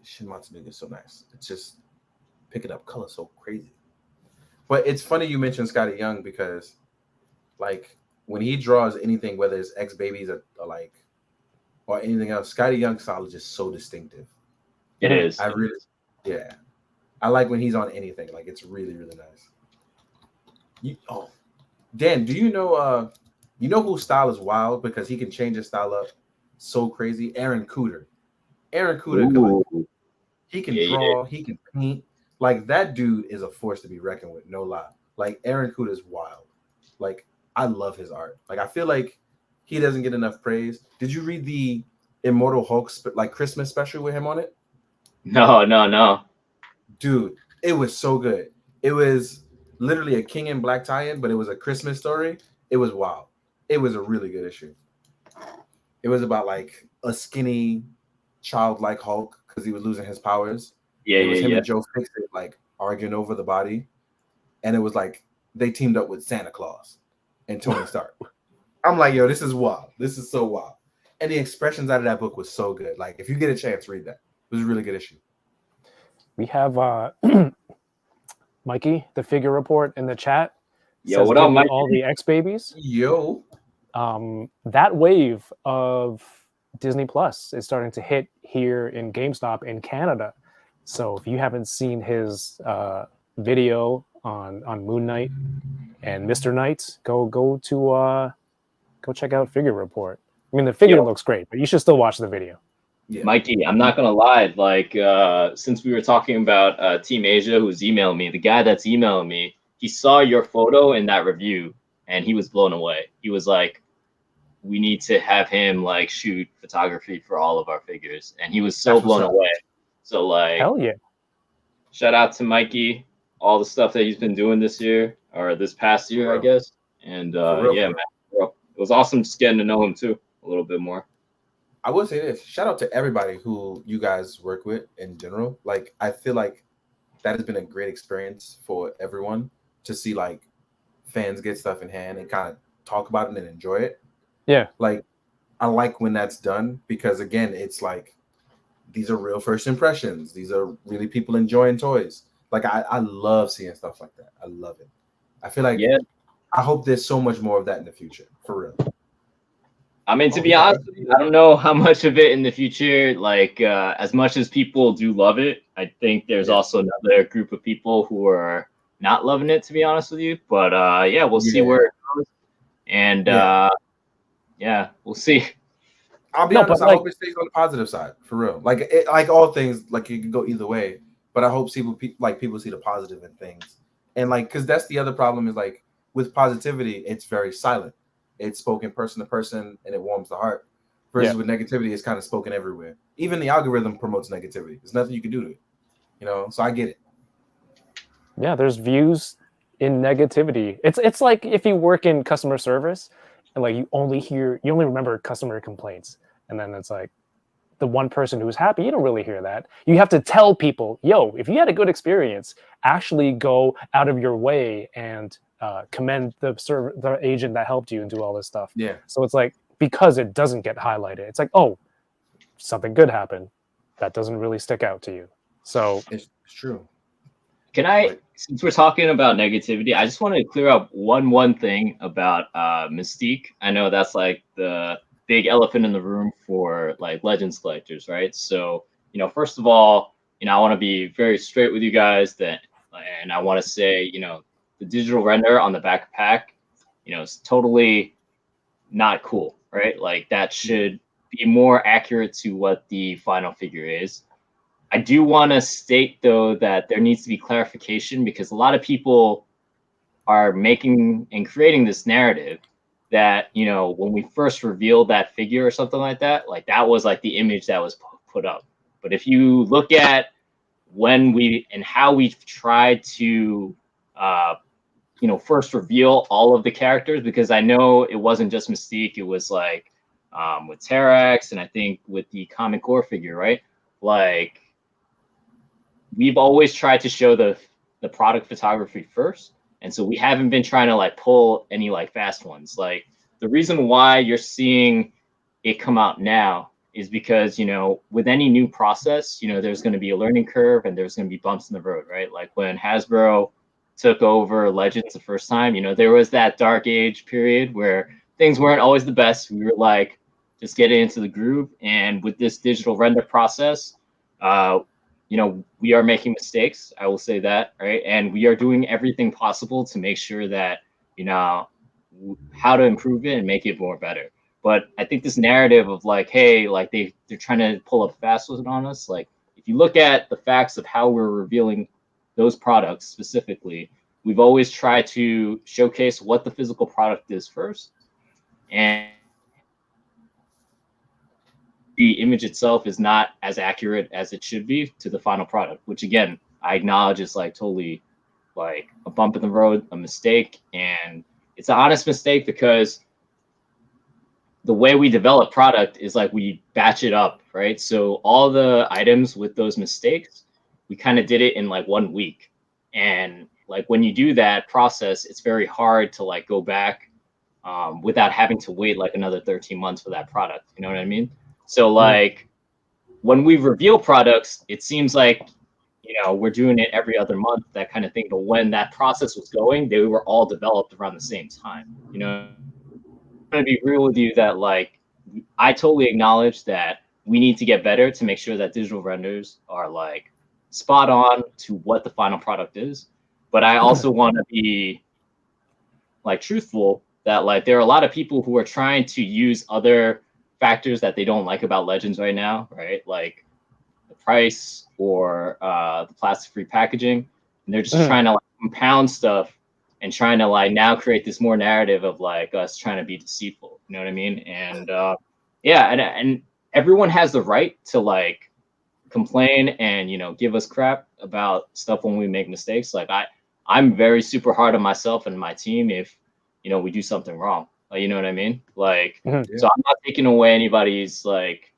Shin Matsunuga is so nice. It's just picking up color so crazy. But it's funny you mentioned Scotty Young because, like, when he draws anything, whether it's X Babies or like, or anything else, Scotty Young's style is just so distinctive. It is. I I like when he's on anything. Like it's really, really nice. Dan, do you know whose style is wild because he can change his style up so crazy? Aaron Cooter. Aaron Cooter, he can draw, he can paint. Like that dude is a force to be reckoned with, no lie. Like Aaron Cooter is wild. Like I love his art. Like I feel like he doesn't get enough praise. Did you read the Immortal Hulk Christmas special with him on it? No. Dude, it was so good. It was literally a King in Black tie-in, but it was a Christmas story. It was wild. It was a really good issue. It was about like a skinny, childlike Hulk because he was losing his powers. It was him and Joe Fixit like arguing over the body, and it was like they teamed up with Santa Claus and Tony Stark. I'm like, yo, this is wild. This is so wild. And the expressions out of that book was so good. Like, if you get a chance, read that. It was a really good issue. We have Mikey, the figure report in the chat. Yo, what up, Mikey? All the X babies. Yo. That wave of Disney Plus is starting to hit here in GameStop in Canada. So if you haven't seen his video on Moon Knight and Mr. Knight, go check out Figure Report. I mean, the figure looks great, but you should still watch the video. Yeah. Mikey, I'm not gonna lie. Like, since we were talking about Team Asia, who's emailing me, the guy that's emailing me, he saw your photo in that review, and he was blown away. He was like, "We need to have him like shoot photography for all of our figures," and he was so blown away. So like, hell yeah! Shout out to Mikey, all the stuff that he's been doing this year or this past year, I guess. And yeah, man, it was awesome just getting to know him too a little bit more. I will say this: shout out to everybody who you guys work with in general. Like, I feel like that has been a great experience for everyone to see like fans get stuff in hand and kind of talk about it and enjoy it. Yeah, like I like when that's done because again, it's like these are real first impressions. These are really people enjoying toys. Like I love seeing stuff like that. I love it. I feel like I hope there's so much more of that in the future, for real. I mean, to be honest with you, I don't know how much of it in the future, like as much as people do love it, I think there's also another group of people who are not loving it, to be honest with you. But yeah, we'll see where it goes. And we'll see. I'll be honest, I hope it stays on the positive side, for real. Like like all things, like it can go either way. But I hope people see the positive in things. And like, because that's the other problem is like with positivity, it's very silent. It's spoken person to person and it warms the heart. Versus with negativity, it's kind of spoken everywhere. Even the algorithm promotes negativity. There's nothing you can do to it. You know, so I get it. Yeah, there's views in negativity. It's like if you work in customer service and like you only remember customer complaints. And then it's like the one person who's happy, you don't really hear that. You have to tell people, yo, if you had a good experience, actually go out of your way and commend the agent that helped you and do all this stuff. Yeah. So it's like, because it doesn't get highlighted, it's like, oh, something good happened. That doesn't really stick out to you. So it's true. Can I, since we're talking about negativity, I just want to clear up one thing about Mystique. I know that's like the big elephant in the room for like Legends collectors, right? So, you know, first of all, you know, I want to be very straight with you guys and I want to say, you know, the digital render on the backpack, you know, is totally not cool, right? Like that should be more accurate to what the final figure is. I do want to state though that there needs to be clarification because a lot of people are making and creating this narrative that, you know, when we first revealed that figure or something like that was like the image that was put up. But if you look at when we and how we tried to you know, first reveal all of the characters, because I know it wasn't just Mystique, it was like with Terax and I think with the Comic Core figure, right? Like we've always tried to show the product photography first. And so we haven't been trying to like pull any like fast ones. Like the reason why you're seeing it come out now is because, you know, with any new process, you know, there's going to be a learning curve and there's going to be bumps in the road, right? Like when Hasbro took over Legends the first time, you know, there was that dark age period where things weren't always the best. We were like, just getting into the groove. And with this digital render process, you we are making mistakes. I will say that, right? And we are doing everything possible to make sure that, how to improve it and make it more better. But I think this narrative of like, hey, like they're trying to pull up fast on us. Like, if you look at the facts of how we're revealing those products specifically, we've always tried to showcase what the physical product is first. And the image itself is not as accurate as it should be to the final product, which again, I acknowledge is like totally like a bump in the road, a mistake. And it's an honest mistake because the way we develop product is like we batch it up, right? So all the items with those mistakes, we kind of did it in like 1 week. And like when you do that process, it's very hard to like go back without having to wait like another 13 months for that product. You know what I mean? So like when we reveal products, it seems like, we're doing it every other month, that kind of thing. But when that process was going, they were all developed around the same time. I'm going to be real with you that like, I totally acknowledge that we need to get better to make sure that digital renders are like spot on to what the final product is. But I also want to be like truthful that like there are a lot of people who are trying to use other factors that they don't like about Legends right now, right? Like the price or the plastic-free packaging, and they're just trying to like compound stuff and trying to like now create this more narrative of like us trying to be deceitful. You know what I mean? And and everyone has the right to like complain and give us crap about stuff when we make mistakes. Like I'm very super hard on myself and my team if we do something wrong. You know what I mean? Like, so I'm not taking away anybody's like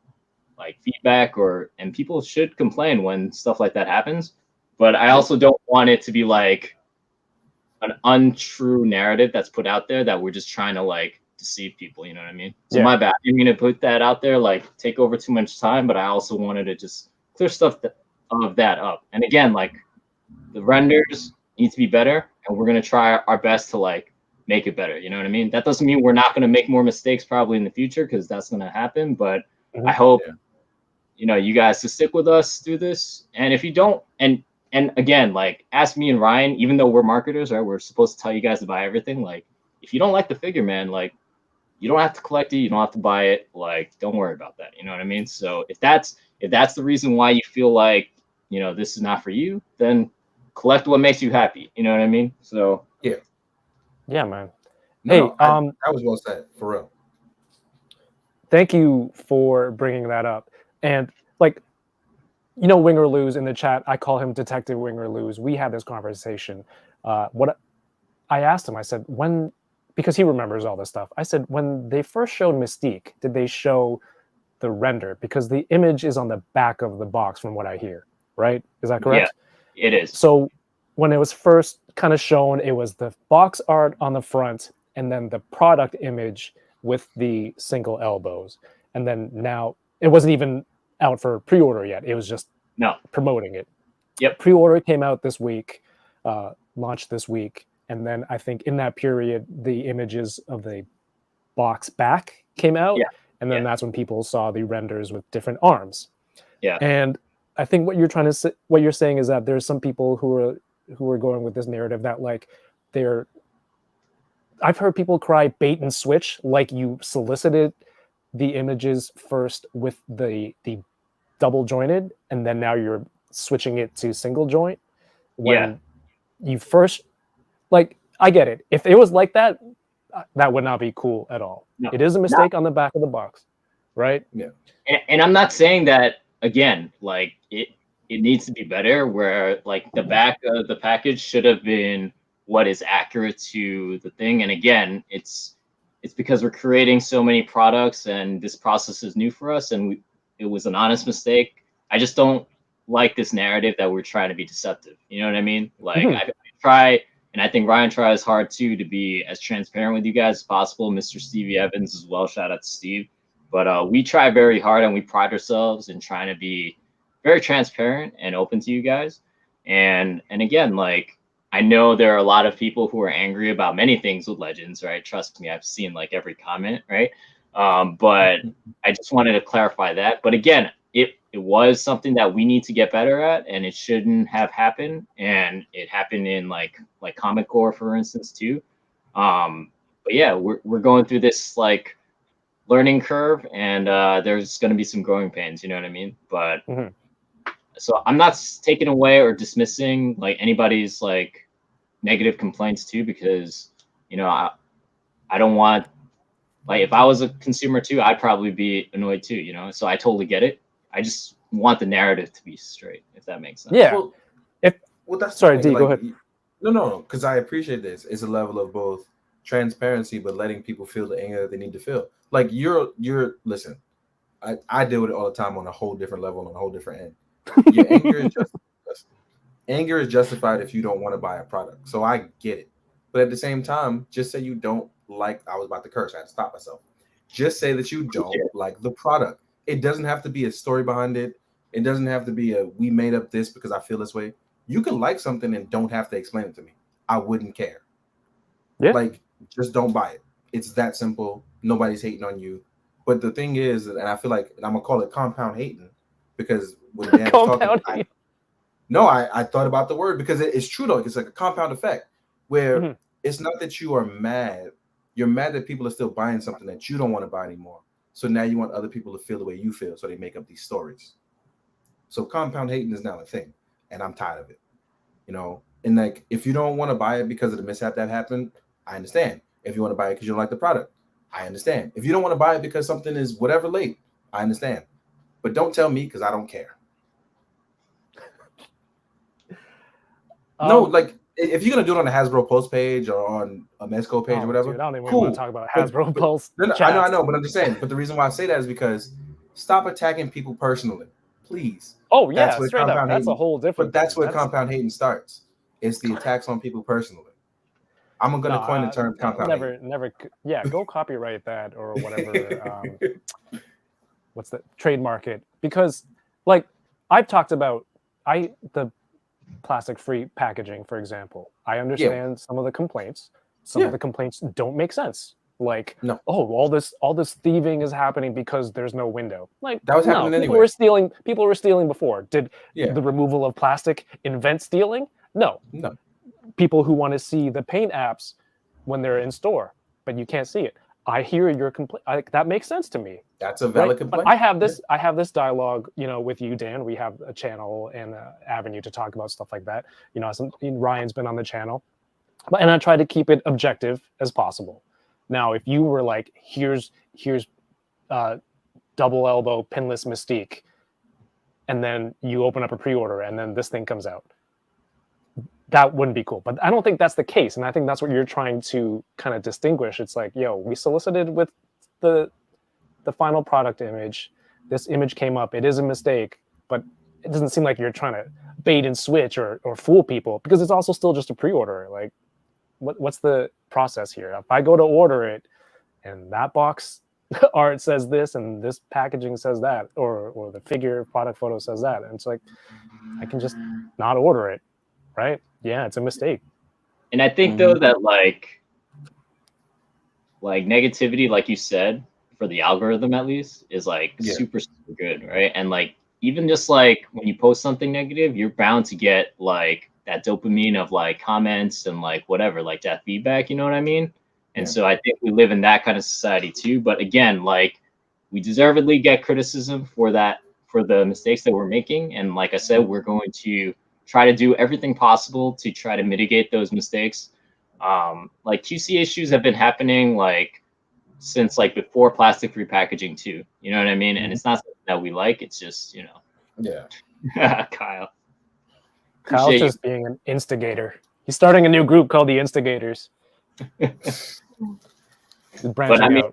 feedback and people should complain when stuff like that happens. But I also don't want it to be like an untrue narrative that's put out there that we're just trying to like deceive people. You know what I mean? So my bad. I'm going to put that out there, like take over too much time, but I also wanted to just clear stuff of that up. And again, like the renders need to be better and we're going to try our best to like make it better. You know what I mean? That doesn't mean we're not going to make more mistakes probably in the future because that's going to happen. But I hope, you guys to stick with us through this. And if you don't, and again, like ask me and Ryan, even though we're marketers, right? We're supposed to tell you guys to buy everything. Like if you don't like the figure, man, like you don't have to collect it. You don't have to buy it. Like, don't worry about that. You know what I mean? So if that's the reason why you feel like, this is not for you, then collect what makes you happy. You know what I mean? So yeah, man. No, that was well said, for real. Thank you for bringing that up. And like, Wing or Lose in the chat, I call him Detective Wing or Lose. We had this conversation. What I asked him, I said, because he remembers all this stuff. I said, when they first showed Mystique, did they show the render? Because the image is on the back of the box from what I hear, right? Is that correct? Yeah, it is. So when it was first kind of shown, it was the box art on the front and then the product image with the single elbows. And then now it wasn't even out for pre-order yet. It was just promoting it. Yep. Pre-order came out this week, launched this week. And then I think in that period, the images of the box back came out. Yeah. And then that's when people saw the renders with different arms. Yeah. And I think what you're saying is that there's some people who are going with this narrative that like I've heard people cry bait and switch, like you solicited the images first with the double jointed and then now you're switching it to single joint when you first, like, I get it. If it was like that, that would not be cool at all. No, it is a mistake on the back of the box, right? Yeah. And I'm not saying that, again, like it needs to be better where like the back of the package should have been what is accurate to the thing. And again, it's because we're creating so many products and this process is new for us and it was an honest mistake. I just don't like this narrative that we're trying to be deceptive. You know what I mean? Like I try, and I think Ryan tries hard too to be as transparent with you guys as possible. Mr. Stevie Evans as well. Shout out to Steve. But we try very hard and we pride ourselves in trying to be very transparent and open to you guys. And again, like I know there are a lot of people who are angry about many things with Legends, right? Trust me, I've seen like every comment, right? But I just wanted to clarify that. But again, it was something that we need to get better at, and it shouldn't have happened. And it happened in like Comic Core, for instance, too. But yeah, we're going through this like learning curve, and there's going to be some growing pains. You know what I mean? But so I'm not taking away or dismissing like anybody's like negative complaints too, because you know I don't want, like, if I was a consumer too, I'd probably be annoyed too. You know, so I totally get it. I just want the narrative to be straight, if that makes sense. Yeah. Well, that's Sorry, the D, thing, go like, ahead. No, because I appreciate this. It's a level of both transparency, but letting people feel the anger that they need to feel. Like you're listen, I deal with it all the time on a whole different level, on a whole different end. Your anger is justified if you don't want to buy a product. So I get it. But at the same time, just say you don't like, I was about to curse, I had to stop myself. Just say that you don't like the product. It doesn't have to be a story behind it. It doesn't have to be we made up this because I feel this way. You can like something and don't have to explain it to me. I wouldn't care. Yeah. Like, just don't buy it. It's that simple. Nobody's hating on you. But the thing is, and I feel like, and I'm gonna call it compound hating, because when Dan was talking, I thought about the word, because it's true though. It's like a compound effect where it's not that you are mad. You're mad that people are still buying something that you don't want to buy anymore. So now you want other people to feel the way you feel, so they make up these stories. So compound hating is now a thing, and I'm tired of it. You know, and like, if you don't want to buy it because of the mishap that happened, I understand. If you want to buy it because you don't like the product, I understand. If you don't want to buy it because something is whatever late, I understand. But don't tell me, because I don't care. No, like, if you're gonna do it on the Hasbro Pulse page or on a Mezco page or whatever, dude, I don't even cool. want to talk about Hasbro Pulse. I know, but I'm just saying. But the reason why I say that is because stop attacking people personally, please. Oh yeah, straight up. That's a whole different. But that's where compound hating starts. It's the attacks on people personally. I'm gonna coin the term compound hating. Never. Yeah, go copyright that or whatever. What's the trademark it? Because like I've talked about, the plastic-free packaging, for example. I understand some of the complaints. Some of the complaints don't make sense. Like, all this thieving is happening because there's no window. Like, that was happening anyway. People were stealing before. Did the removal of plastic invent stealing? No. People who want to see the paint apps when they're in store, but you can't see it. I hear your complaint. That makes sense to me. That's a valid complaint. But I have this dialogue, with you, Dan. We have a channel and an avenue to talk about stuff like that. Ryan's been on the channel, and I try to keep it objective as possible. Now, if you were like, here's double elbow pinless Mystique, and then you open up a pre-order and then this thing comes out, that wouldn't be cool. But I don't think that's the case, and I think that's what you're trying to kind of distinguish. It's like, we solicited with the final product image. This image came up. It is a mistake, but it doesn't seem like you're trying to bait and switch or fool people, because it's also still just a pre-order. Like, what's the process here? If I go to order it and that box art says this and this packaging says that, or the figure product photo says that, and it's like, I can just not order it, right? Yeah, it's a mistake. And I think though that like negativity, like you said, for the algorithm at least, is like super good, right? And like, even just like when you post something negative, you're bound to get like that dopamine of like comments and like whatever, like that feedback, you know what I mean? And so I think we live in that kind of society too. But again, like, we deservedly get criticism for that, for the mistakes that we're making. And like I said, we're going to try to do everything possible to try to mitigate those mistakes. Like, QC issues have been happening like since like before plastic-free packaging too. You know what I mean? And it's not something that we like. It's just, Kyle. Kyle's just being an instigator. He's starting a new group called the Instigators. But I mean,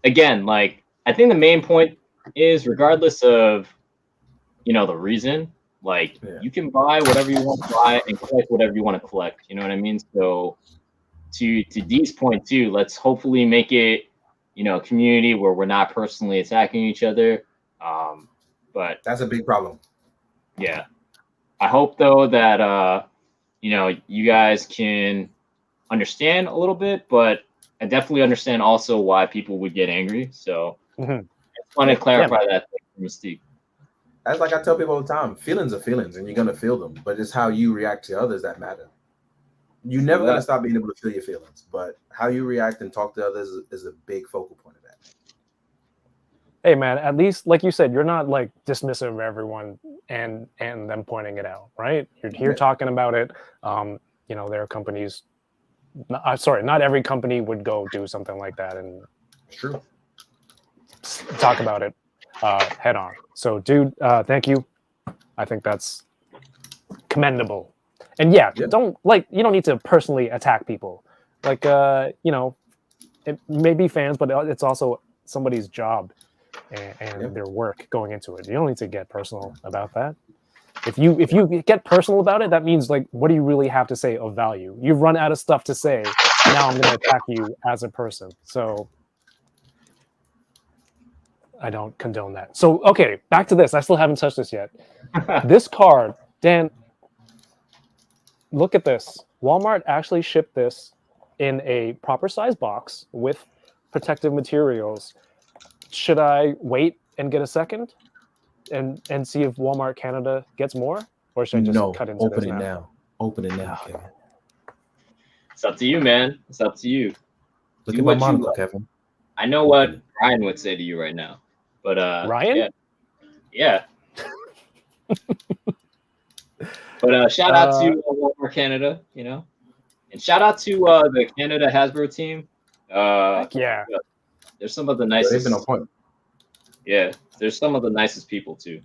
again, like, I think the main point is, regardless of, the reason, like, you can buy whatever you want to buy and collect whatever you want to collect. You know what I mean? So to Dee's point too, let's hopefully make it, a community where we're not personally attacking each other. But that's a big problem. Yeah. I hope though that, you guys can understand a little bit, but I definitely understand also why people would get angry. So I just want to clarify that thing for Mystique. As like I tell people all the time, feelings are feelings, and you're gonna feel them. But it's how you react to others that matter. You're never gonna stop being able to feel your feelings, but how you react and talk to others is a big focal point of that. Hey man, at least like you said, you're not like dismissive of everyone and them pointing it out, right? You're here talking about it. You know, there are companies. Not every company would go do something like that and It's true. talk about it head on. So, dude, thank you. I think that's commendable. And yeah, you don't need to personally attack people. Like, you know, it may be fans, but it's also somebody's job and their work going into it. You don't need to get personal about that. If you get personal about it, that means like, what do you really have to say of value? You've run out of stuff to say. Now I'm going to attack you as a person. So I don't condone that. So, okay, back to this. I still haven't touched this yet. This card, Dan, look at this. Walmart actually shipped this in a proper size box with protective materials. Should I wait and get a second and see if Walmart Canada gets more? Or should I just cut into this now? Open it now, Kevin. It's up to you, man. It's up to you. Look at my monocle, Kevin. I know what Ryan would say to you right now. But Ryan? Yeah. But shout out to Walmart Canada, you know. And shout out to the Canada Hasbro team. Yeah. There's some of the nicest. They've been on point. Yeah, there's some of the nicest people too.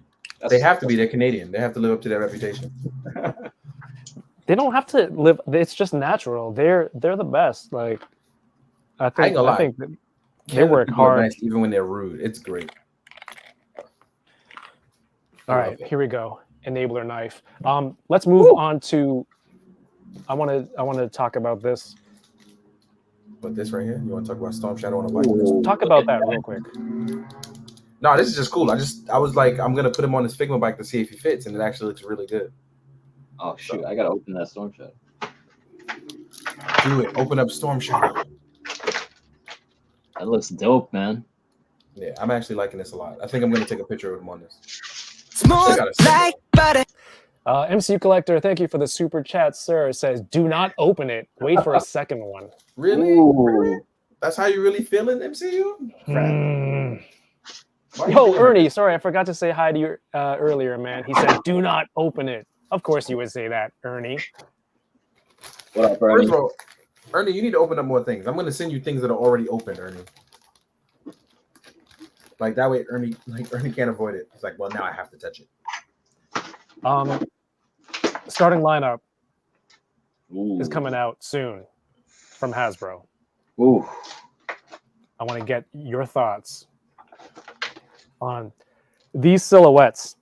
They have to be. They're Canadian. They have to live up to their reputation. They don't have to live. It's just natural. They're the best. Like, I think they work hard. Nice, even when they're rude. It's great. All right, here we go. Enabler knife. Let's move on to. I want to talk about this. But this right here, you want to talk about Storm Shadow on a white? Talk about that real quick. No, this is just cool. I was like, I'm gonna put him on his Figma bike to see if he fits, and it actually looks really good. Oh shoot! I gotta open that Storm Shadow. Do it. Open up Storm Shadow. That looks dope, man. Yeah, I'm actually liking this a lot. I think I'm gonna take a picture of him on this. Smooth like butter. MCU Collector, thank you for the super chat, sir. It says, do not open it. Wait for a second one. Really? Ooh. That's how you really feeling, MCU? Yo, Ernie, sorry, I forgot to say hi to you earlier, man. He said, do not open it. Of course you would say that, Ernie. What up, Ernie? First of all, Ernie, you need to open up more things. I'm going to send you things that are already open, Ernie. Like that way, Ernie can't avoid it. It's like, well, now I have to touch it. Starting lineup Ooh. is coming out soon from Hasbro. Ooh. I want to get your thoughts on these silhouettes.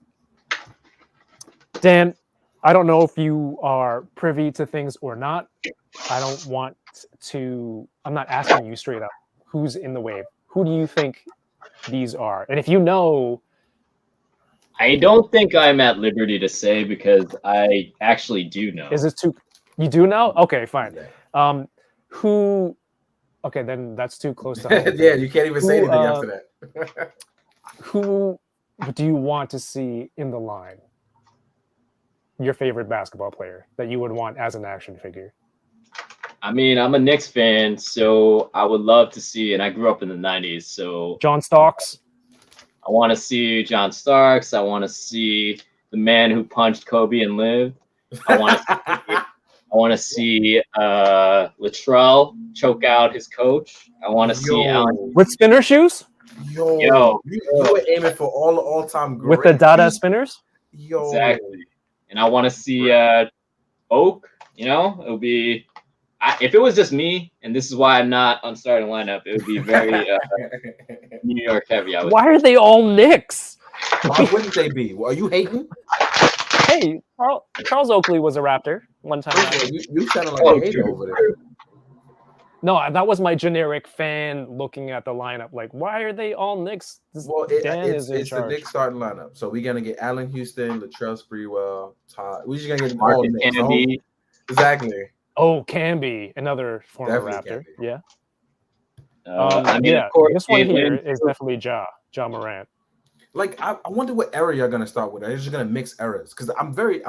Dan, I don't know if you are privy to things or not. I'm not asking you straight up who's in the wave. Who do you think these are? And if you know, I don't think I'm at liberty to say because I actually do know. is this too? You do know? Okay, fine. Who? Okay, then that's too close to home. Yeah, you can't even say anything after that. Who do you want to see in the line? Your favorite basketball player that you would want as an action figure? I mean, I'm a Knicks fan, so I would love to see, and I grew up in the 90s, so John Starks. I want to see John Starks. I want to see the man who punched Kobe and lived. I want to see Latrell choke out his coach. I want to see Allen With spinner shoes? Yo, you were aiming for all-time great. With the Dada spinners? Yo. Exactly. And I want to see Oak. You know, it would be if it was just me, and this is why I'm not on starting lineup. It would be very New York heavy. Why are they all Knicks? Why wouldn't they be? Are you hating? Hey, Charles Oakley was a Raptor one time. You sounded like a hater over there. No, that was my generic fan looking at the lineup. Like, why are they all Knicks? Well, it's the Knicks starting lineup. So we're gonna get Allen Houston, Latrell Sprewell, Todd. We're just gonna get all Knicks. Exactly. Oh, Camby, another former Definitely Raptor. Yeah. I mean, yeah. of course, this one here is definitely Ja Morant. Like I wonder what era you're gonna start with. Are you just gonna mix eras? Because I'm very,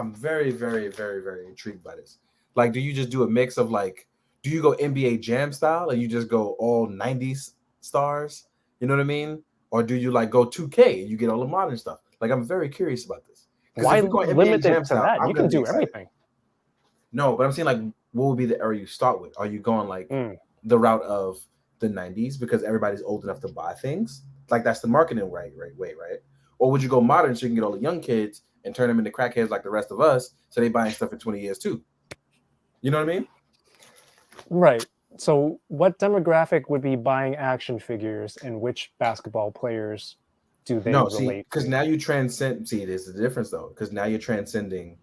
very intrigued by this. Like, do you just do a mix of like, do you go NBA Jam style, or you just go all '90s stars? You know what I mean? Or do you like go 2K and you get all the modern stuff? Like, I'm very curious about this. Because Why if you go NBA limit Jam it to style, that? I'm You gonna can be do excited. everything. No, but I'm saying like, what would be the era you start with? Are you going like the route of the '90s because everybody's old enough to buy things? Like that's the marketing way, right? Or would you go modern so you can get all the young kids and turn them into crackheads like the rest of us, so they buying stuff in 20 years too? You know what I mean? Right. So, what demographic would be buying action figures, and which basketball players do they No, see, relate because to? now you transcend. See, there's the difference though, because now you're transcending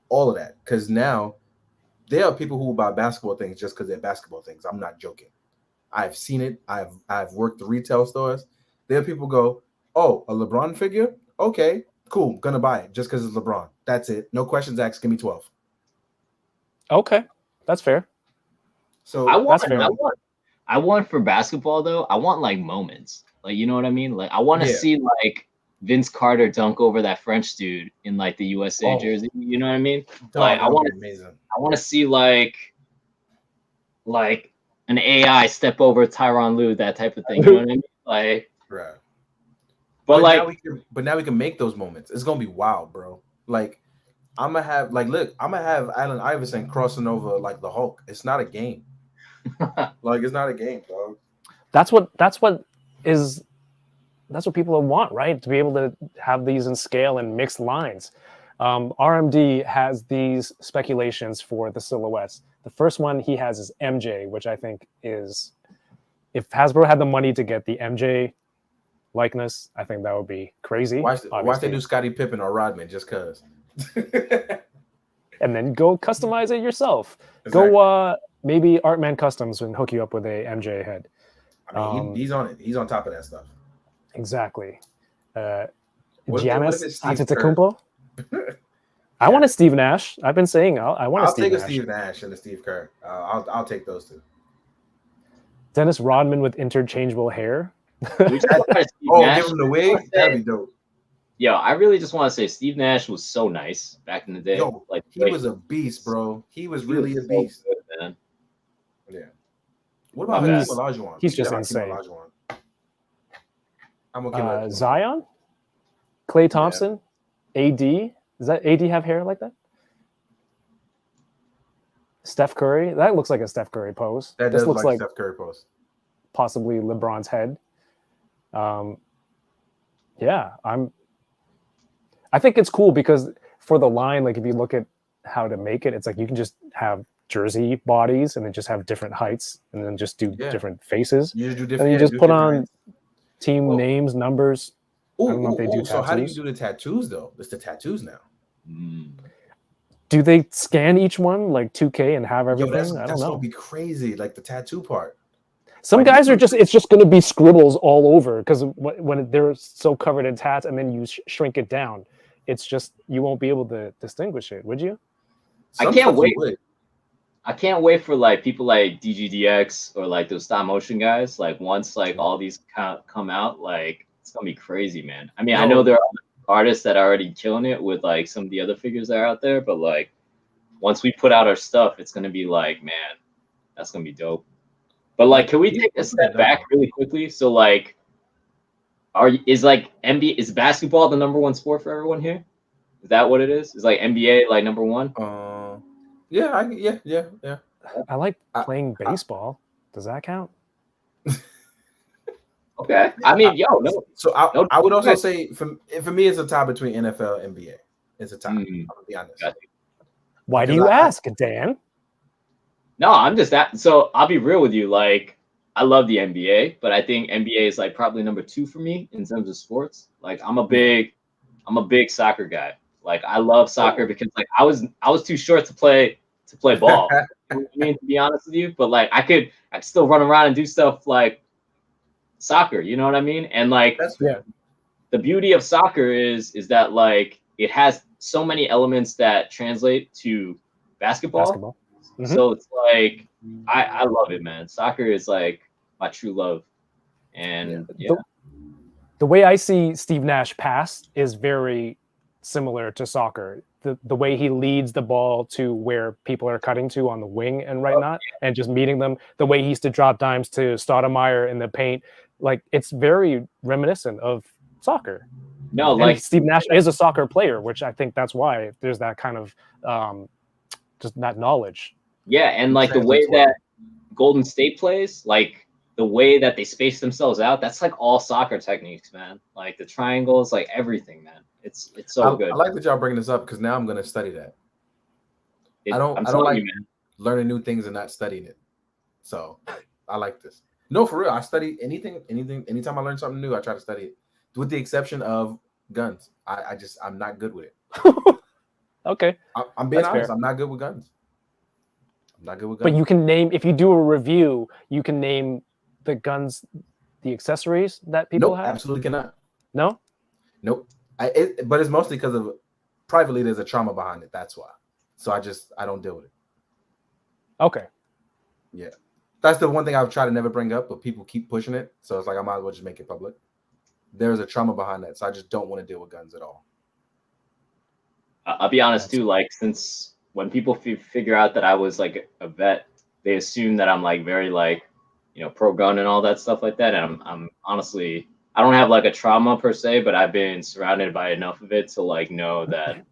all of that. Because now there are people who will buy basketball things just because they're basketball things. I'm not joking. I've seen it. I've worked the retail stores. There are people go, oh, a LeBron figure? Okay, cool. Gonna buy it just because it's LeBron. That's it. No questions asked. Give me 12. Okay, that's fair. So That's fair. I want for basketball though. I want like moments, like you know what I mean. Like I want to Yeah. see like Vince Carter dunk over that French dude in like the USA jersey. You know what I mean? Like I want amazing. I want to see like an AI step over Tyronn Lue, that type of thing. You know what I mean? Like, Right. but like, now we can make those moments. It's gonna be wild, bro. Like I'm gonna have Allen Iverson crossing over like the Hulk. It's not a game. Like it's not a game, dog. That's what people want, right? To be able to have these in scale and mixed lines. RMD has these speculations for the silhouettes. The first one he has is MJ, which I think is, if Hasbro had the money to get the MJ likeness, I think that would be crazy. Watch they do Scottie Pippen or Rodman just cause. And then go customize it yourself. Exactly. Go maybe Artman Customs and hook you up with a MJ head. I mean, he's on it. He's on top of that stuff. Exactly. What if Giannis it's Steve Antetokounmpo. I want a Steve Nash. I've been saying I want I'll a Steve take Nash. a Steve Nash and a Steve Kerr. I'll take those two. Dennis Rodman with interchangeable hair. Give him the wig. That'd be dope. Yo, I really just want to say Steve Nash was so nice back in the day. Yo, like he was a beast, bro. He was really a beast. So good, man. Yeah. What about He's- Hakeem Olajuwon? he's We just forgot Hakeem insane. Olajuwon. I'm okay with that. Zion, Klay Thompson, AD. Does that AD have hair like that? Steph Curry. That looks like a Steph Curry pose. That this does looks like like Steph Curry pose. possibly LeBron's head. Yeah, I think it's cool because for the line, like if you look at how to make it, it's like you can just have jersey bodies and then just have different heights and then just do different faces. You just do And different. then you just put on team Well, names, numbers. I don't know if they do So how do you tattoos. do the tattoos though? It's the tattoos now. Do they scan each one like 2K and have everything? I don't That's know. gonna be crazy. Like the tattoo part. Some guys are just, it's just going to be scribbles all over because when they're so covered in tats and then you shrink it down, it's just, you won't be able to distinguish it, would you? I can't wait. I can't wait for like people like DGDX or like those stop motion guys. Like once like all these come out, like it's gonna be crazy, man. I mean, I know there are artists that are already killing it with like some of the other figures that are out there, but like once we put out our stuff, it's gonna be like, man, that's gonna be dope. But like, can we take a step back really quickly? So like, is basketball the number one sport for everyone here? Is that what it is? Is like NBA like number one? Yeah. I like playing baseball. Does that count? Okay. I mean, no. So I would also say for me, it's a tie between NFL and NBA. It's a tie. I'm gonna be honest. Why do you ask, Dan? No, I'm just that. So I'll be real with you. Like, I love the NBA, but I think NBA is like probably number 2 for me in terms of sports. Like, I'm a big soccer guy. Like, I love soccer because like I was too short to play ball. You know what I mean, to be honest with you, but like I could still run around and do stuff like soccer. You know what I mean? And like the beauty of soccer is that like it has so many elements that translate to basketball. Mm-hmm. So it's like I love it, man. Soccer is like my true love, and the way I see Steve Nash pass is very similar to soccer. The way he leads the ball to where people are cutting to on the wing and not, and just meeting them. The way he used to drop dimes to Stoudemire in the paint, like it's very reminiscent of soccer. No, And like Steve Nash is a soccer player, which I think that's why there's that kind of just that knowledge. yeah, and like the way that Golden State plays, like the way that they space themselves out, that's like all soccer techniques, man. Like the triangles, like everything, man. It's so good. I like that y'all bringing this up because now I'm going to study that. I don't I'm telling like you, man. learning new things and not studying it. So I like this. No, for real. I study anything. Anytime I learn something new, I try to study it. With the exception of guns. I'm not good with it. Okay. I'm being That's honest. fair. I'm not good with guns. But you can name, if you do a review, you can name the guns, the accessories that people have? Absolutely cannot. No? Nope. But it's mostly because of privately there's a trauma behind it. That's why. So I don't deal with it. Okay. Yeah. That's the one thing I've tried to never bring up, but people keep pushing it. So it's like I might as well just make it public. There's a trauma behind that. So I just don't want to deal with guns at all. I'll be honest too, like since when people figure out that I was like a vet, they assume that I'm like very like, pro gun and all that stuff like that. And I'm honestly, I don't have like a trauma per se, but I've been surrounded by enough of it to like know that,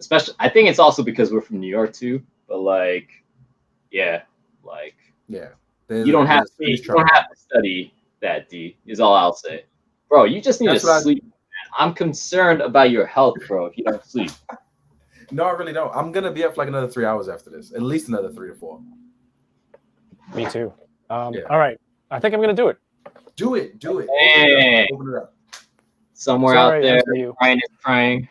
especially, I think it's also because we're from New York too, but like, yeah, like, yeah, you don't have to study that, D, is all I'll say. Bro, you just need to sleep. I'm concerned about your health, bro, if you don't sleep. No, I really don't. I'm going to be up for like another 3 hours after this, at least another 3 or 4. Me too. Yeah. All right. I think I'm going to do it. Do it. Hey. Open it up. Somewhere Sorry, out there, MCU. Ryan is crying.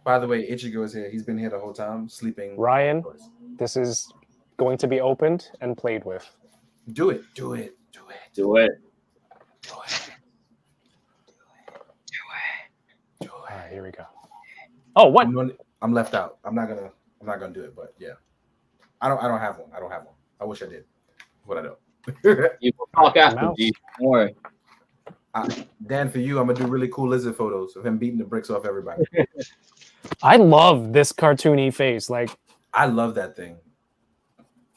By the way, Ichigo is here. He's been here the whole time, sleeping. Ryan, this is going to be opened and played with. Do it. Do it. All right, here we go. Oh, what? I'm left out. I'm not gonna do it, but yeah. I don't have one. I wish I did, but I don't. You will talk after, G. Don't worry. Dan, for you, I'm gonna do really cool lizard photos of him beating the bricks off everybody. I love this cartoony face. Like, I love that thing.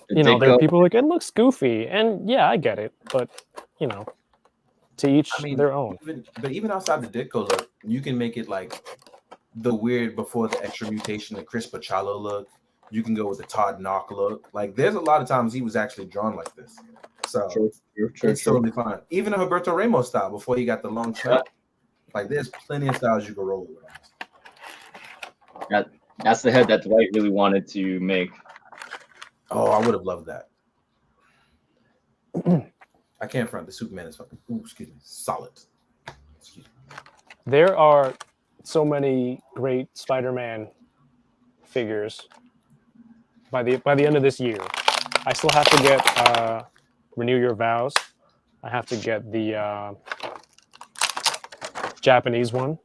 there are people like, it looks goofy. And yeah, I get it. But, to each their own. Even outside the Ditko look, you can make it like the weird before the extra mutation, the Chris Pachalo look. You can go with the Todd Knock look. Like, there's a lot of times he was actually drawn like this. So it's totally fine. Even a Roberto Ramos style before he got the long cut. Like, there's plenty of styles you can roll with. That's the head that Dwight really wanted to make. Oh, I would have loved that. I can't front. The Superman is fucking, solid. Excuse me. There are so many great Spider-Man figures by the end of this year. I still have to get Renew Your Vows. I have to get the Japanese one.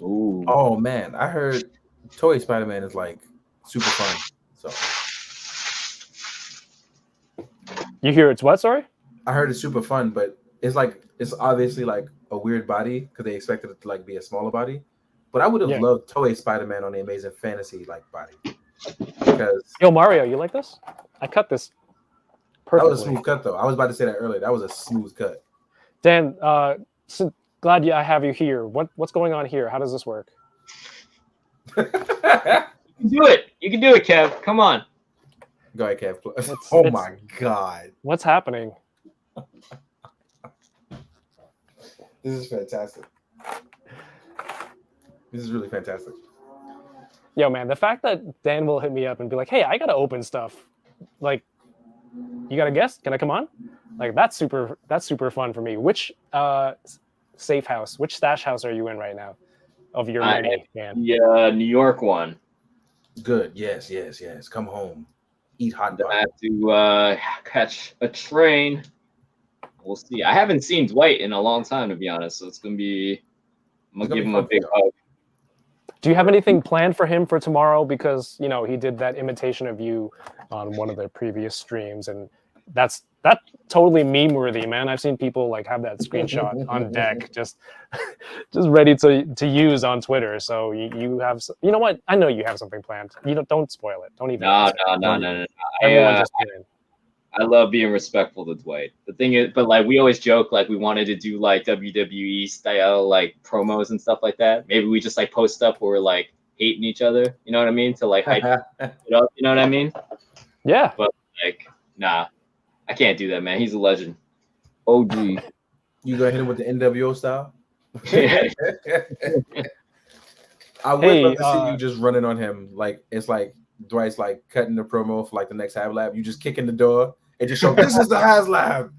Ooh. Oh man, I heard Toy Spider-Man is like super fun. So you hear it's what? Sorry? I heard it's super fun, but it's obviously like a weird body because they expected it to like be a smaller body. But I would have loved Toei Spider-Man on the Amazing Fantasy like body. Because Yo, Mario, you like this? I cut this perfectly. That was a smooth cut though. I was about to say that earlier. That was a smooth cut. Dan, so glad I have you here. What's going on here? How does this work? You can do it. You can do it, Kev. Come on. Go ahead, Kev. Oh my God. What's happening? This is fantastic. This is really fantastic. Yo, man, the fact that Dan will hit me up and be like, hey, I got to open stuff. Like, you got a guess? Can I come on? Like, that's super fun for me. Which safe house, which stash house are you in right now of your mini, man? Yeah, New York one. Good. Yes. Come home. Eat hot dog. I have to catch a train. We'll see. I haven't seen Dwight in a long time, to be honest. So I'm gonna give him a big hug. Do you have anything planned for him for tomorrow? Because he did that imitation of you on one of the previous streams, and that totally meme worthy, man. I've seen people like have that screenshot on deck, just ready to use on Twitter. So you have, you know what? I know you have something planned. You don't spoil it. Don't even. No. Everyone just tune in. I love being respectful to Dwight. The thing is, but like we always joke, like we wanted to do like WWE style like promos and stuff like that. Maybe we just like post stuff where we're like hating each other. You know what I mean? To like hype it up. You know what I mean? Yeah. But like, nah, I can't do that, man. He's a legend. OG. You gonna hit him with the NWO style? I would Hey, love to see you just running on him. Like it's like Dwight's like cutting the promo for like the next HasLab. You just kick in the door and just show this is the HasLab.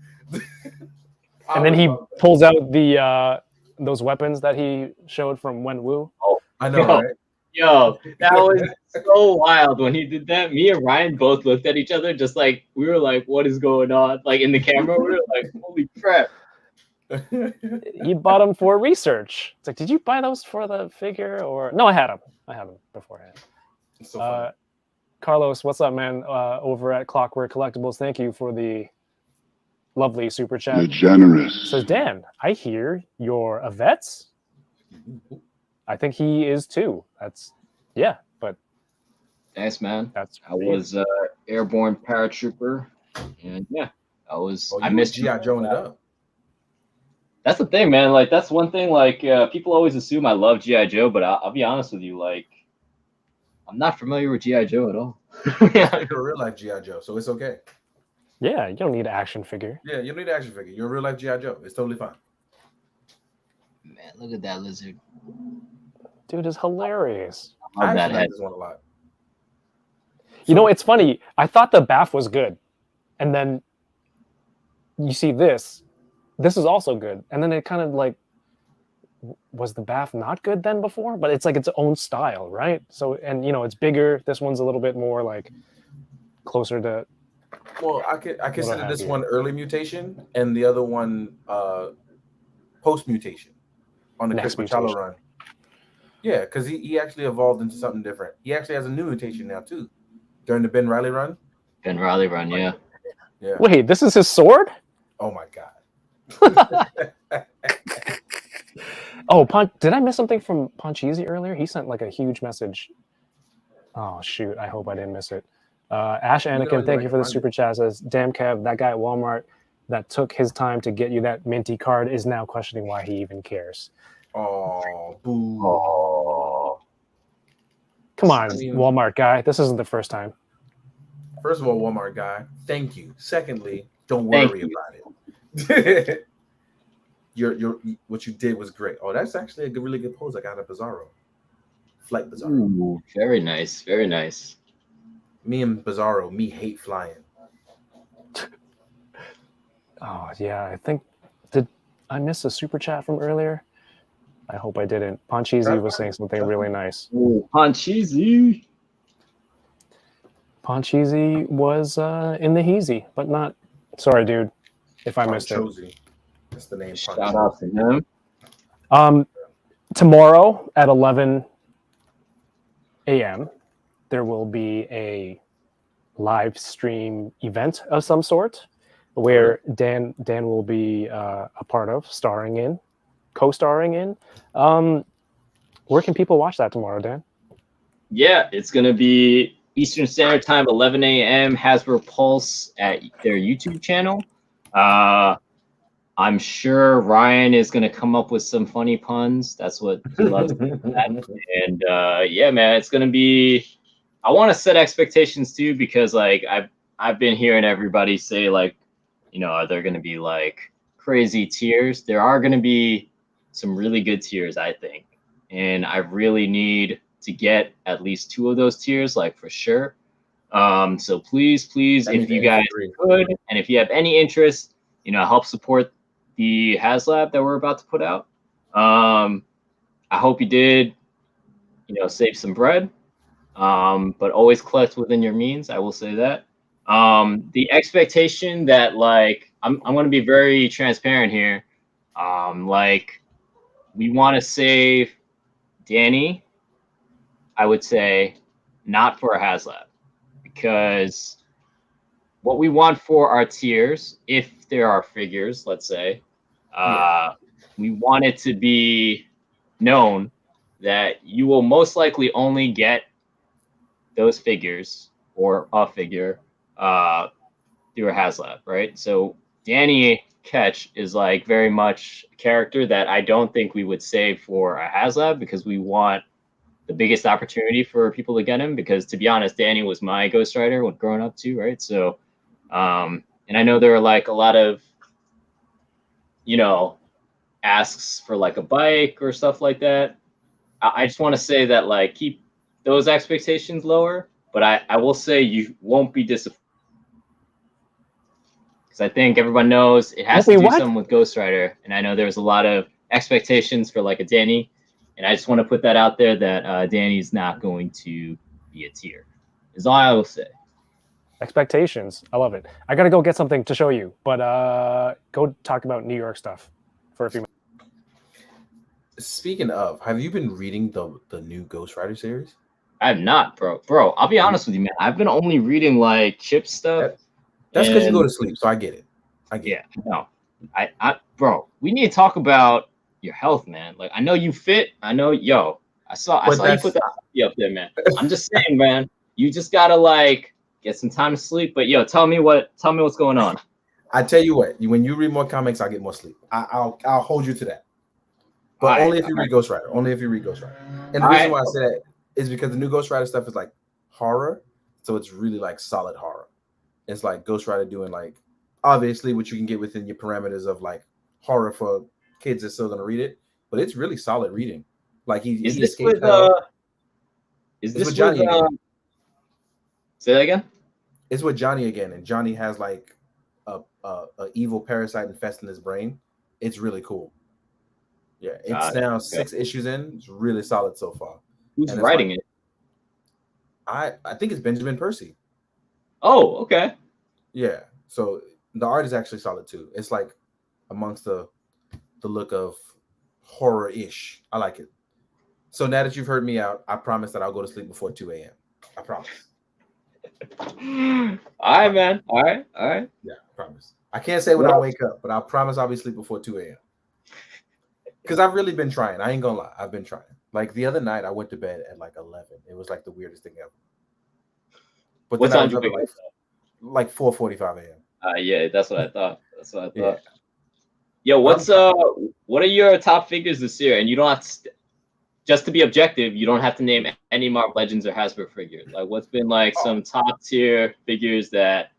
And then he pulls out the those weapons that he showed from Wenwu. Oh, I know, right? Yo, that was so wild when he did that. Me and Ryan both looked at each other, just like we were like, "What is going on?" Like in the camera, we were like, "Holy crap!" You bought them for research. It's like, did you buy those for the figure or no? I had them beforehand. It's so funny. Carlos, what's up, man? Over at Clockwork Collectibles, thank you for the lovely super chat. The generous. Says Dan, I hear you're a vets. I think he is too. That's but Thanks, man. that's I was airborne paratrooper, and yeah, I was. I missed GI Joeing it up. That's the thing, man. Like that's one thing. Like people always assume I love GI Joe, but I'll be honest with you. Like I'm not familiar with GI Joe at all. You're a real life GI Joe, so it's okay. Yeah, you don't need an action figure. Yeah, you don't need an action figure. You're a real life GI Joe. It's totally fine. Man, look at that lizard. Dude is hilarious. I love that actually like head. this one a lot. You know, it's funny. I thought the bath was good, and then you see this. This is also good, and then it kind of like, was the bath not good then before? But it's like its own style, right? So, and you know, it's bigger. This one's a little bit more like closer to. Well, I consider have this here? one early mutation and the other one post mutation on the Next Chris Machado mutation. run. Yeah, because he actually evolved into something different. He actually has a new mutation now too. During the Ben Riley run. Ben Riley run, yeah. Yeah. Wait, this is his sword? Oh my god. Oh, did I miss something from Poncheezy earlier? He sent like a huge message. Oh shoot! I hope I didn't miss it. Ash Anakin, thank you for the super chat. Says, "Damn Kev, that guy at Walmart that took his time to get you that minty card is now questioning why he even cares." Oh, boo. Oh. Come on, I mean- Walmart guy. This isn't the first time. First of all, Walmart guy, thank you. Secondly, don't Thank worry you. about it. your what you did was great. Oh, that's actually a really good pose. I got a Bizarro. Flight Bizarro. Ooh, very nice, very nice. Me and Bizarro, me hate flying. Oh yeah, I think did I miss a super chat from earlier? I hope I didn't. Poncheezy was saying something really nice. Ooh, Poncheezy. Poncheezy was in the Heezy, but not. Sorry, dude, if I missed it. Ponchozy. That's the name. Shout out to him. Tomorrow at 11 a.m. there will be a live stream event of some sort where Dan will be a part of, co-starring in. Where can people watch that tomorrow, Dan? Yeah, it's gonna be Eastern Standard Time, 11 a.m. Hasbro Pulse at their YouTube channel. I'm sure Ryan is gonna come up with some funny puns. That's what he loves. And yeah, man, it's gonna be. I want to set expectations too because like I've been hearing everybody say like, you know, are there gonna be like crazy tiers? There are gonna be some really good tiers, I think, and I really need to get at least 2 of those tiers, like for sure. So please, if you guys could, and if you have any interest, you know, help support the HasLab that we're about to put out. I hope you did, you know, save some bread, but always collect within your means. I will say that. The expectation that like I'm going to be very transparent here. Like we want to save Danny. I would say not for a HasLab because what we want for our tiers, if there are figures, let's say, we want it to be known that you will most likely only get those figures or a figure through a HasLab, right? So Danny Ketch is like very much a character that I don't think we would save for a HasLab because we want the biggest opportunity for people to get him. Because to be honest, Danny was my Ghost Rider when growing up too, right? So, and I know there are like a lot of, asks for like a bike or stuff like that. I just want to say that like keep those expectations lower, but I will say you won't be disappointed. Because I think everyone knows it has to do something with Ghost Rider, and I know there's a lot of expectations for like a Danny, and I just want to put that out there that Danny's not going to be a tier. Is all I will say. Expectations. I love it. I gotta go get something to show you, but go talk about New York stuff for a few minutes. Speaking of, have you been reading the new Ghost Rider series? I have not, bro. I'll be honest with you, man. I've been only reading like Chip stuff. That's because you go to sleep, so I get it. No, bro, we need to talk about your health, man. Like, I know you fit. I know, I saw you put that up there, man. I'm just saying, man. You just gotta like get some time to sleep. But tell me what's going on. I tell you what, when you read more comics, I'll get more sleep. I'll hold you to that. But only if you read Ghost Rider. Only if you read Ghost Rider. And the reason why I say that is because the new Ghost Rider stuff is like horror, so it's really like solid horror. It's like Ghost Rider doing like obviously what you can get within your parameters of like horror for kids that's still gonna read it, but it's really solid reading. Like he escaped hell. Is this with Johnny again? Say that again? It's with Johnny again, and Johnny has like a evil parasite infesting his brain. It's really cool. Yeah, it's now 6 issues in. It's really solid so far. Who's writing it? I think it's Benjamin Percy. Oh, okay. Yeah. So the art is actually solid too. It's like amongst the look of horror-ish. I like it. So now that you've heard me out, I promise that I'll go to sleep before 2 a.m. I promise. All right, man. All right. Yeah, I promise. I can't say when I wake up, but I promise I'll be asleep before 2 a.m. Because I've really been trying. I ain't gonna lie. I've been trying. Like the other night, I went to bed at like 11. It was like the weirdest thing ever. But what time did you wake up? Like 4:45 a.m. Yeah, that's what I thought. Yeah. Yo, what are your top figures this year? And you don't have to, just to be objective, you don't have to name any Marvel Legends or Hasbro figures. Like, what's been like some top tier figures that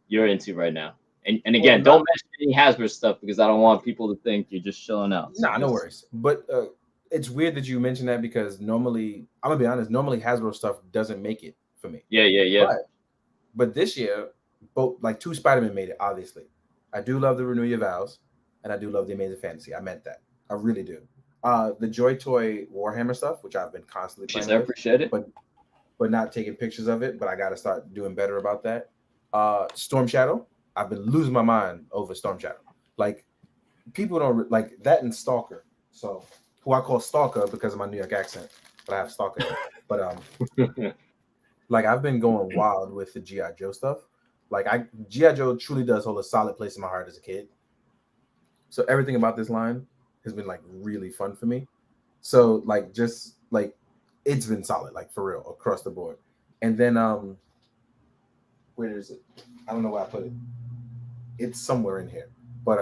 you're into right now? And again, don't mention any Hasbro stuff because I don't want people to think you're just chilling out. Nah, no worries. But it's weird that you mentioned that because normally, I'm gonna be honest, normally Hasbro stuff doesn't make it for me. Yeah. But this year, both like 2 Spider-Man made it, obviously. I do love the Renew Your Vows, and I do love the Amazing Fantasy. I meant that. I really do. The Joy Toy Warhammer stuff, which I've been constantly playing with, appreciate it. but not taking pictures of it, but I gotta start doing better about that. Storm Shadow. I've been losing my mind over Storm Shadow. Like, people don't like that and Stalker. So, who I call Stalker because of my New York accent, but I have Stalker. But like I've been going wild with the G.I. Joe stuff. Like G.I. Joe truly does hold a solid place in my heart as a kid. So everything about this line has been like really fun for me. So like just like it's been solid, like for real, across the board. And then where is it? I don't know where I put it. It's somewhere in here, but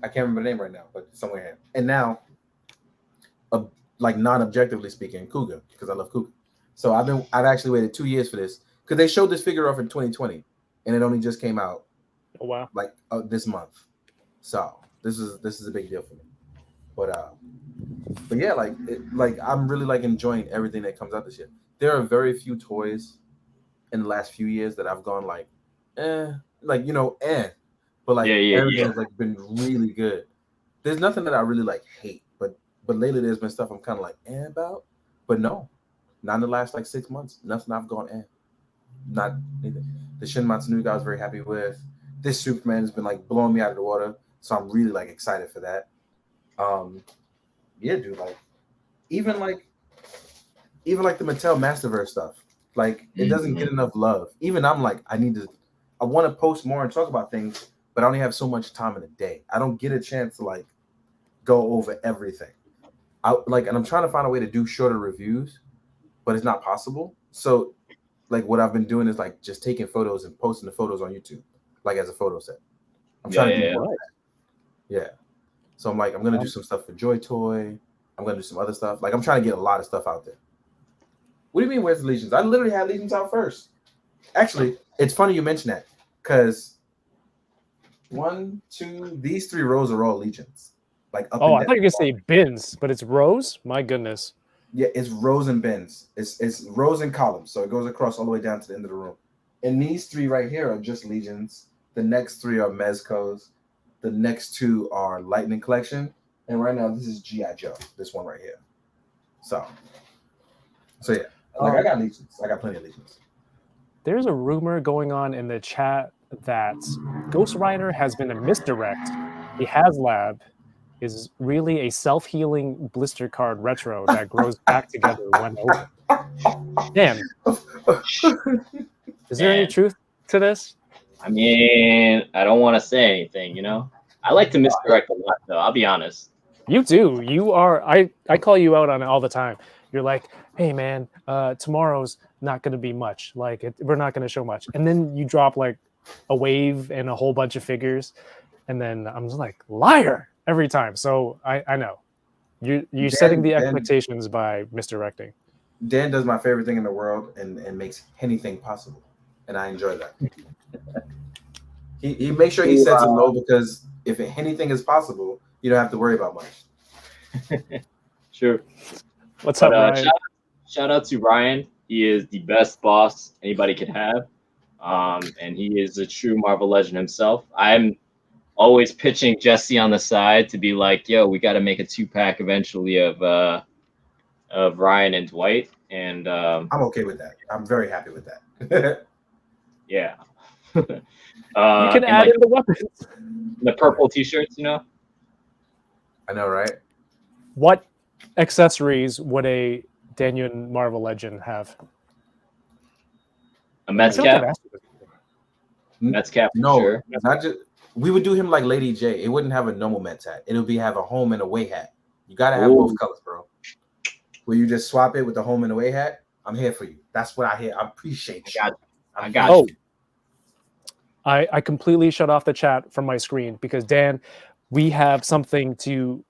I can't remember the name right now, but it's somewhere here. And now, like non-objectively speaking, Cougar, because I love Cougar. So I've actually waited 2 years for this because they showed this figure off in 2020, and it only just came out. Oh wow! Like this month. So this is a big deal for me. But yeah, like I'm really like enjoying everything that comes out this year. There are very few toys in the last few years that I've gone like, but like everything's like been really good. There's nothing that I really like hate, but lately there's been stuff I'm kind of like about, but no, not in the last like 6 months. Nothing I've gone not anything. The Shin Matsunuga I was very happy with. This Superman has been like blowing me out of the water, so I'm really like excited for that. Yeah, dude, like even like the Mattel Masterverse stuff, like it doesn't get enough love. Even I'm like, I I want to post more and talk about things, but I only have so much time in a day. I don't get a chance to like go over everything. And I'm trying to find a way to do shorter reviews, but it's not possible. So like what I've been doing is like just taking photos and posting the photos on YouTube, like as a photo set. I'm trying to do more of that. Yeah. So I'm like, I'm gonna do some stuff for Joy Toy. I'm gonna do some other stuff. Like I'm trying to get a lot of stuff out there. What do you mean, where's the Legions? I literally had Legions out first. Actually, it's funny you mention that because 1, 2, these 3 rows are all Legions. Like up. Oh, I thought you were gonna say bins, but it's rows. My goodness. Yeah, it's rows and bins. It's rows and columns, so it goes across all the way down to the end of the room. And these 3 right here are just Legions. The next 3 are Mezcos. The next 2 are Lightning Collection. And right now, this is G.I. Joe, this one right here. So yeah, like I got Legions. I got plenty of Legions. There's a rumor going on in the chat that Ghost Rider has been a misdirect. The HasLab is really a self-healing blister card retro that grows back together when open. Damn. Is there any truth to this? I mean, I don't want to say anything, you know? I like to misdirect a lot, though. I'll be honest. You do. You are. I call you out on it all the time. You're like, hey, man, tomorrow's not going to be much. Like, we're not going to show much. And then you drop, like, a wave and a whole bunch of figures. And then I'm just like, liar every time. So I know. You're setting the expectations by misdirecting. Dan does my favorite thing in the world and makes anything possible. And I enjoy that. He makes sure he sets it low because if anything is possible, you don't have to worry about much. Sure. What's up, Ryan? Shout out to Ryan. He is the best boss anybody could have. And he is a true Marvel legend himself. I'm always pitching Jesse on the side to be like, yo, we got to make a 2-pack eventually of Ryan and Dwight. And I'm okay with that. I'm very happy with that. Yeah. You can add in the weapons. The purple t-shirts, you know? I know, right? What accessories would a Daniel Marvel Legend have? A Mets cap? Mets cap, no, sure. Not just. We would do him like Lady J. It wouldn't have a normal Mets hat. It would have a home and away hat. You gotta have both colors, bro. Will you just swap it with the home and away hat? I'm here for you. That's what I hear. I appreciate you. I got you. I completely shut off the chat from my screen because Dan, we have something to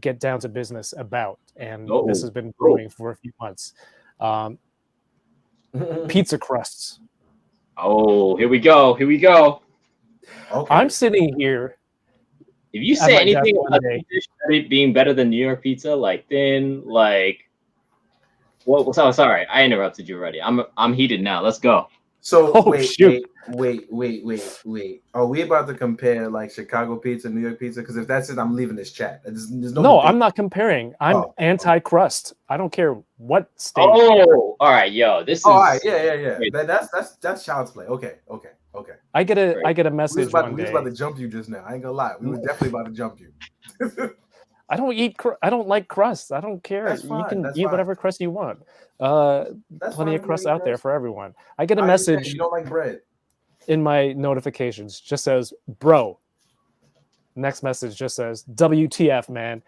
get down to business about, and this has been brewing for a few months. Pizza crusts. Oh, here we go. Here we go. Okay. I'm sitting here. If you say anything about it being better than New York pizza, like thin, like so sorry, I interrupted you already. I'm heated now. Let's go. So wait. Are we about to compare like Chicago pizza, New York pizza? Because if that's it, I'm leaving this chat. There's no, I'm not comparing. I'm anti-crust. I don't care what state. Oh, all right, yo, this is. All right, yeah. That's child's play. Okay. I get a message one day. We was about to jump you just now. I ain't gonna lie. We were definitely about to jump you. I don't like crust. I don't care. You can eat whatever crust you want. Plenty of crust out there for everyone. I get a message. You don't like bread. In my notifications, just says, bro. Next message just says, WTF, man.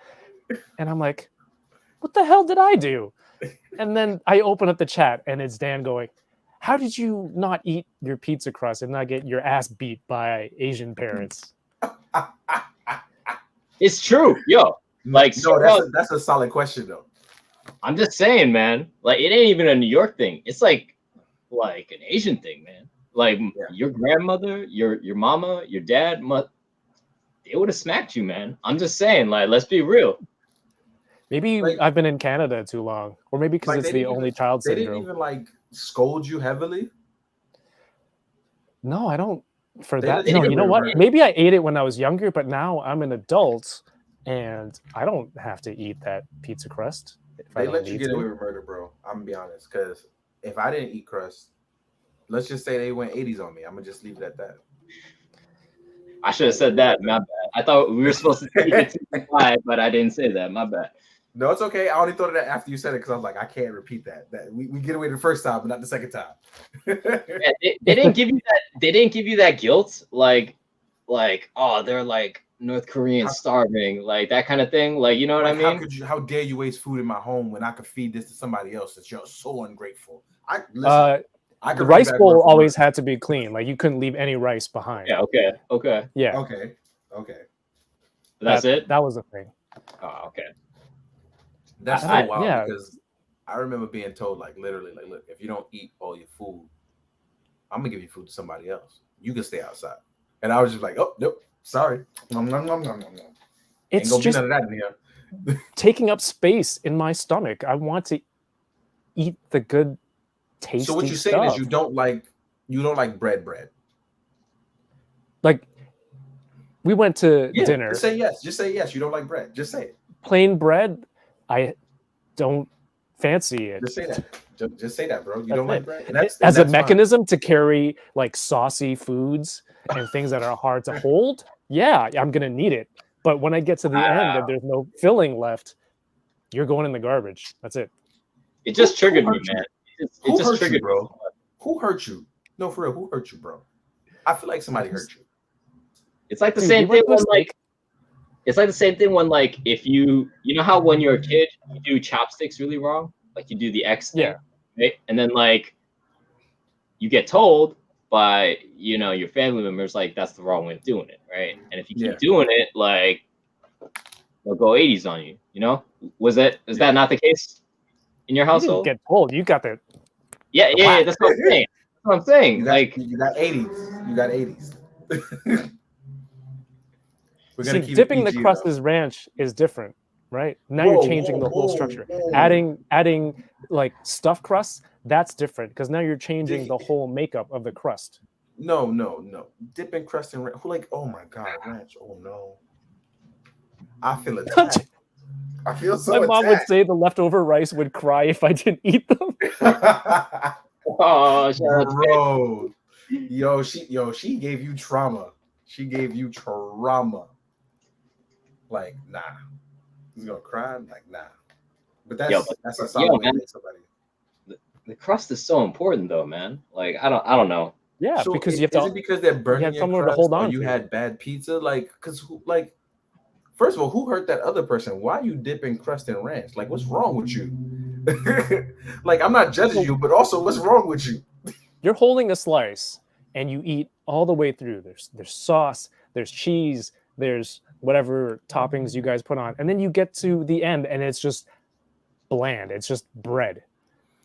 And I'm like, what the hell did I do? And then I open up the chat and it's Dan going, how did you not eat your pizza crust and not get your ass beat by Asian parents? It's true, yo. Like, no, that's a solid question though. I'm just saying, man. Like, it ain't even a New York thing. It's like an Asian thing, man. Like your grandmother, your mama, your dad, they would have smacked you, man. I'm just saying, like, let's be real. Maybe I've been in Canada too long, or maybe because it's the only child syndrome. They didn't even like scold you heavily. No, I don't. No, you know what? Maybe I ate it when I was younger, but now I'm an adult and I don't have to eat that pizza crust. They let you get away with murder, bro. I'm gonna be honest, because if I didn't eat crust, let's just say they went 80s on me. I'm gonna just leave it at that. I should have said that. My bad. I thought we were supposed to keep it to 5, but I didn't say that. My bad. No, it's okay. I only thought of that after you said it because I was like, I can't repeat that. That we get away the first time, but not the second time. Yeah, they didn't give you that. They didn't give you that guilt, like, oh, they're like North Koreans starving, like that kind of thing. Like, you know what I mean? How dare you waste food in my home when I could feed this to somebody else? That you're so ungrateful. The rice bowl always had to be clean. Like you couldn't leave any rice behind. Yeah. Okay. Yeah. Okay. That's it. That was the thing. Oh, okay. That's so wild yeah. because I remember being told, like, literally, like, look, if you don't eat all your food, I'm gonna give you food to somebody else. You can stay outside. And I was just like, oh nope, sorry. It's just none of that in here. taking up space in my stomach. I want to eat the good, tasty. So what you're saying is you don't like bread. Like we went to dinner. Just say yes. Just say yes. You don't like bread. Just say it. Plain bread, I don't fancy it. Just say that. Just say that, bro. You don't like bread. And as a mechanism to carry like saucy foods and things that are hard to hold. Yeah, I'm gonna need it. But when I get to the end and there's no filling left, you're going in the garbage. That's it. It just triggered me, man. It just triggered you, bro. Who hurt you? No, for real. Who hurt you, bro? I feel like somebody hurt you. It's like the same thing when like. It's like the same thing when, like, if you know how when you're a kid you do chopsticks really wrong, like you do the X thing, right? And then like you get told by your family members like that's the wrong way of doing it, right? And if you keep doing it, like they'll go 80s on you. You know, is that not the case in your household? You didn't get told. You got the yeah. That's what I'm saying. That's what I'm saying. You got 80s. You got 80s. See, dipping the crust as ranch is different, right? Now you're changing the whole structure. Adding like stuffed crust, that's different because now you're changing the whole makeup of the crust. No. Dipping crust in ranch. Oh my God, ranch. Oh no. I feel attacked. I feel so My mom would say the leftover rice would cry if I didn't eat them. Oh, bro. She gave you trauma. She gave you trauma. Like, nah. He's gonna cry? Like, nah. But that's a solid way to make somebody. The crust is so important though, man. Like, I don't know. Yeah, so because you have to. Is it because they're burning your crust, to hold on, or you had bad pizza? Like, first of all, who hurt that other person? Why are you dipping crust in ranch? Like, what's wrong with you? Like, I'm not judging you, but also, what's wrong with you? You're holding a slice and you eat all the way through. There's sauce, there's cheese, there's whatever toppings you guys put on, and then you get to the end and it's just bland. It's just bread,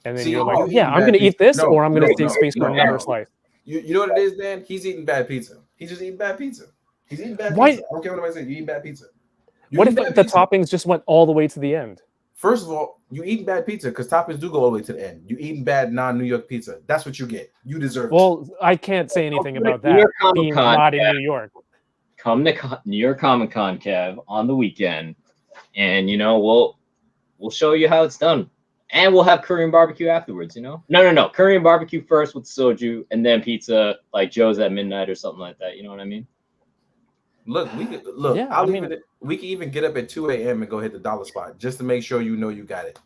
and then you're like, "Yeah, I'm gonna eat this, or I'm gonna save space for another slice." You know what it is, Dan? He's eating bad pizza. He's just eating bad pizza. He's eating bad pizza. I don't care what I say. You eating bad pizza. What if the toppings just went all the way to the end? First of all, you eating bad pizza because toppings do go all the way to the end. You eating bad non-New York pizza. That's what you get. You deserve it. Well, I can't say anything about that. Being not in New York. Come to New York Comic Con, Kev, on the weekend, and we'll show you how it's done, and we'll have Korean barbecue afterwards. No, Korean barbecue first with soju, and then pizza like Joe's at midnight or something like that. You know what I mean? Look, we can even get up at 2 a.m. and go hit the dollar spot just to make sure you got it.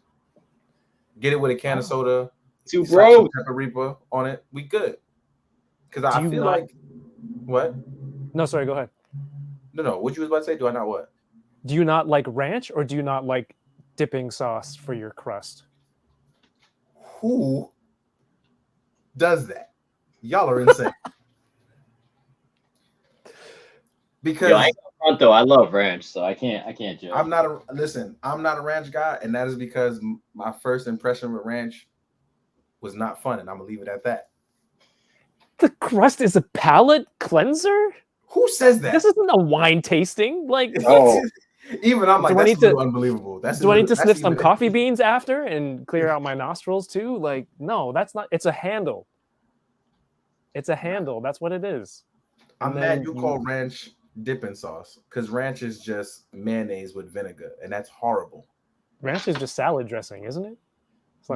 Get it with a can of soda, two bros, pepper reaper on it. We good. Because I feel like what? No, sorry, go ahead. No. What you was about to say? Do I not what? Do you not like ranch, or do you not like dipping sauce for your crust? Who does that? Y'all are insane. Because I ain't front though, I love ranch, so I can't judge. I'm not a ranch guy, and that is because my first impression with ranch was not fun, and I'm gonna leave it at that. The crust is a palate cleanser? Who says that? This isn't a wine tasting. Like, even I'm like, that's unbelievable. Do I need to sniff some coffee beans after and clear out my nostrils too? Like, no, that's not. It's a handle. It's a handle. That's what it is. I'm mad you call ranch dipping sauce because ranch is just mayonnaise with vinegar, and that's horrible. Ranch is just salad dressing, isn't it?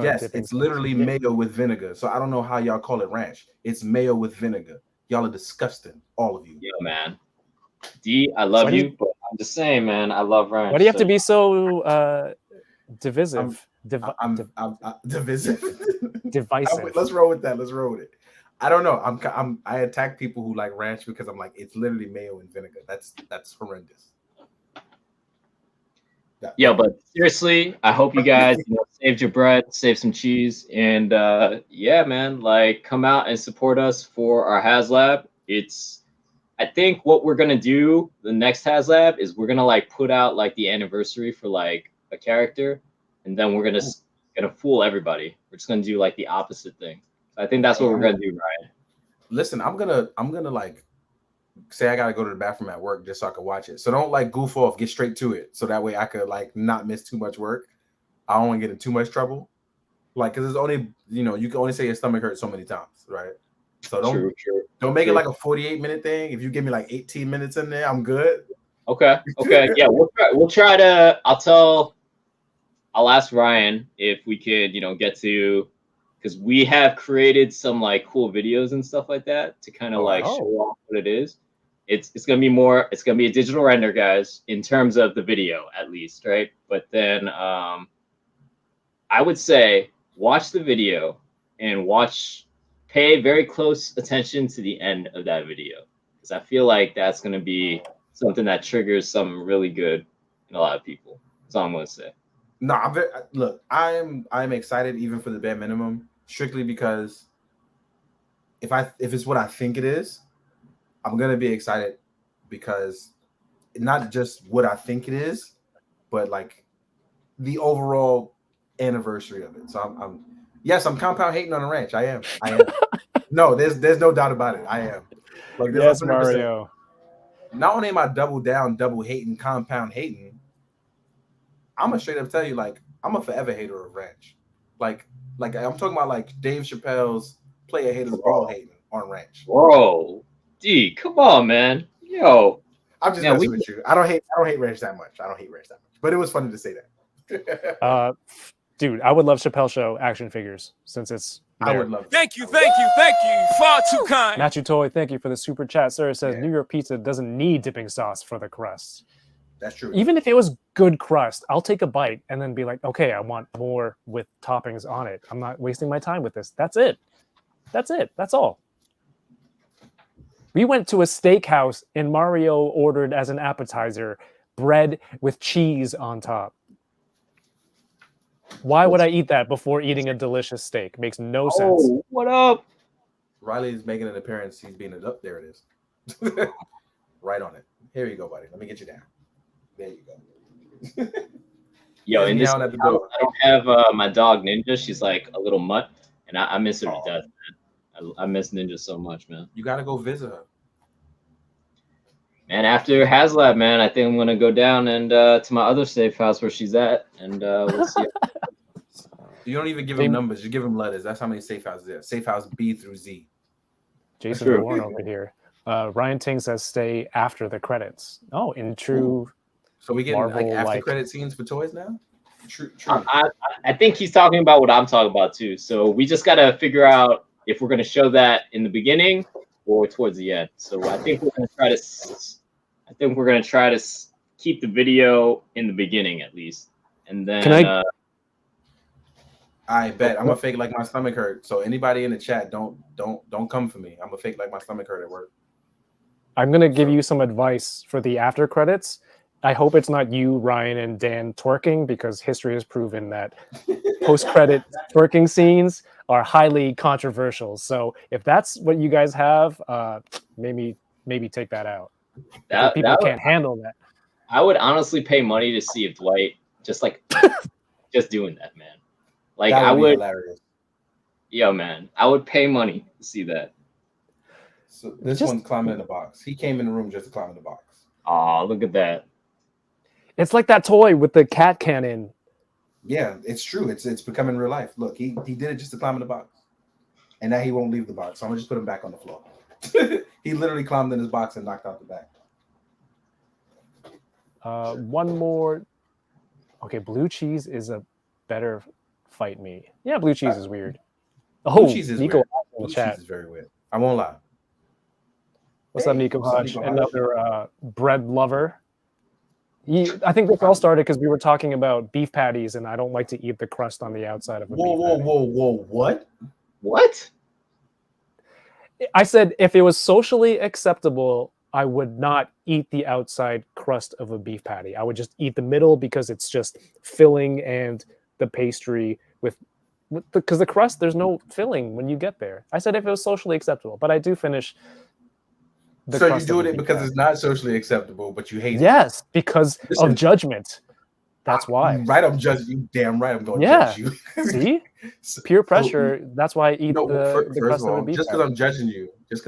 Yes, it's literally mayo with vinegar. So I don't know how y'all call it ranch. It's mayo with vinegar. Y'all are disgusting, all of you. Yeah, man. D, I love you, but I'm just saying, man, I love ranch. Why do you have to be so divisive. I'm divisive. Divisive. Let's roll with that. Let's roll with it. I don't know. I attack people who like ranch because I'm like, it's literally mayo and vinegar. That's horrendous. Yeah, but seriously, I hope you guys saved your bread, save some cheese, and yeah, man, like come out and support us for our HasLab. I think what we're gonna do the next HasLab is we're gonna like put out like the anniversary for like a character, and then we're gonna fool everybody. We're just gonna do like the opposite thing. So I think that's what we're gonna do, Ryan. Listen, I'm gonna like say I gotta go to the bathroom at work just so I can watch it. So don't like goof off, get straight to it. So that way I could like not miss too much work. I don't want to get in too much trouble. Like, cause it's only, you can only say your stomach hurts so many times, right? So don't make it like a 48-minute thing. If you give me like 18 minutes in there, I'm good. Okay. Yeah, we'll try to. I'll ask Ryan if we could, get to, because we have created some like cool videos and stuff like that to kind of show off what it is. It's gonna be a digital render, guys, in terms of the video at least, right? But then I would say watch the video and pay very close attention to the end of that video, because I feel like that's gonna be something that triggers something really good in a lot of people. That's all I'm gonna say. No, look, I'm excited even for the bare minimum, strictly because if it's what I think it is, I'm gonna be excited because not just what I think it is, but like the overall anniversary of it. So I'm compound hating on a ranch. I am. No, there's no doubt about it. I am. Like, yes, 100%. Mario. Not only am I double hating, compound hating, I'm gonna straight up tell you, like, I'm a forever hater of ranch. Like I'm talking about like Dave Chappelle's player haters ball hating on ranch. Whoa, D, come on, man. Yo, I'm just messing with you. I don't hate ranch that much. But it was funny to say that. Dude, I would love Chappelle Show action figures since it's there. I would love. Thank you. Far too kind. Matthew Toy, thank you for the super chat, sir. It says New York pizza doesn't need dipping sauce for the crust. That's true. Even if it was good crust, I'll take a bite and then be like, okay, I want more with toppings on it. I'm not wasting my time with this. That's it. That's all. We went to a steakhouse and Mario ordered as an appetizer bread with cheese on top. Why would I eat that before eating a delicious steak? Makes no sense. What up? Riley's making an appearance. He's being up. There it is. Right on it. Here you go, buddy. Let me get you down. There you go. Yo, in this house, I don't have my dog Ninja. She's like a little mutt, and I miss her to death, man. I miss Ninja so much, man. You gotta go visit her. Man, after HasLab, man, I think I'm gonna go down and to my other safe house where she's at, and we'll see. You don't even give them numbers. You give them letters. That's how many safe houses there. Safe house B through Z. Jason Warren over here. Ryan Ting says stay after the credits. Oh, in true. So we get like after credit scenes for toys now? True. I think he's talking about what I'm talking about too. So we just gotta figure out if we're gonna show that in the beginning or towards the end. So I think we're gonna try to keep the video in the beginning at least, and then. I bet I'm gonna fake like my stomach hurt. So anybody in the chat, don't come for me. I'm gonna fake like my stomach hurt at work. I'm gonna give you some advice for the after credits. I hope it's not you, Ryan, and Dan twerking, because history has proven that post-credit twerking scenes are highly controversial. So if that's what you guys have, maybe take that out. People can't handle that. I would honestly pay money to see if Dwight just doing that, man. Like I would. Hilarious. Yo, man, I would pay money to see that. So this one's climbing in the box. He came in the room just to climb in the box. Oh, look at that. It's like that toy with the cat cannon. Yeah, it's true. It's becoming real life. Look, he did it just to climb in the box. And now he won't leave the box. So I'm gonna just put him back on the floor. He literally climbed in his box and knocked out the back. One more. Okay, blue cheese is a better fight me. Yeah, blue cheese is weird. Blue cheese is Nico weird. in the Blue chat. cheese is very weird. I won't lie. What's up, Nico Hodge? Another bread lover. I think this all started because we were talking about beef patties, and I don't like to eat the crust on the outside of a beef patty. Whoa! What? What? I said if it was socially acceptable, I would not eat the outside crust of a beef patty. I would just eat the middle because it's just filling and the pastry with because the crust, there's no filling when you get there. I said if it was socially acceptable, but I do finish the So you're crust of doing a it beef because patty. it's not socially acceptable, but you hate it. Yes, because Listen, of judgment. That's why. Right, I'm judging you. Damn right, I'm going to Yeah. judge you. See? So- Peer pressure. That's why I eat No, the first crust of of a all, beef just patty. because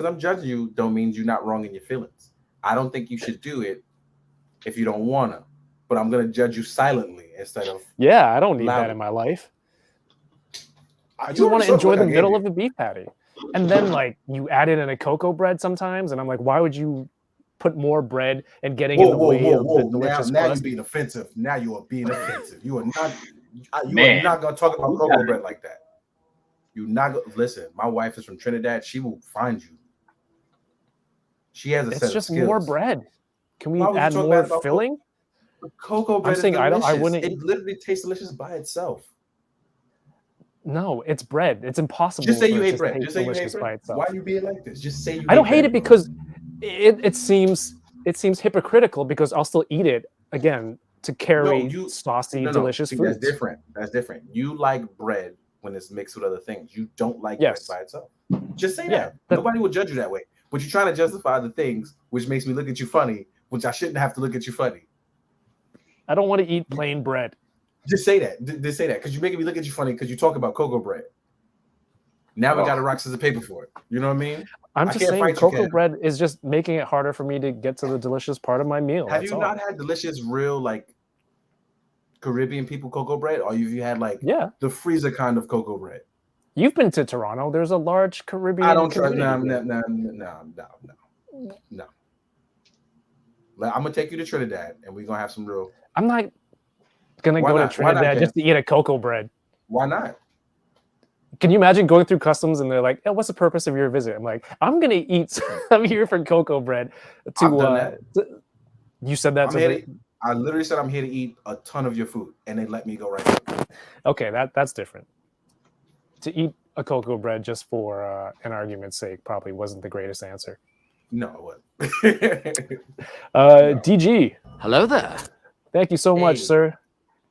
I'm judging you, don't mean you're not wrong in your feelings. I don't think you should do it if you don't wanna. But I'm gonna judge you silently instead of. Yeah, I don't need that loudly. in my life. I You just want already to saw enjoy what the I gave middle you. of a beef patty. And then like you add it in a cocoa bread sometimes, and I'm like, why would you put more bread and getting in the way of the delicious Now you're crust? being offensive. Now you are being offensive. You are not. You Man. are not gonna talk about You cocoa gotta- bread like that. You not listen. My wife is from Trinidad. She will find you. She has a It's set just of skills. more bread. Can we Why would you add talk more bad about filling? Cocoa bread saying is I delicious. wouldn't It eat- literally tastes delicious by itself. No, it's bread. It's impossible. Just say for you it hate to bread. taste Just say you hate delicious by bread. itself. Why are you being like this? Just say you. I don't hate it bread, bro. because it seems hypocritical because I'll still eat it again to carry saucy, delicious See, foods. That's different. That's different. You like bread when it's mixed with other things. You don't like Yes. bread by itself. Just say Yeah, that. Nobody will judge you that way. But you're trying to justify the things, which makes me look at you funny, which I shouldn't have to look at you funny. I don't want to eat plain bread. Just say that. Just say that because you're making me look at you funny because you talk about cocoa bread. Now we got to rock scissors paper for it. You know what I mean? I'm I just can't saying fight you, cocoa Ken. bread is just making it harder for me to get to the delicious part of my meal. Have That's you all. not had delicious, real like Caribbean people cocoa bread, or have you had like Yeah. the freezer kind of cocoa bread? You've been to Toronto. There's a large Caribbean I don't trust. community there. No. I'm gonna take you to Trinidad, and we're gonna have some real. I'm not gonna Why go not? to Why not, Trinidad Ken? just to eat a cocoa bread. Why not? Can you imagine going through customs and they're like, "Oh, what's the purpose of your visit?" I'm like, "I'm gonna eat. I'm here for cocoa bread." I've done that. You said that. I literally said I'm here to eat a ton of your food, and they let me go right there. Okay, that's different. To eat a cocoa bread just for an argument's sake probably wasn't the greatest answer. No, it wasn't. DG, Hello there. thank you so much, Hey. sir.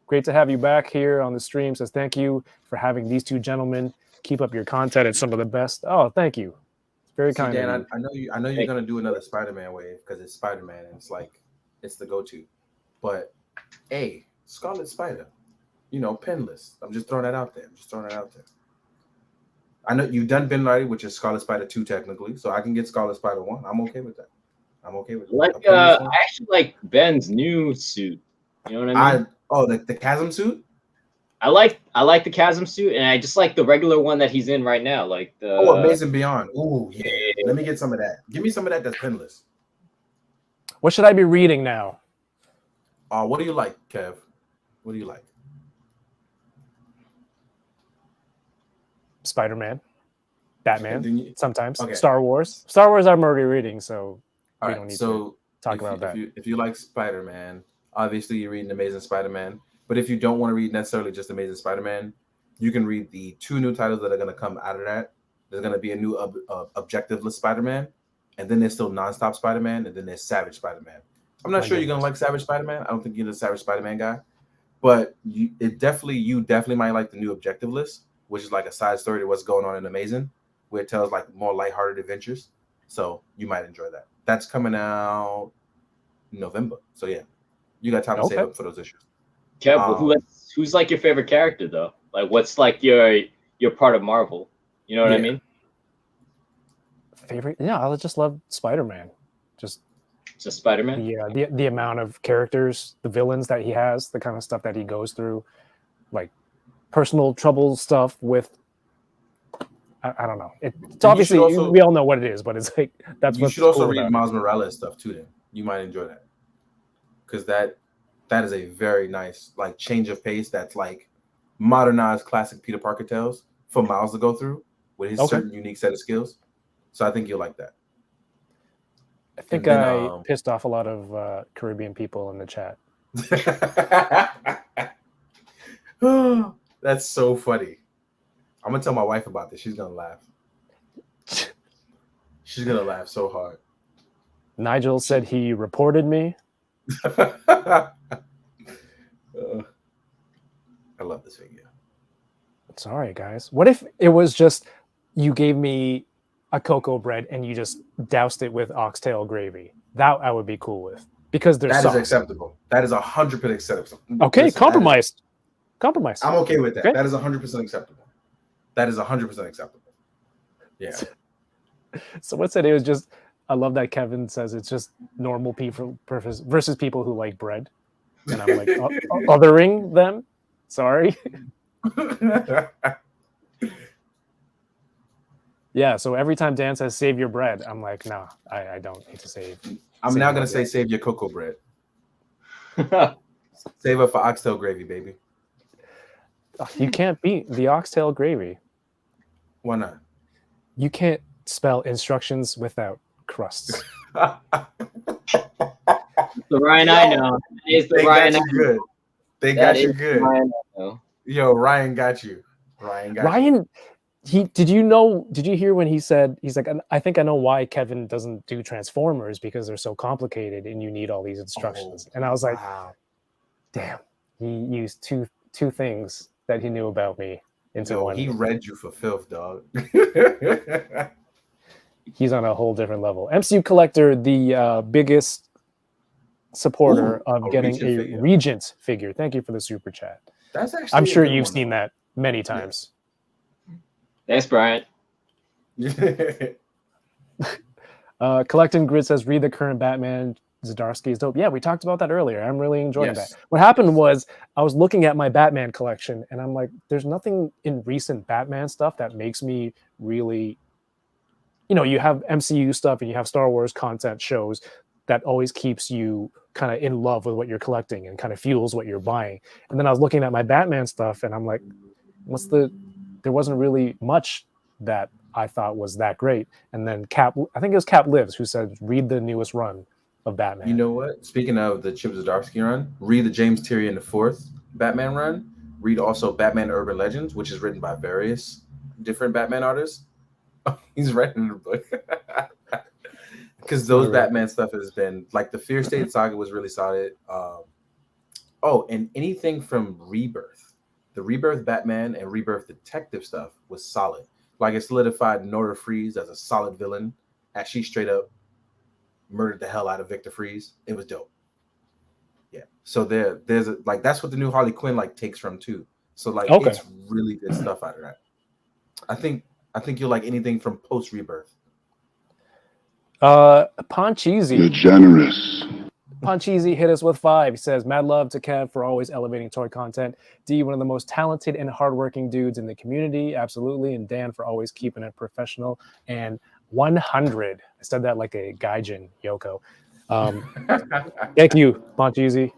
Great to have you back here on the stream. Says thank you for having these two gentlemen. Keep up your content. It's some of the best. Oh, thank you. It's very See, kind Dan, of you. I know you're gonna do another Spider-Man wave because it's Spider-Man, and it's the go-to. But hey, Scarlet Spider, penless. I'm just throwing that out there. I know you've done Ben Lighty, which is Scarlet Spider 2 technically, so I can get Scarlet Spider 1. I'm okay with that. I actually like Ben's new suit. You know what I mean? The chasm suit? I like the chasm suit, and I just like the regular one that he's in right now. Like the Amazing Beyond. Oh yeah. Let me get some of that. Give me some of that that's penless. What should I be reading now? What do you like, Kev? What do you like? Spider-Man, Batman, Then you- sometimes. Okay. Star Wars. Star Wars I'm already reading, so All we right, don't need so to talk about that. If you like Spider-Man, obviously you're reading Amazing Spider-Man. But if you don't want to read necessarily just Amazing Spider-Man, you can read the 2 new titles that are going to come out of that. There's going to be a new objectiveless Spider-Man, and then there's still nonstop Spider-Man, and then there's Savage Spider-Man. I'm not sure you're going to like Savage Spider-Man. I don't think you're the Savage Spider-Man guy, but you definitely might like the new objectiveless, which is like a side story to what's going on in Amazing, where it tells like more lighthearted adventures. So you might enjoy that. That's coming out in November. So yeah, you got time to save up for those issues. Kev, who's like your favorite character though? Like, what's like your part of Marvel? You know what I mean? Favorite? Yeah, I just love Spider-Man. Just Spider-Man. Yeah, the amount of characters, the villains that he has, the kind of stuff that he goes through, like personal trouble stuff with. I don't know. It's obviously we all know what it is, but it's like that's you should also read Miles Morales stuff too. Then you might enjoy that because that is a very nice like change of pace. That's like modernized classic Peter Parker tales for Miles to go through with his certain unique set of skills. So I think you'll like that. I think I pissed off a lot of Caribbean people in the chat. That's so funny. I'm gonna tell my wife about this. She's gonna laugh. She's gonna laugh so hard. Nigel said he reported me. I love this video. Sorry, guys. What if it was just you gave me a cocoa bread and you just doused it with oxtail gravy? That I would be cool with because there's That sauce. is acceptable. That is 100% acceptable. Okay, Listen, compromise. Compromise. I'm okay with that. Okay. That is 100% acceptable. That is 100% acceptable. Yeah. So what's it? It was just. I love that Kevin says it's just normal people versus people who like bread, and I'm like othering them. Sorry. Yeah. So every time Dan says "save your bread," I'm like, nah, I don't need to save. I'm now gonna say save your cocoa bread. Save up for oxtail gravy, baby. You can't beat the oxtail gravy. Why not? You can't spell instructions without crusts. The Ryan I know. It's the They Ryan got I you good. They That got you is the good. Ryan I know. Yo, Ryan got you. Ryan, did you hear when he said, he's like, I think I know why Kevin doesn't do Transformers because they're so complicated and you need all these instructions. And I was like, wow. damn, he used two things that he knew about me into Yo, one. he read you for filth, dog. He's on a whole different level. MCU Collector, the biggest supporter of getting a Regent figure. Thank you for the super chat. That's actually I'm sure you've seen that many times. Thanks, Brian. Collecting Grid says, read the current Batman. Zdarsky is dope. Yeah, we talked about that earlier. I'm really enjoying that. What happened was I was looking at my Batman collection and I'm like, there's nothing in recent Batman stuff that makes me really, you have MCU stuff and you have Star Wars content shows that always keeps you kind of in love with what you're collecting and kind of fuels what you're buying. And then I was looking at my Batman stuff and I'm like, there wasn't really much that I thought was that great. And then I think it was Cap Lives who said, read the newest run of Batman. You know what? Speaking of the Chip Zdarsky run, read the James Tyrion IV Batman run. Read also Batman Urban Legends, which is written by various different Batman artists. He's writing the book. Because those Batman stuff has been like the Fear State saga was really solid. And anything from Rebirth, the Rebirth Batman and Rebirth Detective stuff was solid. Like it solidified Nora Freeze as a solid villain, as she straight up murdered the hell out of Victor Freeze. It was dope. Yeah. So there's that's what the new Harley Quinn takes from too. So it's really good stuff out of that. I think you'll like anything from post Rebirth. Poncheezy. You're generous. Poncheezy hit us with 5. He says, mad love to Kev for always elevating toy content. D, one of the most talented and hardworking dudes in the community. Absolutely. And Dan for always keeping it professional. And 100. I said that like a gaijin, Yoko. Thank you, Poncheezy.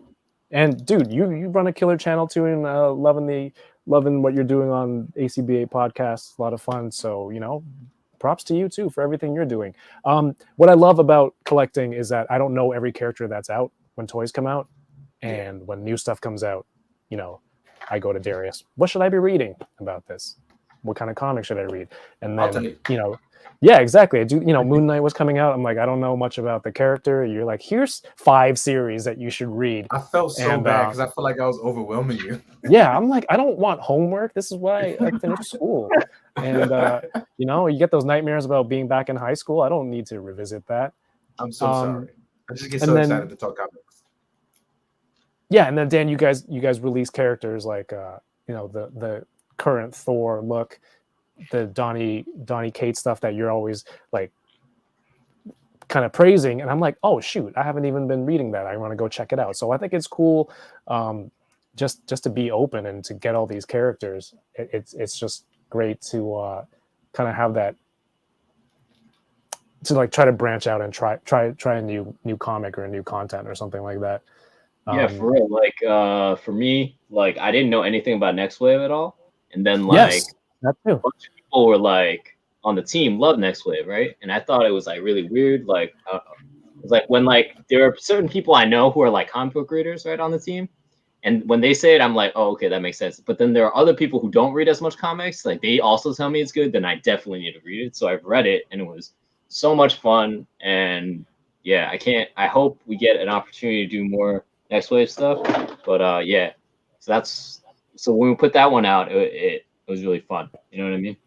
And dude, you run a killer channel too, and loving what you're doing on ACBA podcasts. A lot of fun. So, props to you too for everything you're doing. What I love about collecting is that I don't know every character that's out when toys come out, and when new stuff comes out, I go to Darius. What should I be reading about this? What kind of comic should I read? And then yeah, exactly. I do. Moon Knight was coming out. I'm like, I don't know much about the character. You're like, here's 5 series that you should read. I felt so bad because I feel like I was overwhelming you. Yeah, I'm like, I don't want homework. This is why I finished school. And you get those nightmares about being back in high school. I don't need to revisit that. I'm so sorry. I just get so excited to talk comics. Yeah, and then Dan, you guys release characters like the current Thor look, the Donnie Kate stuff that you're always like kind of praising, and I'm like, oh shoot, I haven't even been reading that. I want to go check it out. So I think it's cool, just to be open and to get all these characters. It's just great to kind of have that, to try to branch out and try a new comic or a new content or something like that. Yeah, for real. For me, I didn't know anything about Next Wave at all, and then yes, that too. A bunch of people were on the team love Next Wave, right? And I thought it was really weird. It's like when like there are certain people I know who are like comic book readers, right, on the team. And when they say it, I'm like, oh, okay, that makes sense. But then there are other people who don't read as much comics. Like they also tell me it's good. Then I definitely need to read it. So I've read it, and it was so much fun. And yeah, I hope we get an opportunity to do more Next Wave stuff. But yeah, so when we put that one out, it was really fun. You know what I mean?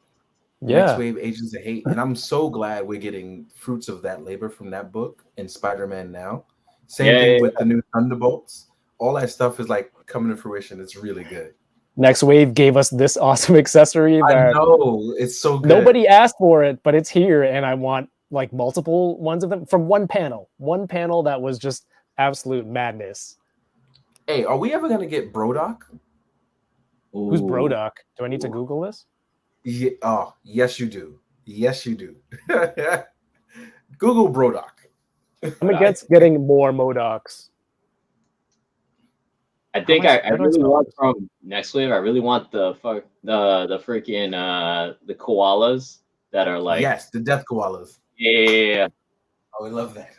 Next Wave Agents of Hate, and I'm so glad we're getting fruits of that labor from that book in Spider-Man now. Same thing with the new Thunderbolts. All that stuff is like coming to fruition. It's really good. Next Wave gave us this awesome accessory that I know, it's so good. Nobody asked for it, but it's here, and I want like multiple ones of them from one panel that was just absolute madness. Hey, are we ever gonna get Brodok? Who's Brodok? Do I need to Google this? Yeah. Oh, yes, you do. Yes, you do. Google Brodok. I'm against getting more Modocs. I think I really want from Next Wave. I really want the freaking the koalas that are like, yes, the death koalas. Yeah. Oh, I love that.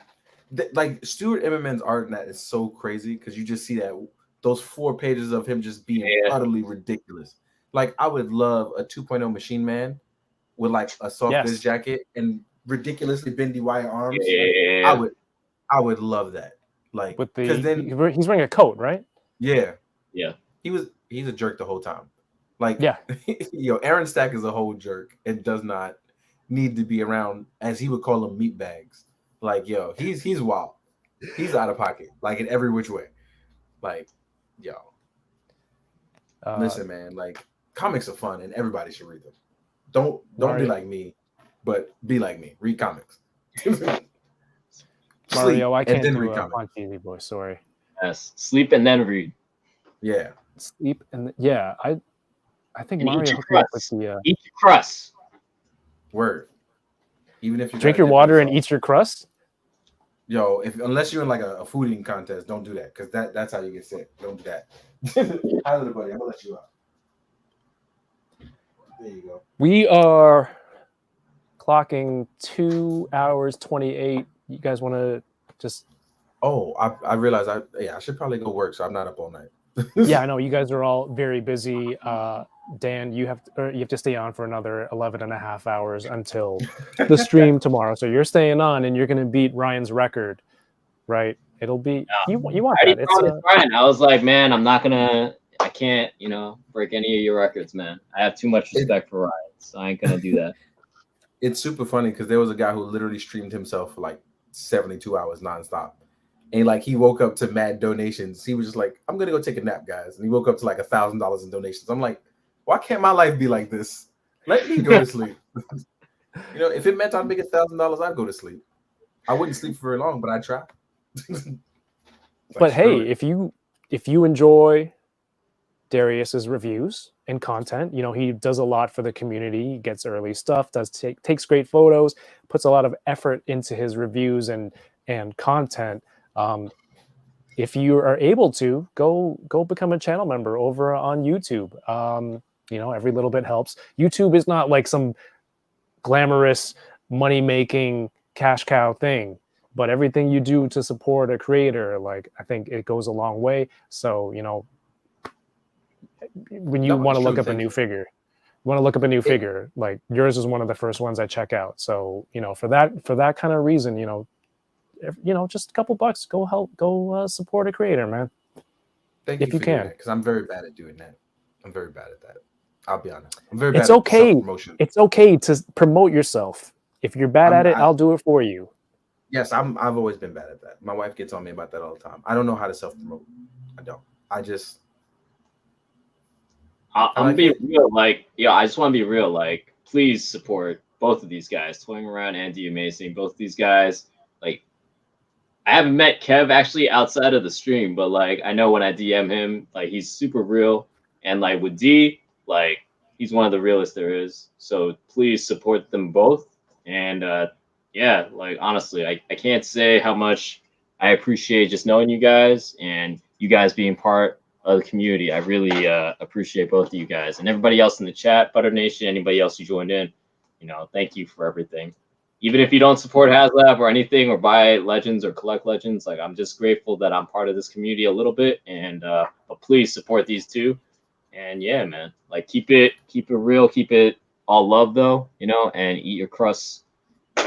Like Stuart Immerman's art in that is so crazy because you just see that those 4 pages of him just being utterly ridiculous. Like I would love a 2.0 Machine Man with like a soft goods jacket and ridiculously bendy wire arms. Yeah. I would love that. Like with the he's wearing a coat, right? Yeah. Yeah. He's a jerk the whole time. Like, Aaron Stack is a whole jerk and does not need to be around, as he would call them, meat bags. Like, he's wild. He's out of pocket, like in every which way. Like, listen, man. Like, comics are fun and everybody should read them. Don't be like me, but be like me. Read comics. Mario, I can't do a punch easy boy. Sorry. Yes, sleep and then read. Yeah, sleep and I think and Mario hooked me up with the eat your crust. Word. Even if you drink your water and eat your crust. Unless you're in like a food eating contest, don't do that because that's how you get sick. Don't do that. Hi, little buddy. I'm gonna let you out. There you go. We are clocking 2 hours 28. You guys want to just? Oh, I realized I should probably go work, so I'm not up all night. Yeah, I know you guys are all very busy. Dan, you have to stay on for another 11 and a half hours until the stream tomorrow. So you're staying on, and you're going to beat Ryan's record, right? It'll be you want that. It's Ryan. I was like, man, I can't, break any of your records, man. I have too much respect for Ryan, so I ain't gonna do that. It's super funny because there was a guy who literally streamed himself for like 72 hours nonstop. And like he woke up to mad donations. He was just like, I'm gonna go take a nap, guys. And he woke up to like $1,000 in donations. I'm like, why can't my life be like this? Let me go to sleep. If it meant I'd make $1,000, I'd go to sleep. I wouldn't sleep for very long, but I'd try. But hey, if you enjoy Darius's reviews and content, he does a lot for the community. He gets early stuff, takes great photos, puts a lot of effort into his reviews and content. If you are able to go become a channel member over on YouTube. Every little bit helps. YouTube is not like some glamorous money-making cash cow thing, but everything you do to support a creator, like I think it goes a long way. So, when you want to look up a new figure, like yours is one of the first ones I check out. So, for that kind of reason, just a couple bucks, go support a creator, man. Thank you if you can, because I'm very bad at doing that. I'm very bad at that. I'll be honest. I'm very bad at self-promotion. It's okay to promote yourself. If you're bad at it, I'll do it for you. Yes, I've always been bad at that. My wife gets on me about that all the time. I don't know how to self-promote. I don't. I'm gonna be real. I just want to be real. Like, please support both of these guys, Toying Around and D Amazing. Both of these guys. Like, I haven't met Kev actually outside of the stream, but like I know when I DM him, like he's super real, and like with D, like he's one of the realest there is. So please support them both. And like honestly, I can't say how much I appreciate just knowing you guys and you guys being part of the community. I really appreciate both of you guys and everybody else in the chat, Butter Nation, anybody else who joined in. Thank you for everything. even if you don't support HasLab or anything, or buy Legends or collect Legends, like I'm just grateful that I'm part of this community a little bit. And but please support these two. And yeah, man, like keep it real, keep it all love though, you know, and eat your crusts.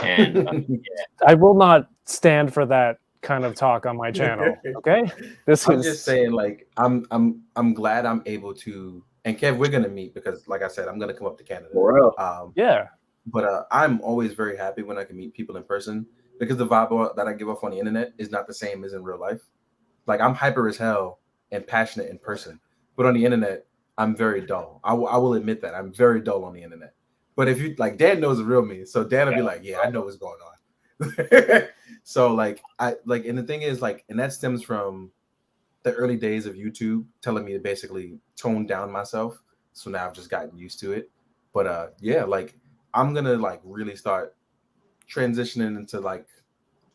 And yeah. I will not stand for that kind of talk on my channel. Okay, I'm just saying, like, I'm glad I'm able to. And Kev, we're gonna meet because, like I said, I'm gonna come up to Canada. For real. Yeah. But I'm always very happy when I can meet people in person because the vibe that I give off on the internet is not the same as in real life. Like I'm hyper as hell and passionate in person, but on the internet, I'm very dull. I will admit that I'm very dull on the internet. But if you like, Dan knows the real me, so Dan will be like, "Yeah, I know what's going on." So like, and the thing is, like, and that stems from the early days of YouTube telling me to basically tone down myself. So now I've just gotten used to it. But yeah, like I'm gonna like really start transitioning into like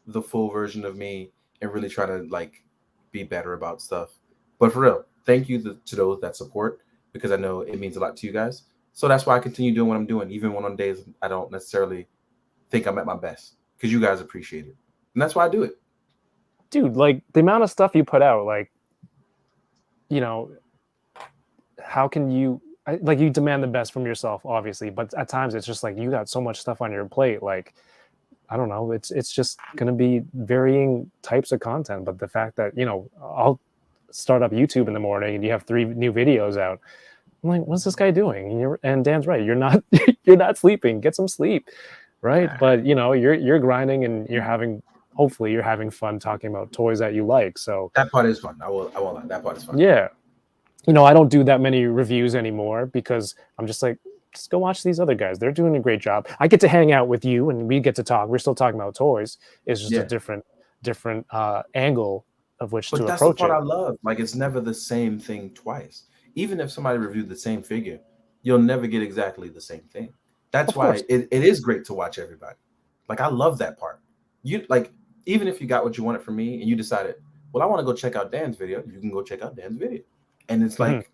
the full version of me and really try to like be better about stuff. But for real, thank you to those that support because I know it means a lot to you guys. So that's why I continue doing what I'm doing, even when on days I don't necessarily think I'm at my best, because you guys appreciate it. And that's why I do it. Dude, like the amount of stuff you put out, like, you know, how can you like you demand the best from yourself, obviously, but at times it's just like you got so much stuff on your plate. Like, I don't know, it's just gonna be varying types of content. But the fact that, you know, I'll start up YouTube in the morning and you have 3 new videos out. I'm like, what's this guy doing? And Dan's right, you're not you're not sleeping. Get some sleep, right? But you know, you're grinding and hopefully you're having fun talking about toys that you like. So that part is fun. I won't lie. That part is fun. Yeah. You know, I don't do that many reviews anymore because I'm just like, just go watch these other guys. They're doing a great job. I get to hang out with you and we get to talk. We're still talking about toys. It's just a different angle of which to approach it. But that's the part I love. Like, it's never the same thing twice. Even if somebody reviewed the same figure, you'll never get exactly the same thing. That's why it is great to watch everybody. Like, I love that part. You like, even if you got what you wanted from me and you decided, well, I want to go check out Dan's video, you can go check out Dan's video. And it's like,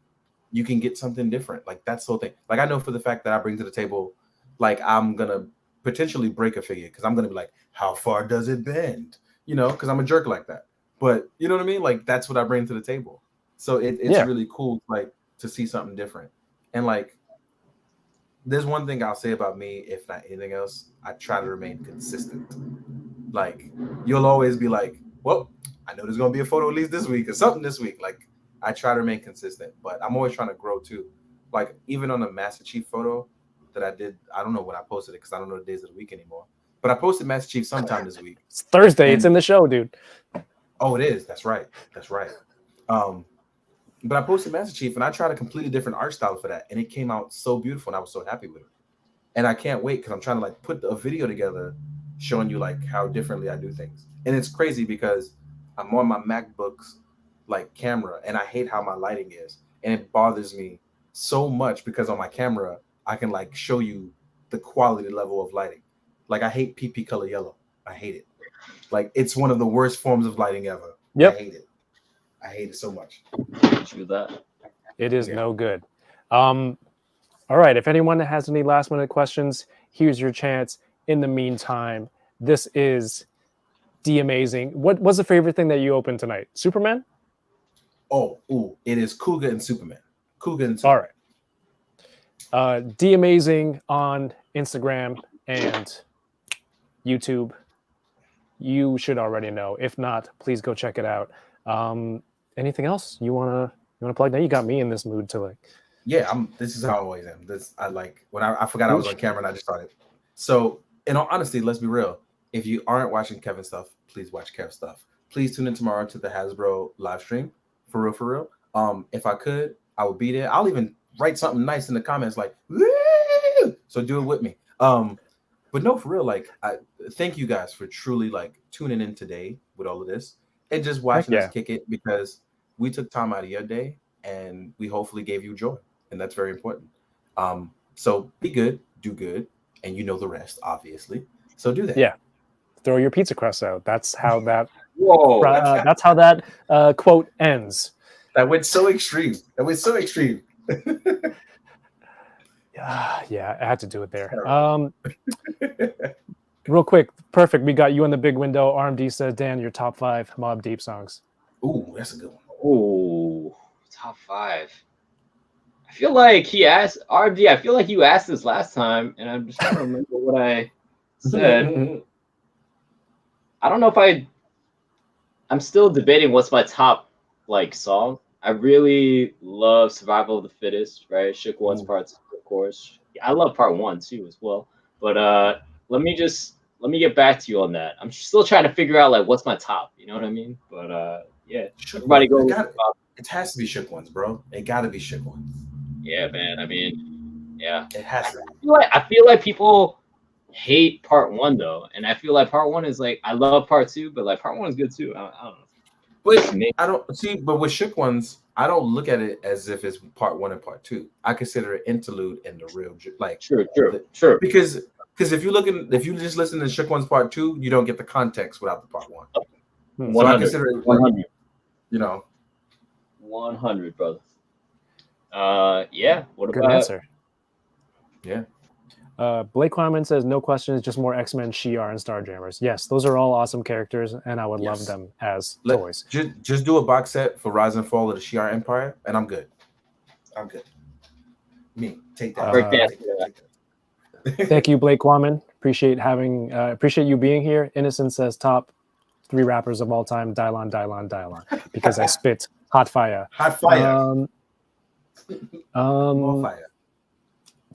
you can get something different. Like, that's the whole thing. Like, I know for the fact that I bring to the table, like, I'm going to potentially break a figure because I'm going to be like, how far does it bend? You know, because I'm a jerk like that. But you know what I mean? Like, that's what I bring to the table. So it's really cool, like, to see something different. And like, there's one thing I'll say about me, if not anything else, I try to remain consistent. Like, you'll always be like, well, I know there's going to be a photo at least this week or something this week. Like, I try to remain consistent, but I'm always trying to grow too. Like, even on the Master Chief photo that I did, I don't know when I posted it because I don't know the days of the week anymore. But I posted Master Chief sometime this week. It's Thursday. It's in the show, dude. Oh, it is. That's right. That's right. But I posted Master Chief and I tried a completely different art style for that. And it came out so beautiful and I was so happy with it. And I can't wait because I'm trying to like put a video together showing you like how differently I do things. And it's crazy because I'm on my MacBook's like camera and I hate how my lighting is. And it bothers me so much because on my camera, I can like show you the quality level of lighting. Like, I hate PP color yellow. I hate it. Like, it's one of the worst forms of lighting ever. Yep. I hate it. I hate it so much. True that. It is no good. All right. If anyone has any last minute questions, here's your chance. In the meantime, this is D-Amazing. What was the favorite thing that you opened tonight? Superman? It is Cougar and Superman. Cougar and Superman. All right. D-Amazing on Instagram and YouTube. You should already know. If not, please go check it out. Anything else you wanna plug? Now you got me in this mood to like. Yeah, this is how I always am. I like when I forgot I was on camera and I just started. So, in all honesty, let's be real. If you aren't watching Kevin's stuff, please watch Kev's stuff. Please tune in tomorrow to the Hasbro live stream. For real. If I could, I would be there. I'll even write something nice in the comments like, woo! So do it with me. But no, for real, like, I thank you guys for truly like tuning in today with all of this and just watching us kick it because we took time out of your day and we hopefully gave you joy. And that's very important. So be good, do good, and you know the rest, obviously. So do that. Yeah. Throw your pizza crust out. That's how that Whoa. That's how that quote ends. That went so extreme. Yeah, I had to do it there. Real quick, perfect. We got you in the big window. RMD says, Dan, your top 5 Mob Deep songs. Ooh, that's a good one. Oh, top 5. I feel like he asked RD. I feel like you asked this last time, and I'm just trying to remember what I said. I don't know if I'm still debating what's my top like song. I really love "Survival of the Fittest," right? Shook One's parts, of course. I love part 1 too as well. But let me get back to you on that. I'm still trying to figure out like what's my top. You know what I mean? But yeah, Shook everybody Ones. go. It has to be Shook Ones, bro. It got to be Shook Ones. Yeah, man. I mean, yeah. It has to. I feel like people hate part 1 though, and I feel like part 1 is like I love part 2, but like part 1 is good too. I don't know. But I don't see. But with Shook Ones, I don't look at it as if it's part 1 and part 2. I consider it interlude in the real like. True. Because if you just listen to Shook Ones part 2, you don't get the context without the part 1. So I consider it 100. You know, 100, brother. Yeah. What Good about answer. Yeah. Blake Kleiman says, no questions, just more X-Men, Shi'ar, and Starjammers. Yes, those are all awesome characters, and I would love them as toys. Just do a box set for Rise and Fall of the Shi'ar Empire, and I'm good. Me, take that. Thank you, Blake Kleiman. Appreciate you being here. Innocent says, top 3 rappers of all time, Dylon, because I spit hot fire. Hot fire. More fire.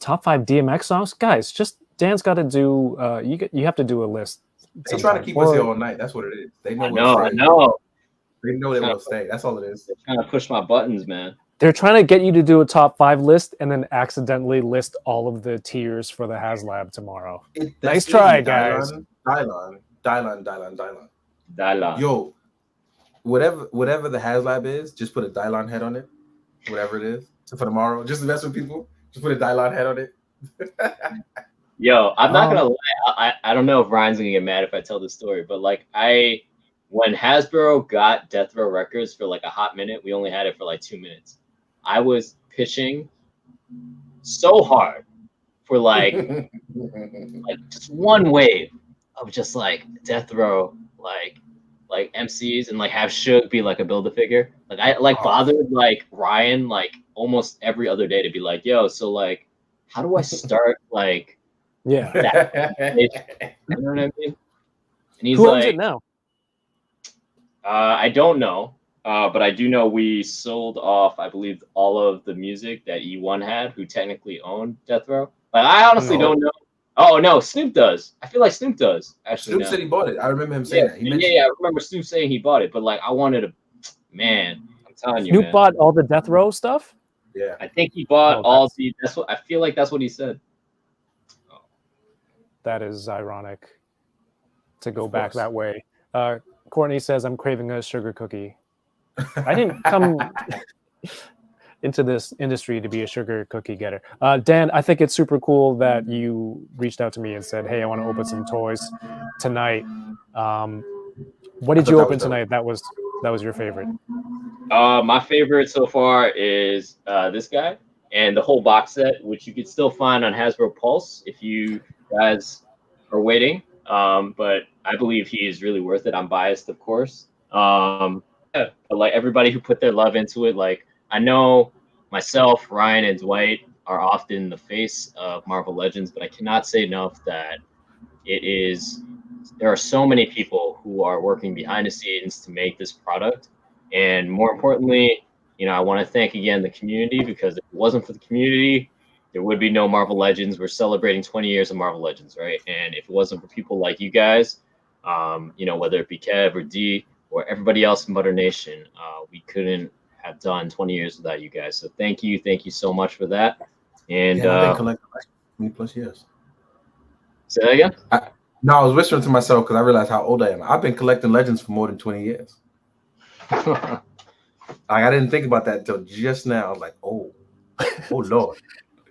Top 5 DMX songs, guys. Just Dan's got to do. You have to do a list. They trying to keep us here all night. That's what it is. They know. I know. They know they will stay. That's all it is. They're trying to push my buttons, man. They're trying to get you to do a top 5 list and then accidentally list all of the tiers for the HasLab tomorrow. Nice try, guys. Dylon. Dylon. Yo, whatever the HasLab is, just put a Dylon head on it. Whatever it is. So for tomorrow, just to mess with people, just put a Dylon head on it. Yo, I'm not gonna lie. I don't know if Ryan's gonna get mad if I tell this story, but like when Hasbro got Death Row Records for like a hot minute, we only had it for like 2 minutes. I was pitching so hard for like just one wave of just like Death Row like MCs and like have Suge be like a Build-A-Figure. Like I bothered like Ryan like almost every other day to be like, yo, so like how do I start like that? You know what I mean? And he's Who like, owns it now? I don't know. But I do know we sold off, I believe, all of the music that E1 had, who technically owned Death Row. Like, I honestly don't know. Oh, no, Snoop does. I feel like Snoop does, actually. Snoop said he bought it. I remember him saying that. I remember Snoop saying he bought it. But, like, I wanted to, man, I'm telling you, Snoop bought all the Death Row stuff? Yeah. I think he bought I feel like that's what he said. That is ironic to go back that way. Courtney says, I'm craving a sugar cookie. I didn't come into this industry to be a sugar cookie getter. Dan, I think it's super cool that you reached out to me and said, hey, I want to open some toys tonight. What did you open tonight? That was your favorite? My favorite so far is this guy and the whole box set, which you could still find on Hasbro Pulse if you guys are waiting. But I believe he is really worth it. I'm biased, of course. Yeah, but like everybody who put their love into it, like I know myself, Ryan, and Dwight are often the face of Marvel Legends, but I cannot say enough that there are so many people who are working behind the scenes to make this product. And more importantly, you know, I want to thank again the community, because if it wasn't for the community, there would be no Marvel Legends. We're celebrating 20 years of Marvel Legends, right? And if it wasn't for people like you guys, you know, whether it be Kev or D or everybody else in Butter Nation, we couldn't have done 20 years without you guys. So thank you so much for that. And I've been collecting 20+ years. Say that again? No, I was whispering to myself because I realized how old I am. I've been collecting Legends for more than 20 years. I didn't think about that until just now. I was like, oh Lord.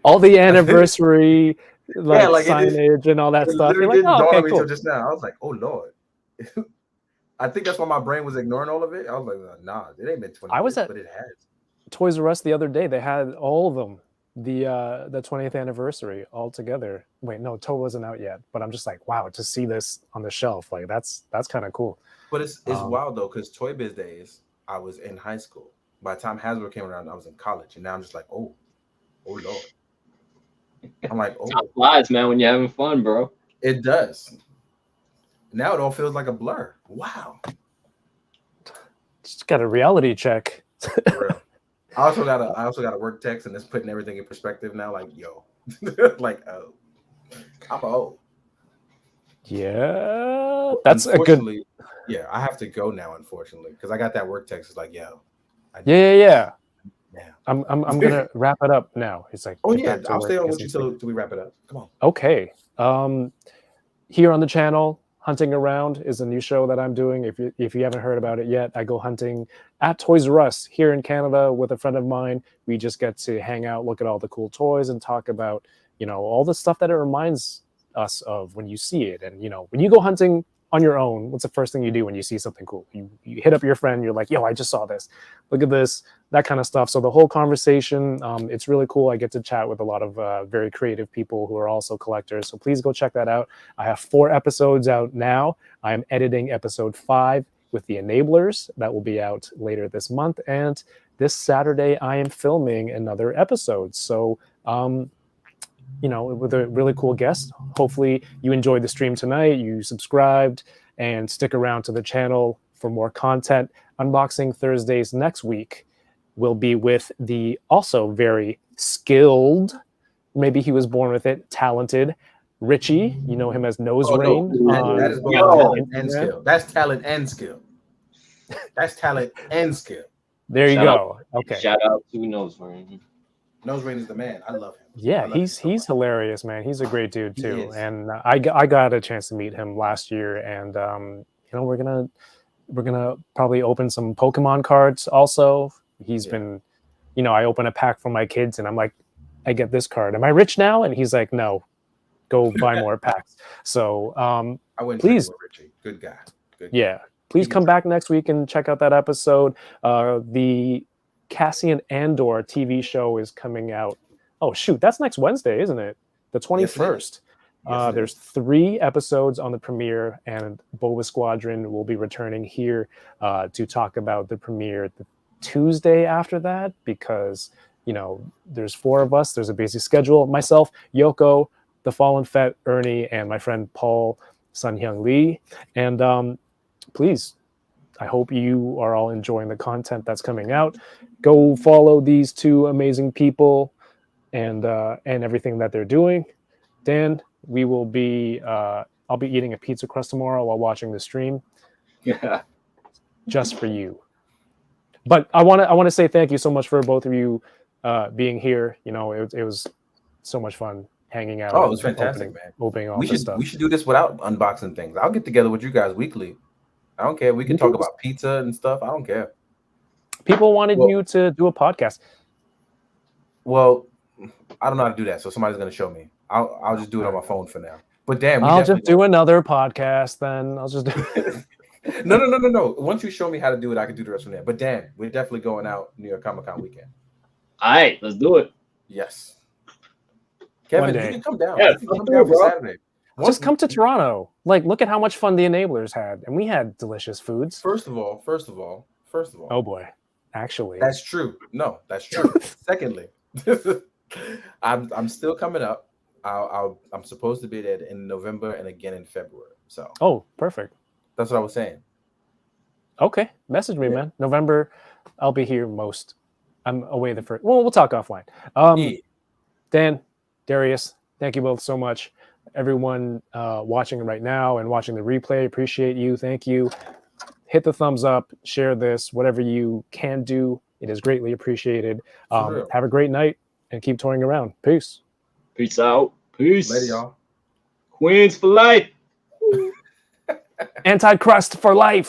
All the anniversary signage and all that stuff. You're like, oh, okay, cool. Just now, I was like, oh Lord. I think that's why my brain was ignoring all of it. I was like, nah, it ain't been 20 years, but it has. Toys R Us the other day. They had all of them the 20th anniversary all together. Wait, no, Toe wasn't out yet, but I'm just like, wow, to see this on the shelf, like that's kind of cool. But it's wild though, because Toy Biz days, I was in high school. By the time Hasbro came around, I was in college, and now I'm just like, oh Lord. I'm like, oh, Time flies, man, when you're having fun, bro. it does. Now it all feels like a blur. Wow. Just got a reality check. For real. I also got a work text, and it's putting everything in perspective now. Like, yo, like, oh, I'm old. Yeah, that's a good. Yeah, I have to go now, unfortunately, because I got that work text. It's like, yo, Yeah. Yeah. I'm gonna wrap it up now. It's like, oh yeah, I'll stay on with you till we wrap it up. Come on. Okay. Here on the channel, Hunting Around is a new show that I'm doing. If you haven't heard about it yet, I go hunting at Toys R Us here in Canada with a friend of mine. We just get to hang out, look at all the cool toys, and talk about, all the stuff that it reminds us of when you see it. And when you go hunting on your own, what's the first thing you do when you see something cool? You hit up your friend, you're like, yo, I just saw this, look at this, that kind of stuff. So the whole conversation, it's really cool. I get to chat with a lot of very creative people who are also collectors, so please go check that out. I have 4 episodes out now. I am editing episode 5 with the Enablers. That will be out later this month, and this Saturday I am filming another episode. So with a really cool guest. Hopefully you enjoyed the stream tonight, you subscribed, and stick around to the channel for more content. Unboxing Thursdays next week will be with the also very skilled, maybe he was born with it, talented Richie. You know him as Nose Rain. That is both talent and skill. That's talent and skill. That's talent and skill. There you go. Okay. Shout out to Nose Rain. Nose Rain is the man. I love him. Yeah, he's hilarious, man. He's a great dude too. And I got a chance to meet him last year, and we're gonna probably open some Pokemon cards also. He's been, I open a pack for my kids, and I'm like, I get this card. Am I rich now? And he's like, no, go buy more packs. So I went please, with Richie. Good guy. Please come back next week and check out that episode. The Cassian Andor TV show is coming out. Oh shoot, that's next Wednesday, isn't it? The 21st. There's 3 episodes on the premiere, and Boba Squadron will be returning here to talk about the premiere the Tuesday after that, because there's 4 of us. There's a busy schedule. Myself, Yoko, the Fallen Fett, Ernie, and my friend Paul Sun Hyung Lee. And please, I hope you are all enjoying the content that's coming out. Go follow these 2 amazing people and everything that they're doing. Dan, we will be I'll be eating a pizza crust tomorrow while watching the stream. Yeah. Just for you. But I want to say thank you so much for both of you being here. It was so much fun hanging out. Oh, it was fantastic, man. Opening all this stuff. We should do this without unboxing things. I'll get together with you guys weekly. I don't care. We can talk about pizza and stuff. I don't care. People wanted you to do a podcast. Well, I don't know how to do that, so somebody's gonna show me. I'll just do it on my phone for now. But damn, I'll just do another podcast then. I'll just do it. No. Once you show me how to do it, I can do the rest from there. But damn, we're definitely going out New York Comic Con weekend. All right, let's do it. Yes. Kevin, you can come down. Yeah, you can come down for Saturday. Just come to Toronto. Like, look at how much fun the Enablers had, and we had delicious foods. First of all. Oh boy, actually, that's true. No, that's true. Secondly, I'm still coming up. I'm supposed to be there in November and again in February. So. Oh, perfect. That's what I was saying. Okay, message me, man. November, I'll be here most. I'm away the first. Well, we'll talk offline. Dan, Darius, thank you both so much. Everyone watching right now and watching the replay, appreciate you. Thank you. Hit the thumbs up, share this, whatever you can do. It is greatly appreciated. Have a great night and keep touring around. Peace. Peace out. Peace. Later, y'all. Queens for life. Anticrust for life.